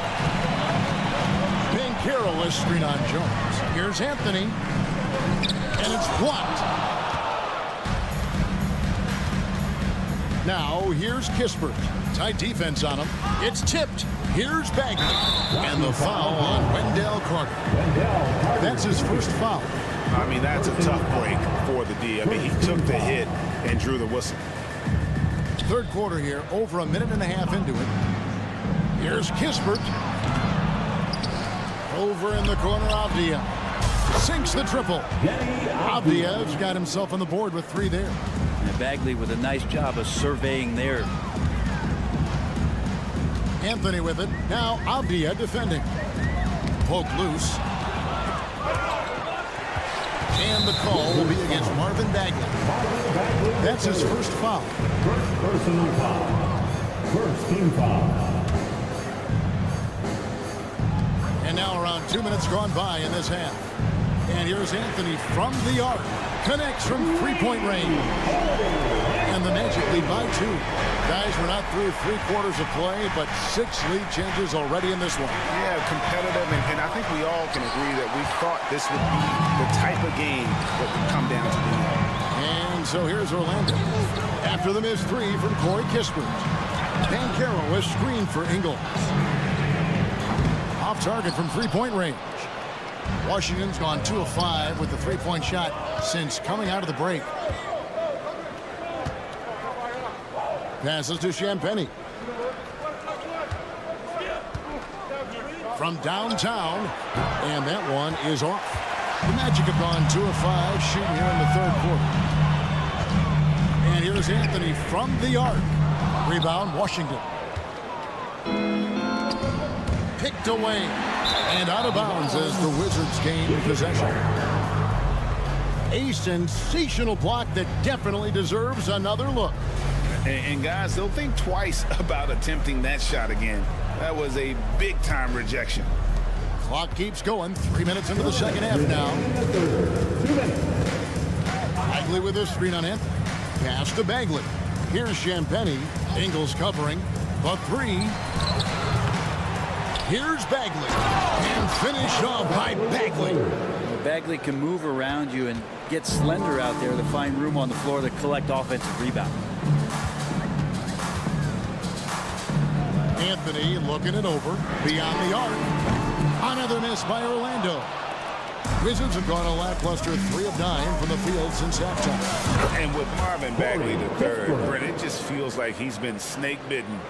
Banchero is screen on Jones. Here's Anthony. And it's blocked. Now here's Kispert. Tight defense on him. It's tipped. Here's Bagley. And the foul on Wendell Carter. That's his first foul. I mean, that's a tough break for the D. I mean, he took the hit and drew the whistle. Third quarter here, over a minute and a half into it. Here's Kispert. Over in the corner, Avdia. Sinks the triple. Avdia's got himself on the board with 3 there. And Bagley with a nice job of surveying there. Anthony with it. Now Avdia defending. Poke loose. And the call will be against Marvin Bagley. That's his first foul. First personal foul. First team foul. And now around 2 minutes gone by in this half. And here's Anthony from the arc. Connects from 3-point range. And the Magic lead by 2. Guys, we're not through 3 quarters of play, but 6 lead changes already in this one. Yeah, competitive, and I think we all can agree that we thought this would be the type of game that would come down to the end. And so here's Orlando. After the missed 3 from Corey Kispert. Banchero is screened for Ingles. Off target from 3-point range. Washington's gone 2 of 5 with the 3-point shot since coming out of the break. Passes to Champagnie. from downtown, and that one is off. The Magic have gone 2 of 5 shooting here in the third quarter. And here's Anthony from the arc. Rebound, Washington. Picked away and out of bounds as the Wizards gain possession. A sensational block that definitely deserves another look. And guys, they'll think twice about attempting that shot again. That was a big-time rejection. Clock keeps going. 3 minutes into the second half now. Bagley with a screen on Anthony. Pass to Bagley. Here's Champagnie. Ingles covering. The three. Here's Bagley. And finished off by Bagley. Bagley can move around you and get slender out there to find room on the floor to collect offensive rebound. Anthony looking it over. Beyond the arc. Another miss by Orlando. Wizards have gone a lackluster 3 of 9 from the field since halftime. And with Marvin Bagley III, Brent, it just feels like he's been snake bitten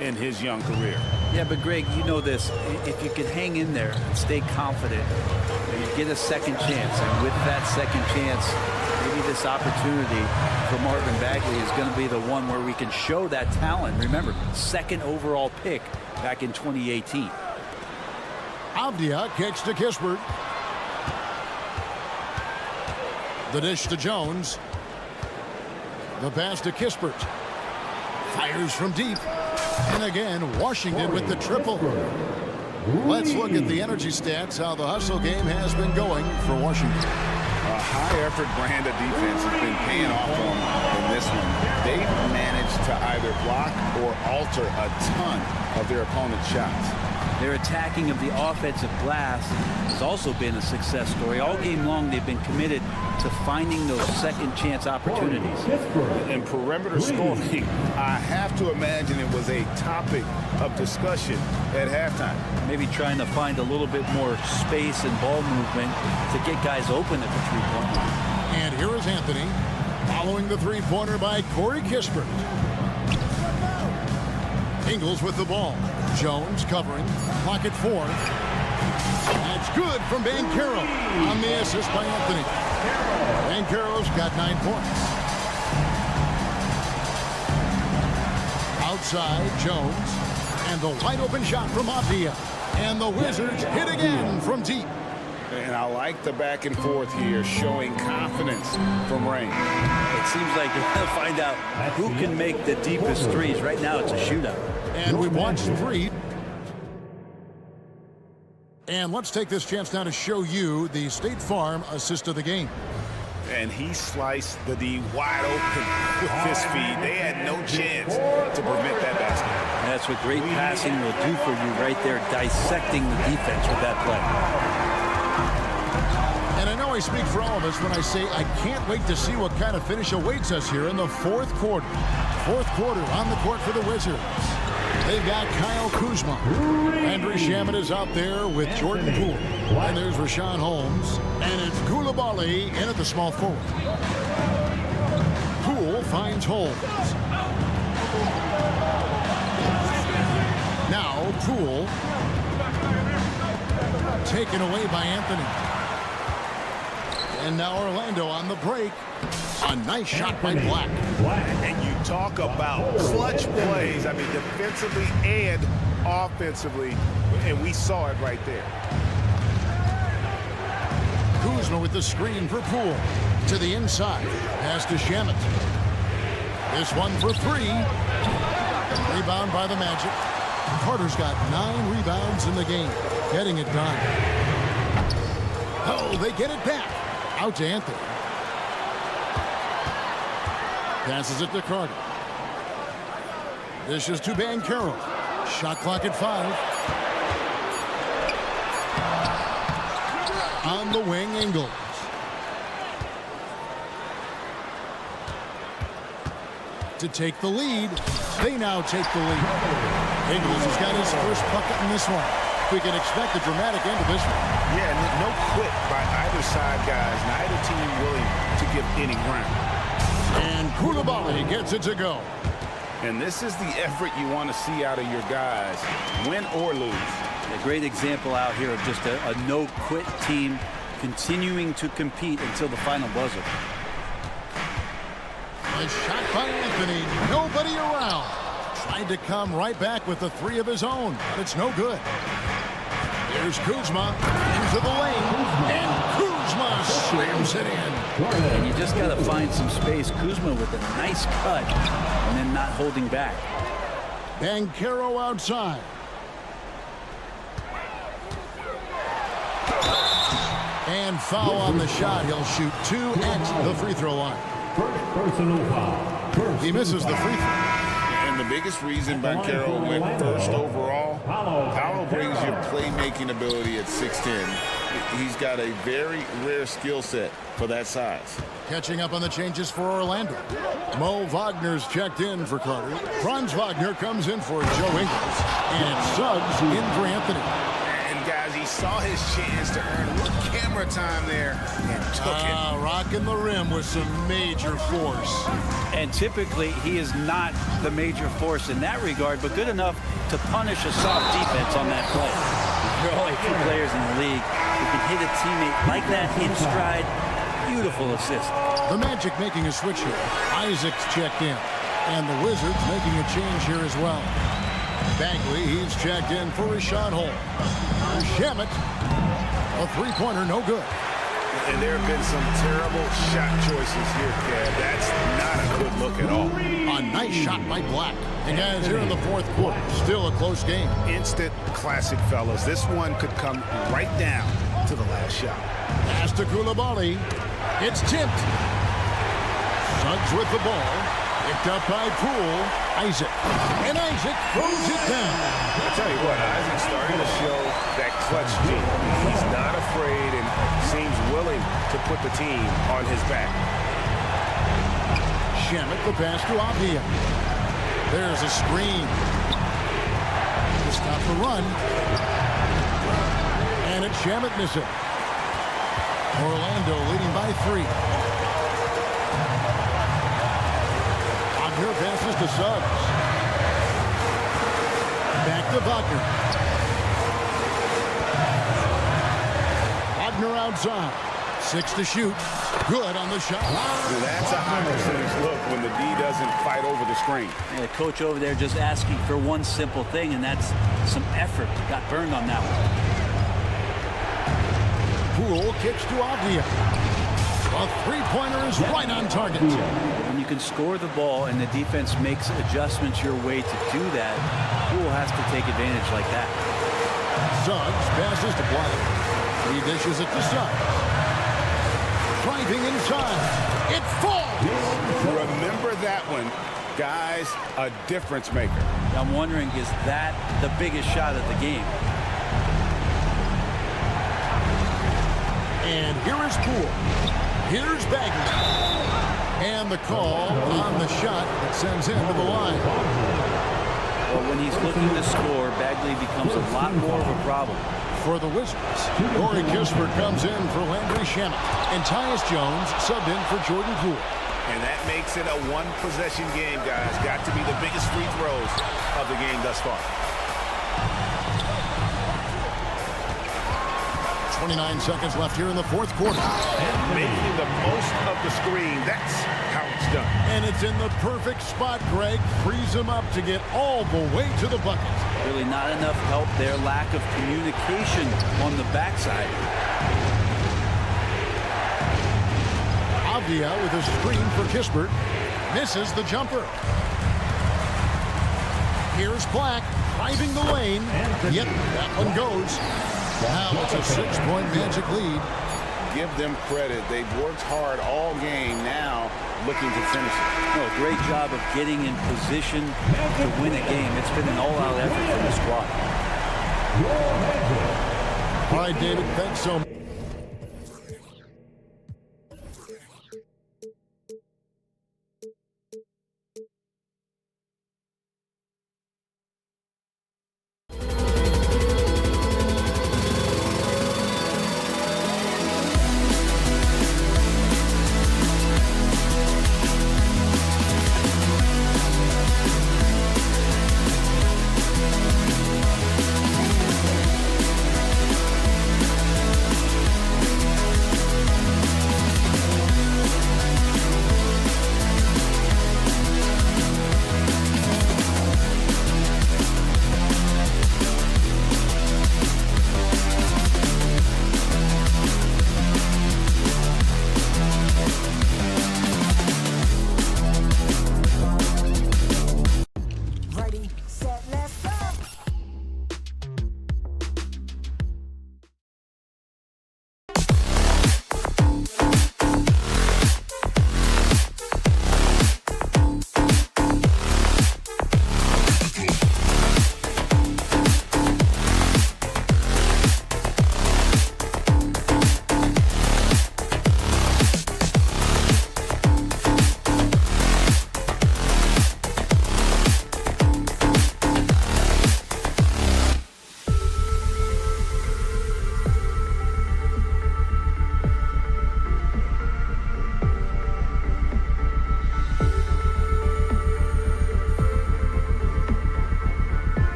in his young career. Yeah, but Greg, you know this. If you can hang in there and stay confident, you get a second chance. And with that second chance, maybe this opportunity for Marvin Bagley is going to be the one where we can show that talent. Remember, second overall pick back in 2018. Avdia kicks to Kispert. The dish to Jones. The pass to Kispert. Fires from deep. And again, Washington with the triple. Let's look at the energy stats, how the hustle game has been going for Washington. A high-effort brand of defense has been paying off for them in this one. They've managed to either block or alter a ton of their opponent's shots. Their attacking of the offensive glass has also been a success story. All game long, they've been committed to finding those second chance opportunities. And perimeter scoring, I have to imagine it was a topic of discussion at halftime. Maybe trying to find a little bit more space and ball movement to get guys open at the three-point line. And here is Anthony following the three-pointer by Corey Kispert. Ingles with the ball. Jones covering. Clock at 4. That's good from Banchero on the assist by Anthony. Banchero's got 9 points. Outside, Jones. And the wide open shot from Avdia. And the Wizards hit again from deep. And I like the back and forth here, showing confidence from Rain. It seems like you're going to find out who can make the deepest threes. Right now, it's a shootout. And we watched 3. And let's take this chance now to show you the State Farm assist of the game. And he sliced the D wide open with his feet. They had no chance to prevent that basket. And that's what great passing will do for you right there, dissecting the defense with that play. And I know I speak for all of us when I say I can't wait to see what kind of finish awaits us here in the fourth quarter. Fourth quarter on the court for the Wizards. They've got Kyle Kuzma. Andrew Shamet is out there with Jordan Poole. And there's Rashawn Holmes. And it's Coulibaly in at the small forward. Poole finds Holmes. Now Poole taken away by Anthony. And now Orlando on the break. A nice shot by Black. And you talk about clutch plays. I mean, defensively and offensively. And we saw it right there. Kuzma with the screen for Poole. To the inside. Pass to Shamet. This one for 3. Rebound by the Magic. Carter's got 9 rebounds in the game. Getting it done. Oh, they get it back. Out to Anthony. Passes it to Carter. This is to Banchero. Shot clock at 5. On the wing, Ingles. To take the lead. They now take the lead. Ingles has got his first bucket in this one. We can expect a dramatic end to this one. Yeah, no quit by either side, guys. Neither team willing to give any ground. And Coulibaly gets it to go. And this is the effort you want to see out of your guys, win or lose. A great example out here of just a no-quit team continuing to compete until the final buzzer. Nice shot by Anthony. Nobody around. Tried to come right back with the three of his own, but it's no good. Here's Kuzma into the lane, and Kuzma slams it in. And you just got to find some space. Kuzma with a nice cut and then not holding back. Banchero outside. And foul on the shot. He'll shoot 2 at the free throw line. Personal foul. He misses the free throw. And the biggest reason Banchero went first overall, Paolo brings you playmaking ability at 6'10". He's got a very rare skill set for that size. Catching up on the changes for Orlando. Mo Wagner's checked in for Carter. Franz Wagner comes in for Joe Ingles. And Suggs in for Anthony. And guys, he saw his chance to earn a little camera time there and took it. Rocking the rim with some major force. And typically, he is not the major force in that regard, but good enough to punish a soft defense on that play. There are only 2 players in the league who can hit a teammate like that in stride. Beautiful assist. The Magic making a switch here. Isaac's checked in. And the Wizards making a change here as well. Bagley, he's checked in for Rashad Holmes. Shamet, a three-pointer, no good. And there have been some terrible shot choices here, Kev. That's not a good look at all. A nice shot by Black. And guys, here in the fourth quarter, still a close game. Instant classic, fellas. This one could come right down to the last shot. Pass to Koulibaly. It's tipped. Suggs with the ball. Picked up by Poole. Isaac. And Isaac throws it down. I tell you what, Isaac's starting to show that clutch gene. He's not afraid and seems willing to put the team on his back. Shamet the pass to Avdia. There's a screen. To stop the run. And it's Shamet missing. Orlando leading by 3. Wagner passes to Suggs. Back to Wagner. Wagner outside. 6 to shoot. Good on the shot. That's a high percentage look when the D doesn't fight over the screen. And the coach over there just asking for one simple thing, and that's some effort. Got burned on that one. Poole kicks to Avdia. A three-pointer is right on target. When you can score the ball and the defense makes adjustments your way to do that, Poole has to take advantage like that. Suggs passes to Black. He dishes it to Suggs. Driving inside. It falls. Remember that one. Guys, a difference maker. I'm wondering, is that the biggest shot of the game? And here is Poole. Here's Bagley. And the call on the shot that sends him to the line. Well, when he's looking to score, Bagley becomes a lot more of a problem. For the Wizards, Corey Kispert comes in for Landry Shamet. And Tyus Jones subbed in for Jordan Poole. And that makes it a one-possession game, guys. Got to be the biggest free throws of the game thus far. 29 seconds left here in the fourth quarter. And making the most of the screen. That's how it's done. And it's in the perfect spot, Greg. Frees him up to get all the way to the bucket. Really not enough help there. Lack of communication on the backside. Avdia with a screen for Kispert. Misses the jumper. Here's Black driving the lane. Yep, that one goes. Now it's a 6-point Magic lead. Give them credit. They've worked hard all game, now looking to finish it. Oh, great job of getting in position to win a game. It's been an all-out effort from the squad. All right, David, thanks so much.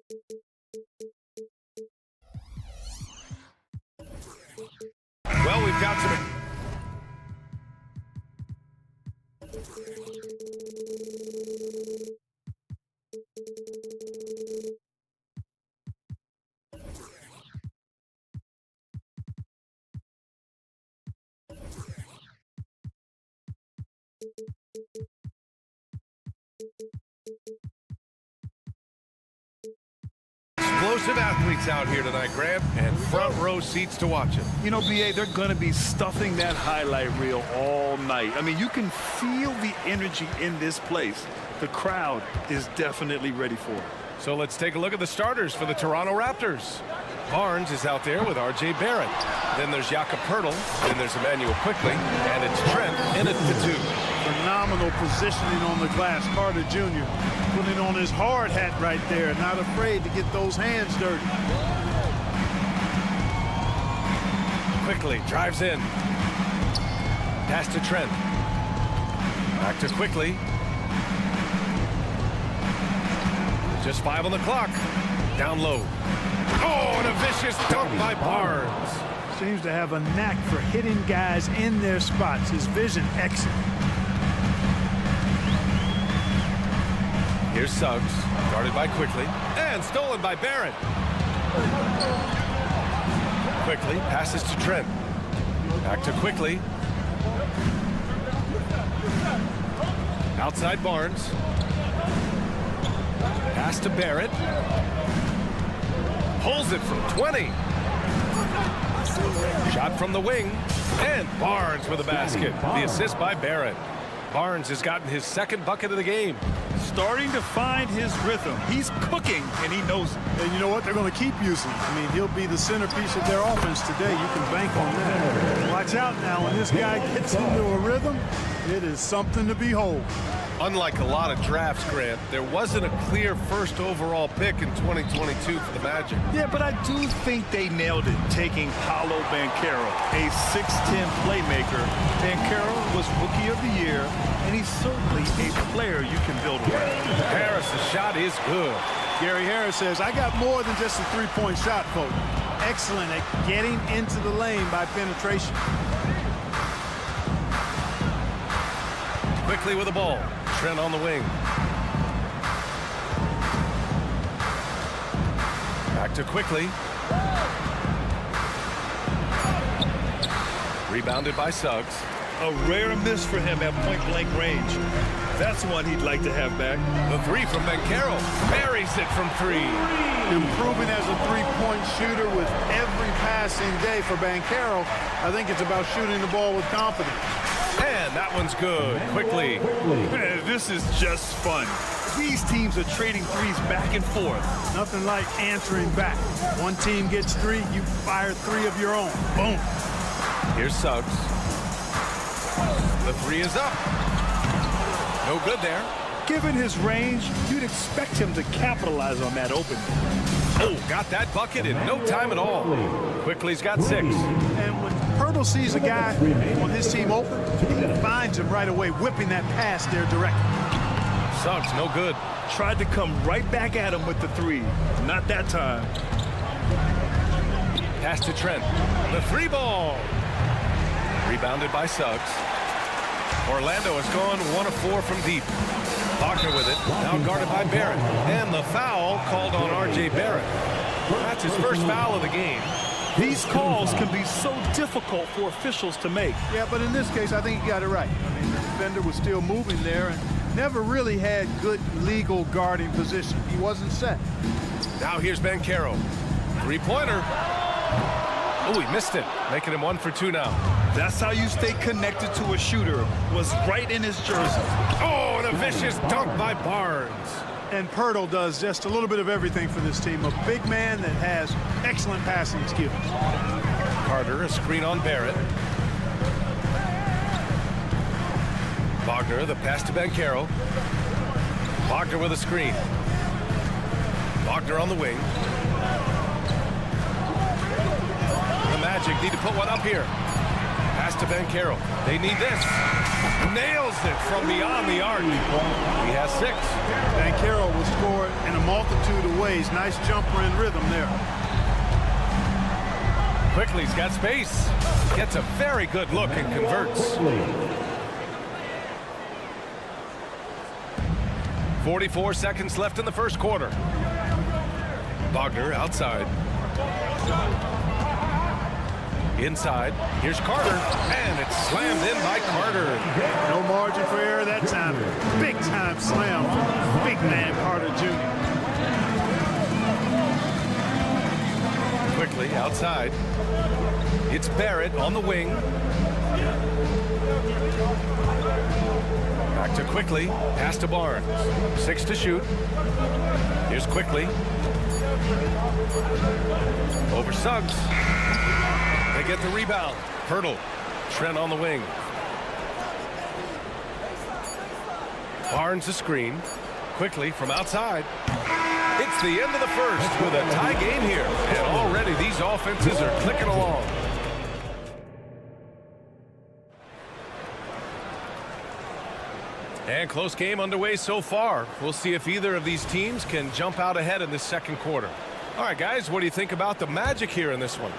Well, we've got some... explosive athletes out here tonight, Grant, and front row seats to watch it. You know, B.A., they're going to be stuffing that highlight reel all night. I mean, you can feel the energy in this place. The crowd is definitely ready for it. So let's take a look at the starters for the Toronto Raptors. Barnes is out there with R.J. Barrett. Then there's Jakob Poeltl. Then there's Emmanuel Quickly. And it's Trent in at the 2. Phenomenal positioning on the glass. Carter Jr. putting on his hard hat right there. Not afraid to get those hands dirty. Quickly drives in. Pass to Trent. Back to Quickly. Just 5 on the clock. Down low. Oh, and a vicious dunk by Barnes. Seems to have a knack for hitting guys in their spots. His vision excellent. Here's Suggs, guarded by Quickly, and stolen by Barrett. Quickly passes to Trent. Back to Quickly. Outside Barnes. Pass to Barrett. Pulls it from 20. Shot from the wing. And Barnes with a basket. The assist by Barrett. Barnes has gotten his second bucket of the game. Starting to find his rhythm. He's cooking, and he knows it. And you know what? They're going to keep using him. I mean, he'll be the centerpiece of their offense today. You can bank on that. Watch out now. When this guy gets into a rhythm, it is something to behold. Unlike a lot of drafts, Grant, there wasn't a clear first overall pick in 2022 for the Magic. Yeah, but I do think they nailed it, taking Paolo Banchero, a 6'10 playmaker. Banchero was Rookie of the Year, and he's certainly a player you can build around. Harris' shot is good. Gary Harris says, I got more than just a three-point shot, folks. Excellent at getting into the lane by penetration. Quickly with the ball. Trent on the wing. Back to Quickly. Rebounded by Suggs. A rare miss for him at point-blank range. That's one he'd like to have back. The 3 from Banchero. Buries it from 3. Improving as a three-point shooter with every passing day for Banchero. I think it's about shooting the ball with confidence. And that one's good. Quickly. Man, this is just fun. These teams are trading threes back and forth. Nothing like answering back. One team gets 3, you fire 3 of your own. Boom. Here's Suggs. The 3 is up. No good there. Given his range, you'd expect him to capitalize on that opening. Oh, got that bucket in no time at all. Quickly's got 6. And when Poeltl sees a guy on his team open, he finds him right away, whipping that pass there directly. Suggs, no good. Tried to come right back at him with the 3. Not that time. Pass to Trent. The 3 ball. Rebounded by Suggs. Orlando has gone 1 of 4 from deep. Wagner with it. Now guarded by Barrett. And the foul called on R.J. Barrett. That's his first foul of the game. These calls can be so difficult for officials to make. Yeah, but in this case, I think he got it right. I mean, the defender was still moving there and never really had good legal guarding position. He wasn't set. Now here's Banchero. 3-pointer. Oh, he missed it. Making him 1 for 2 now. That's how you stay connected to a shooter. Was right in his jersey. Oh, and a vicious dunk by Barnes. And Poeltl does just a little bit of everything for this team. A big man that has excellent passing skills. Carter, a screen on Barrett. Wagner, the pass to Banchero. Wagner with a screen. Wagner on the wing. The Magic need to put one up here. Pass to Banchero. They need this. Nails it from beyond the arc. He has 6. Banchero will score in a multitude of ways. Nice jumper and rhythm there. Quickly, he's got space. Gets a very good look and converts. 44 seconds left in the first quarter. Wagner outside. Inside. Here's Carter. And it's slammed in by Carter. No margin for error that time. Big time slam from big man Carter Jr. Quickly outside. It's Barrett on the wing. Back to Quickly. Pass to Barnes. 6 to shoot. Here's Quickly. Over Suggs. They get the rebound. Hurdle. Trent on the wing. Barnes a screen. Quickly from outside. It's the end of the first with a tie game here. And already these offenses are clicking along. And close game underway so far. We'll see if either of these teams can jump out ahead in this second quarter. All right, guys, what do you think about the Magic here in this one?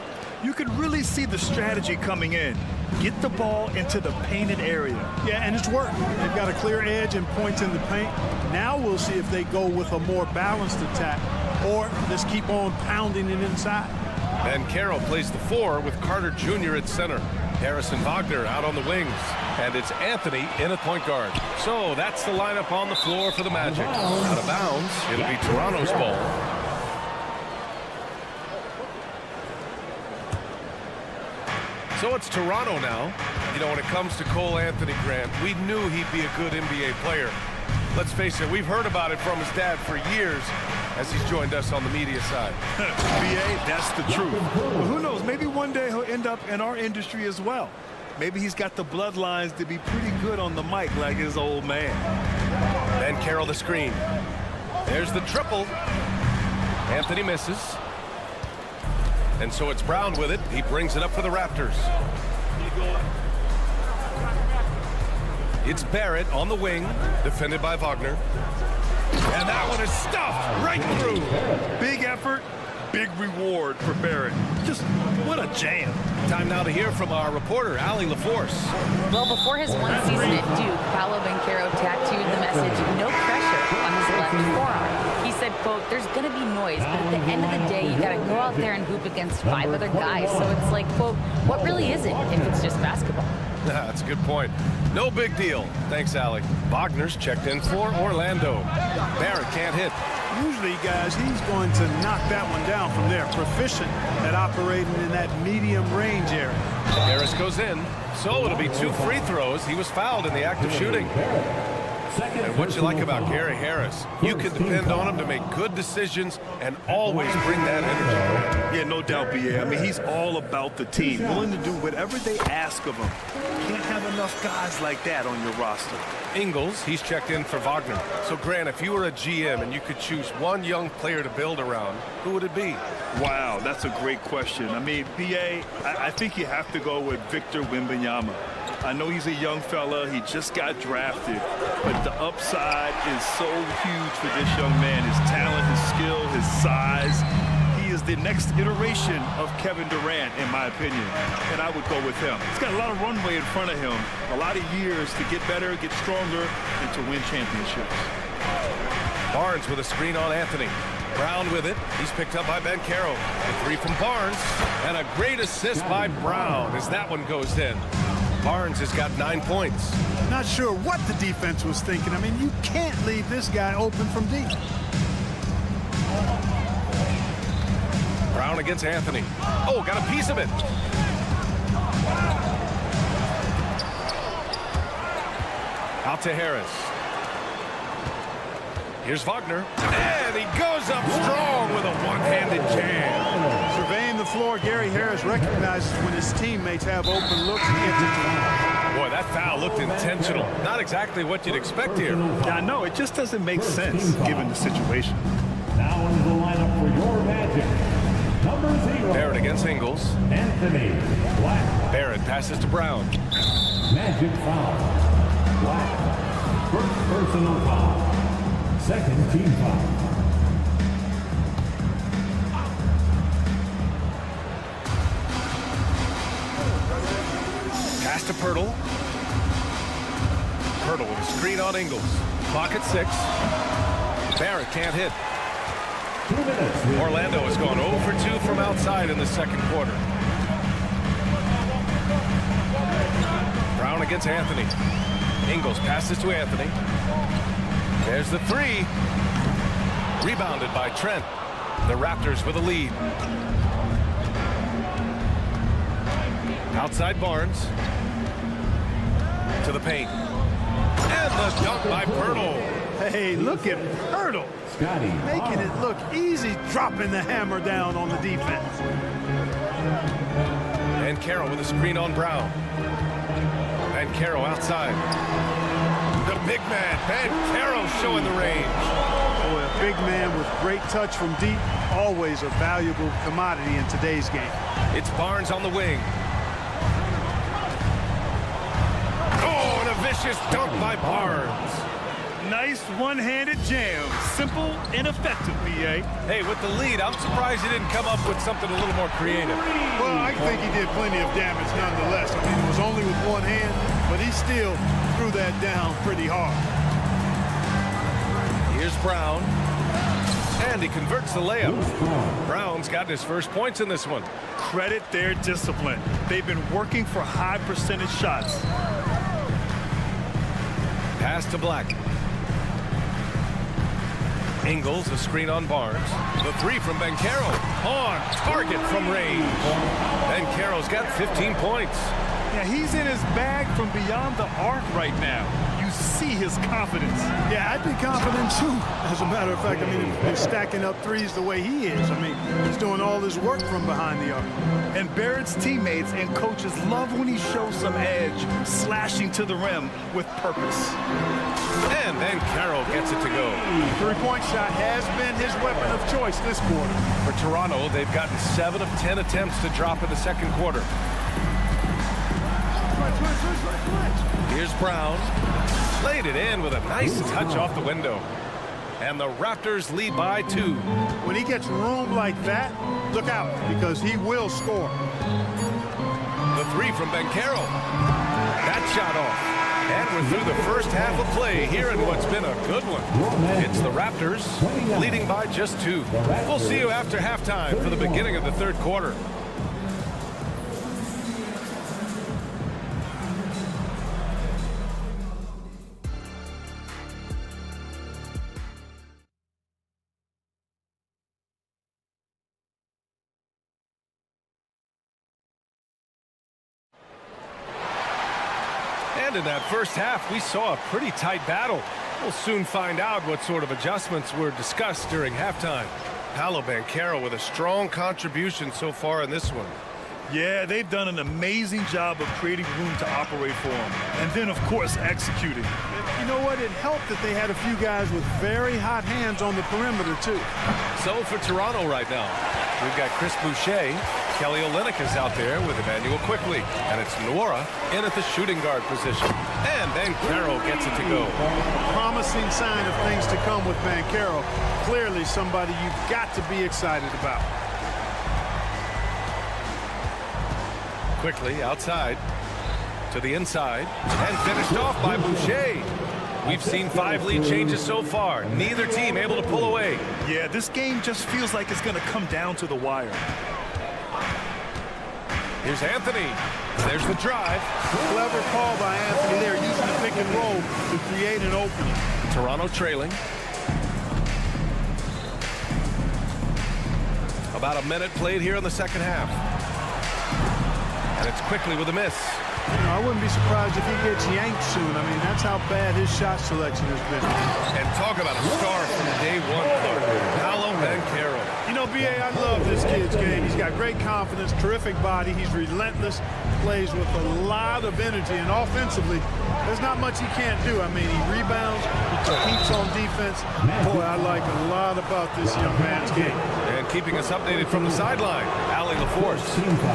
You could really see the strategy coming in. Get the ball into the painted area. Yeah, and it's worked. They've got a clear edge and points in the paint. Now we'll see if they go with a more balanced attack or just keep on pounding it inside. Banchero plays the 4 with Carter Jr. at center. Harris and Wagner out on the wings. And it's Anthony in at point guard. So that's the lineup on the floor for the Magic. Out of bounds. It'll be Toronto's ball. So it's Toronto now. You know, when it comes to Cole Anthony, Grant, we knew he'd be a good NBA player. Let's face it, we've heard about it from his dad for years as he's joined us on the media side. BA, that's the truth. Well, who knows? Maybe one day he'll end up in our industry as well. Maybe he's got the bloodlines to be pretty good on the mic like his old man. Banchero the screen. There's the triple. Anthony misses. And so it's Brown with it. He brings it up for the Raptors. It's Barrett on the wing, defended by Wagner. And that one is stuffed right through. Big effort, big reward for Barrett. Just what a jam. Time now to hear from our reporter, Allie LaForce. Well, before his one season at Duke, Paolo Banchero tattooed the message, no pressure, on his left forearm. He said, quote, there's going to be noise, but at the end of the day, you got to go out there and hoop against 5 other guys. So it's like, quote, what really is it if it's just basketball? That's a good point. No big deal. Thanks, Allie. Wagner's checked in for Orlando. Barrett can't hit. Usually, guys, he's going to knock that one down from there. Proficient at operating in that medium range area. Harris goes in. So it'll be 2 free throws. He was fouled in the act of shooting. And what you like about Gary Harris, you can depend on him to make good decisions and always bring that energy. Yeah, no doubt, BA. I mean, he's all about the team, willing to do whatever they ask of him. Can't have enough guys like that on your roster. Ingles, he's checked in for Wagner. So, Grant, if you were a GM and you could choose one young player to build around, who would it be? Wow, that's a great question. I mean, BA, I think you have to go with Victor Wembanyama. I know he's a young fella. He just got drafted. But the upside is so huge for this young man. His talent, his skill, his size. He is the next iteration of Kevin Durant, in my opinion. And I would go with him. He's got a lot of runway in front of him. A lot of years to get better, get stronger, and to win championships. Barnes with a screen on Anthony. Brown with it. He's picked up by Banchero. A 3 from Barnes. And a great assist by Brown as that one goes in. Barnes has got 9 points. Not sure what the defense was thinking. I mean, you can't leave this guy open from deep. Brown against Anthony. Oh, got a piece of it. Out to Harris. Here's Wagner. And he goes up strong with a one-handed jam. Surveying the floor, Gary Harris recognizes when his teammates have open looks and gets it to him. Boy, that foul looked intentional. Not exactly what you'd expect here. Yeah, I know. It just doesn't make sense given the situation. Now in the lineup for your Magic. Number 0. Barrett against Ingles. Anthony Black. Barrett passes to Brown. Magic foul. Black. First personal foul. Second team foul. Pass to Pirtle. Pirtle with a screen on Ingles. Clock at 6. Barrett can't hit. 2 minutes. Orlando has gone 0 for 2 from outside in the second quarter. Brown against Anthony. Ingles passes to Anthony. There's the 3. Rebounded by Trent. The Raptors with a lead. Outside Barnes. To the paint. And the dunk by Pirtle. Hey, look at Pirtle. Scotty. Making it look easy, dropping the hammer down on the defense. And Carroll with a screen on Brown. And Carroll outside. The big man, Ben Carroll, showing the range. Boy, a big man with great touch from deep, always a valuable commodity in today's game. It's Barnes on the wing. Oh, and a vicious dunk by Barnes. Nice one-handed jam. Simple and effective, B.A. Hey, with the lead, I'm surprised he didn't come up with something a little more creative. Well, I think he did plenty of damage nonetheless. I mean, it was only with one hand, but he still threw that down pretty hard. Here's Brown. And he converts the layup. Brown's gotten his first points in this one. Credit their discipline. They've been working for high percentage shots. Pass to Black. Ingles, a screen on Barnes. The 3 from Ben Carroll. On target from range. Ben Carroll's got 15 points. Yeah, he's in his bag from beyond the arc right now. You see his confidence. Yeah, I'd be confident too. As a matter of fact, I mean, if he's stacking up threes the way he is. I mean, he's doing all his work from behind the arc. And Barrett's teammates and coaches love when he shows some edge, slashing to the rim with purpose. And then Carroll gets it to go. Three-point shot has been his weapon of choice this quarter. For Toronto, they've gotten 7 of 10 attempts to drop in the second quarter. Here's Brown. Laid it in with a nice touch off the window. And the Raptors lead by 2. When he gets room like that, look out, because he will score. The 3 from Ben Carroll. That shot off. And we're through the first half of play here in what's been a good one. It's the Raptors leading by just 2. We'll see you after halftime for the beginning of the third quarter. And in that first half, we saw a pretty tight battle. We'll soon find out what sort of adjustments were discussed during halftime. Paolo Banchero with a strong contribution so far in this one. Yeah, they've done an amazing job of creating room to operate for him. And then, of course, executing. You know what? It helped that they had a few guys with very hot hands on the perimeter, too. So for Toronto right now, we've got Chris Boucher. Kelly Olynyk is out there with Emmanuel Quickley. And it's Nwora in at the shooting guard position. And Banchero gets it to go. A promising sign of things to come with Banchero. Clearly somebody you've got to be excited about. Quickly outside to the inside and finished off by Boucher. We've seen 5 lead changes so far. Neither team able to pull away. Yeah, this game just feels like it's going to come down to the wire. Here's Anthony. There's the drive. Clever call by Anthony there, using the pick and roll to create an opening. Toronto trailing. About a minute played here in the second half. And it's Quickly with a miss. You know, I wouldn't be surprised if he gets yanked soon. I mean, that's how bad his shot selection has been. And talk about a star from day one, Paolo Banchero. You know, B.A., I love this kid's game. He's got great confidence, terrific body. He's relentless, plays with a lot of energy, and offensively, there's not much he can't do. I mean, he rebounds, he competes on defense. Boy, I like a lot about this young man's game. And keeping us updated from the sideline, Allie LaForce.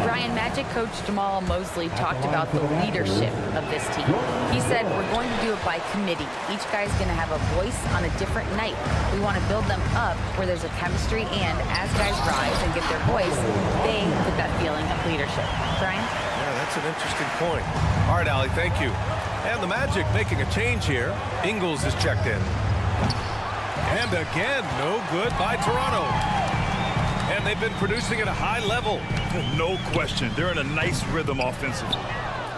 Brian, Magic coach Jamal Mosley talked about the leadership of this team. He said, we're going to do it by committee. Each guy's going to have a voice on a different night. We want to build them up where there's a chemistry, and as guys rise and get their voice, they get that feeling of leadership. Brian? Yeah, that's an interesting point. All right, Allie, thank you. And the Magic making a change here. Ingles is checked in. And again, no good by Toronto. And they've been producing at a high level. No question. They're in a nice rhythm offensively.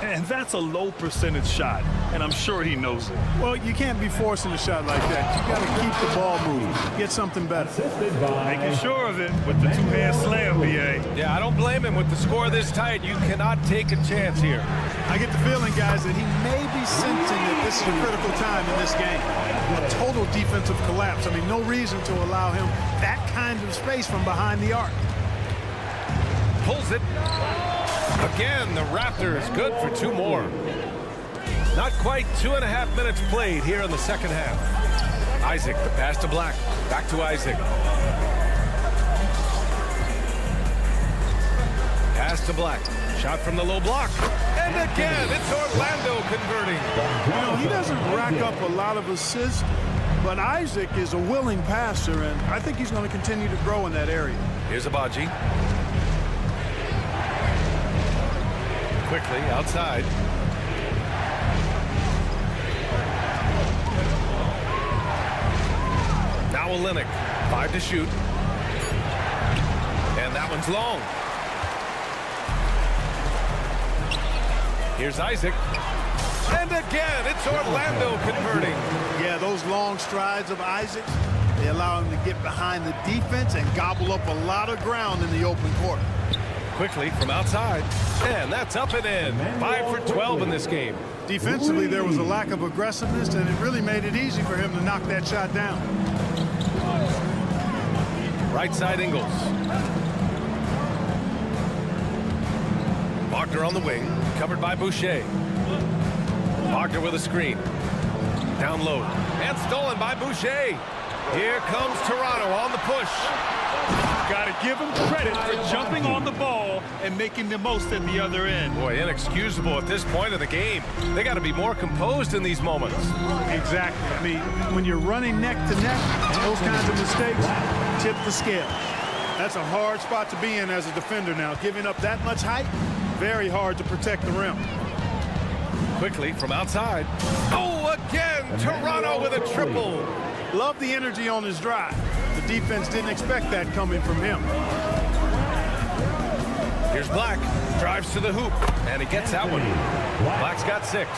And that's a low percentage shot, and I'm sure he knows it. Well, you can't be forcing a shot like that. You got to keep the ball moving, get something better. Making sure of it with the two-hand slam, B.A. Yeah, I don't blame him. With the score this tight, you cannot take a chance here. I get the feeling, guys, that he may be sensing that this is a critical time in this game. A total defensive collapse. I mean, no reason to allow him that kind of space from behind the arc. Pulls it. Again, the Raptors good for 2 more. Not quite 2.5 minutes played here in the second half. Isaac, the pass to Black. Back to Isaac. Pass to Black. Shot from the low block. And again, it's Orlando converting. You know, he doesn't rack up a lot of assists, but Isaac is a willing passer, and I think he's going to continue to grow in that area. Here's Abaji. Quickly outside. Now Olynyk, 5 to shoot. And that one's long. Here's Isaac. And again, it's Orlando converting. Yeah, those long strides of Isaac, they allow him to get behind the defense and gobble up a lot of ground in the open court. Quickly from outside. And that's up and in. 5 for 12 in this game. Defensively, there was a lack of aggressiveness, and it really made it easy for him to knock that shot down. Right side Ingles. Wagner on the wing, covered by Boucher. Wagner with a screen. Down low. And stolen by Boucher. Here comes Toronto on the push. Got to give him credit for jumping on the ball and making the most at the other end. Boy, inexcusable at this point of the game. They got to be more composed in these moments. Exactly. I mean, when you're running neck to neck, those kinds of mistakes tip the scale. That's a hard spot to be in as a defender now. Giving up that much height, very hard to protect the rim. Quickly from outside. Oh, again, Toronto with a triple. Love the energy on his drive. The defense didn't expect that coming from him. Here's Black. Drives to the hoop. And he gets that one. Black's got 6.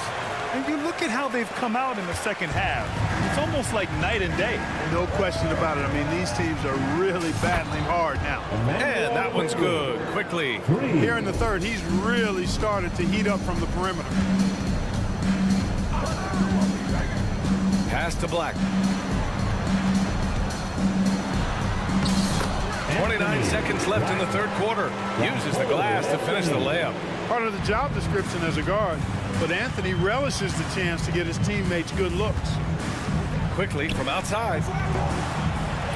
And you look at how they've come out in the second half. It's almost like night and day. No question about it. I mean, these teams are really battling hard now. And that one's good. Quickly. Here in the third, he's really started to heat up from the perimeter. Pass to Black. 29 seconds left in the third quarter. Uses the glass to finish the layup. Part of the job description as a guard, but Anthony relishes the chance to get his teammates good looks. Quickly from outside.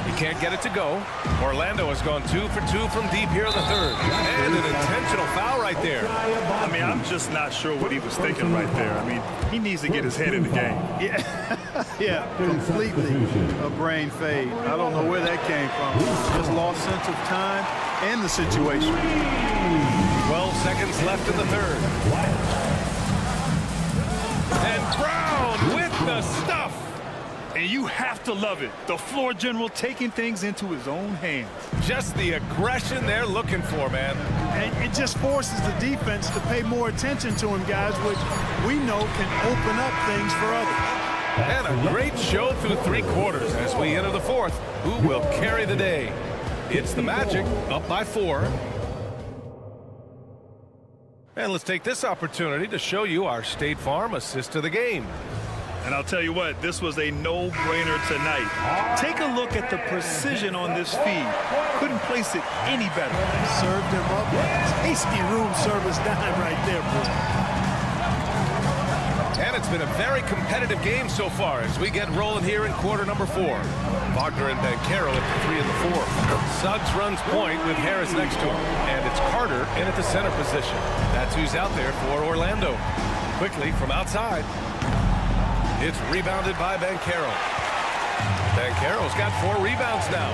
He can't get it to go. Orlando has gone 2 for 2 from deep here in the third. And an intentional foul right there. I mean, I'm just not sure what he was thinking right there. I mean, he needs to get his head in the game. Yeah, completely a brain fade. I don't know where that came from. Just lost sense of time and the situation. 12 seconds left in the third. And Brown with the stuff. And you have to love it. The floor general taking things into his own hands. Just the aggression they're looking for, man. And it just forces the defense to pay more attention to him, guys, which we know can open up things for others. And a great show through 3 quarters as we enter the fourth. Who will carry the day? It's the Magic, up by 4. And let's take this opportunity to show you our State Farm assist of the game. And I'll tell you what, this was a no-brainer tonight. Take a look at the precision on this feed. Couldn't place it any better. Served him up a tasty room service dime right there, boy. And it's been a very competitive game so far as we get rolling here in quarter number 4. Wagner and Banchero at the 3 and the 4. Suggs runs point with Harris next to him. And it's Carter in at the center position. That's who's out there for Orlando. Quickly from outside. It's rebounded by Banchero. Banchero's got 4 rebounds now.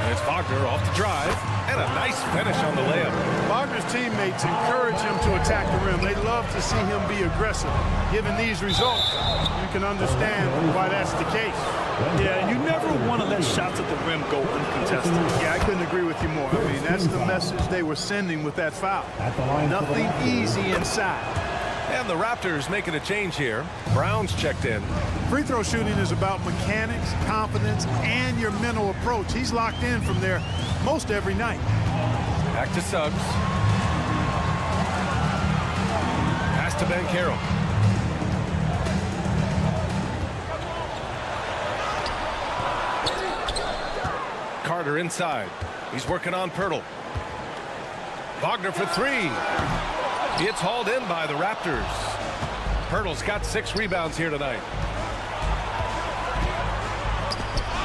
And it's Wagner off the drive. And a nice finish on the layup. Wagner's teammates encourage him to attack the rim. They love to see him be aggressive. Given these results, you can understand why that's the case. Yeah, you never want to let shots at the rim go uncontested. Yeah, I couldn't agree with you more. I mean, that's the message they were sending with that foul. Nothing easy inside. And the Raptors making a change here. Brown's checked in. Free throw shooting is about mechanics, confidence, and your mental approach. He's locked in from there most every night. Back to Suggs. Pass to Banchero. Carter inside. He's working on Pirtle. Wagner for 3. It's hauled in by the Raptors. Pirtle's got 6 rebounds here tonight.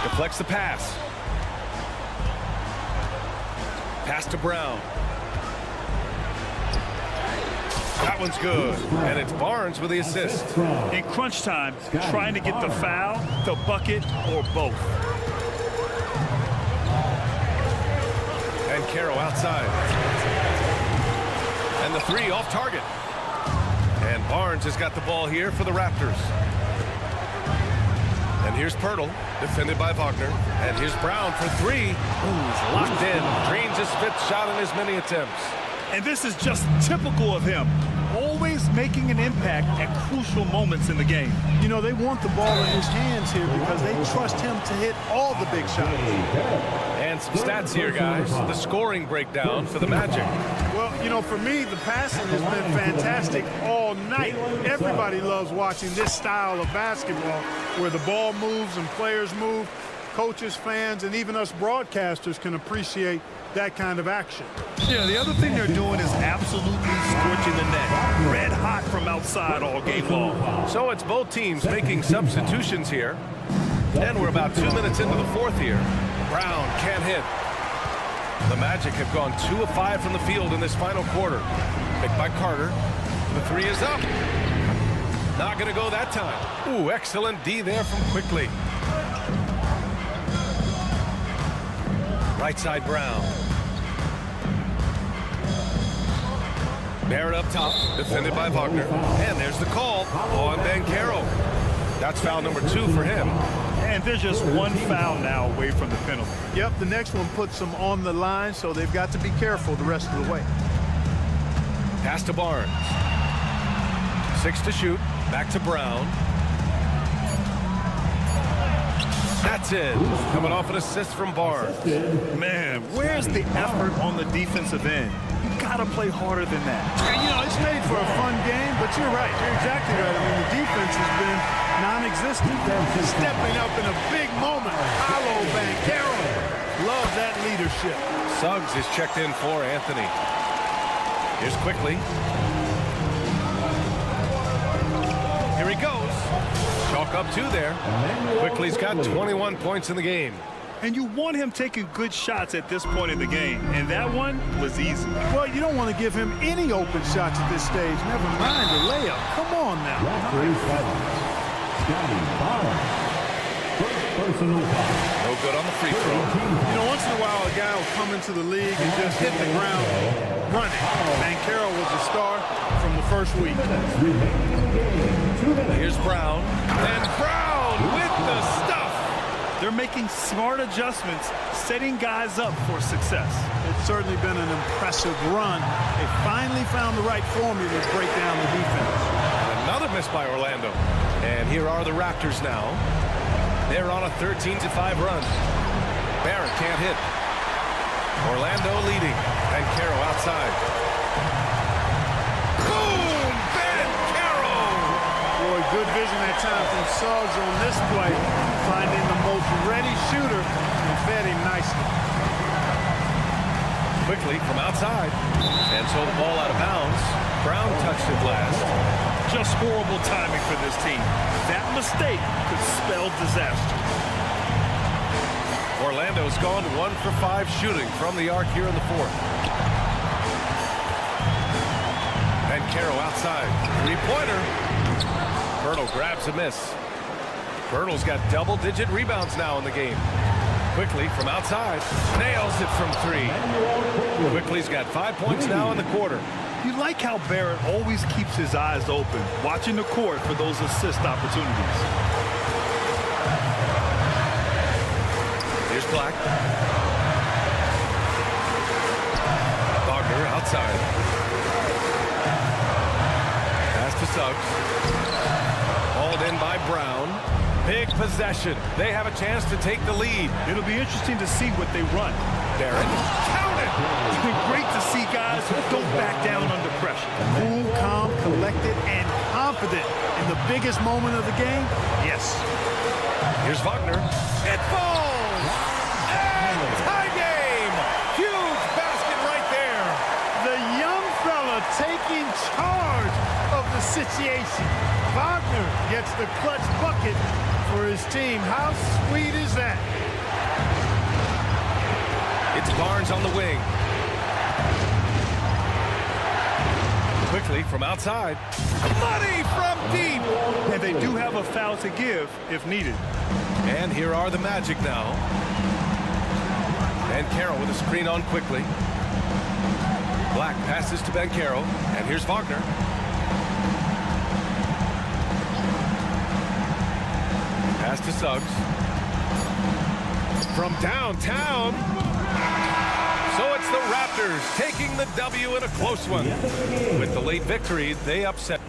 Deflects the pass. Pass to Brown. That one's good. And it's Barnes with the assist. In crunch time, trying to get the foul, the bucket, or both. And Caro outside. And the 3 off target. And Barnes has got the ball here for the Raptors. And here's Pirtle, defended by Wagner. And here's Brown for 3. Who's locked in. Drains his 5th shot in as many attempts. And this is just typical of him. Always making an impact at crucial moments in the game. You know, they want the ball in his hands here because they trust him to hit all the big shots. And some stats here, guys. The scoring breakdown for the Magic. Well, you know, for me, the passing has been fantastic all night. Everybody loves watching this style of basketball where the ball moves and players move. Coaches, fans, and even us broadcasters can appreciate that kind of action. Yeah, the other thing they're doing is absolutely scorching the net. Red hot from outside all game long. So it's both teams making substitutions here. And we're about 2 minutes into the 4th here. Brown can't hit. The Magic have gone 2 of 5 from the field in this final quarter. Picked by Carter. The 3 is up. Not going to go that time. Ooh, excellent D there from Quickly. Right side Brown. Barrett up top, defended by Wagner. And there's the call on Banchero. That's foul number 2 for him. And there's just 1 foul now away from the penalty. Yep, the next one puts them on the line, so they've got to be careful the rest of the way. Pass to Barnes. 6 to shoot. Back to Brown. That's it. Coming off an assist from Barnes. Man, where's the effort on the defensive end? You gotta play harder than that. And, you know, it's made for a fun game, but you're right. You're exactly right. I mean, the defense has been non-existent. Stepping up in a big moment. Hello, Banchero. Love that leadership. Suggs is checked in for Anthony. Here's Quickly. Here he goes. Chalk up 2 there. Quickly's got 21 points in the game. And you want him taking good shots at this point in the game. And that one was easy. Well, you don't want to give him any open shots at this stage. Never mind a layup. Come on now. No good on the free throw. You know, once in a while, a guy will come into the league and just hit the ground running. Banchero was a star from the first week. Here's Brown. And Brown with the stuff. They're making smart adjustments, setting guys up for success. It's certainly been an impressive run. They finally found the right formula to break down the defense. Another miss by Orlando. And here are the Raptors now. They're on a 13-5 run. Barrett can't hit. Orlando leading. And Caro outside. Boom! Banchero! Boy, good decision at time from Suggs on this play, finding the most ready shooter and fed him nicely. Quickly from outside. And so the ball out of bounds. Brown touched it last. Just horrible timing for this team. That mistake could spell disaster. Orlando's gone 1 for 5 shooting from the arc here in the fourth. And Caro outside. Three-pointer. Pirtle grabs a miss. Pirtle's got double-digit rebounds now in the game. Quickly from outside. Nails it from 3. Quickly's got 5 points now in the quarter. You like how Barrett always keeps his eyes open, watching the court for those assist opportunities. Here's Black. Wagner outside. Pass to Suggs. Hauled in by Brown. Big possession. They have a chance to take the lead. It'll be interesting to see what they run. Barrett counted. It's been great to see guys who don't back down under pressure. Cool, calm, collected, and confident in the biggest moment of the game. Yes. Here's Wagner. It falls! And tie game! Huge basket right there. The young fella taking charge of the situation. Wagner gets the clutch bucket for his team. How sweet is that? It's Barnes on the wing. Quickly from outside. Money from deep! And they do have a foul to give if needed. And here are the Magic now. And Caro with a screen on quickly. Black passes to Caro. And here's Wagner. Pass to Suggs. From downtown. So it's the Raptors taking the W in a close one. With the late victory, they upset.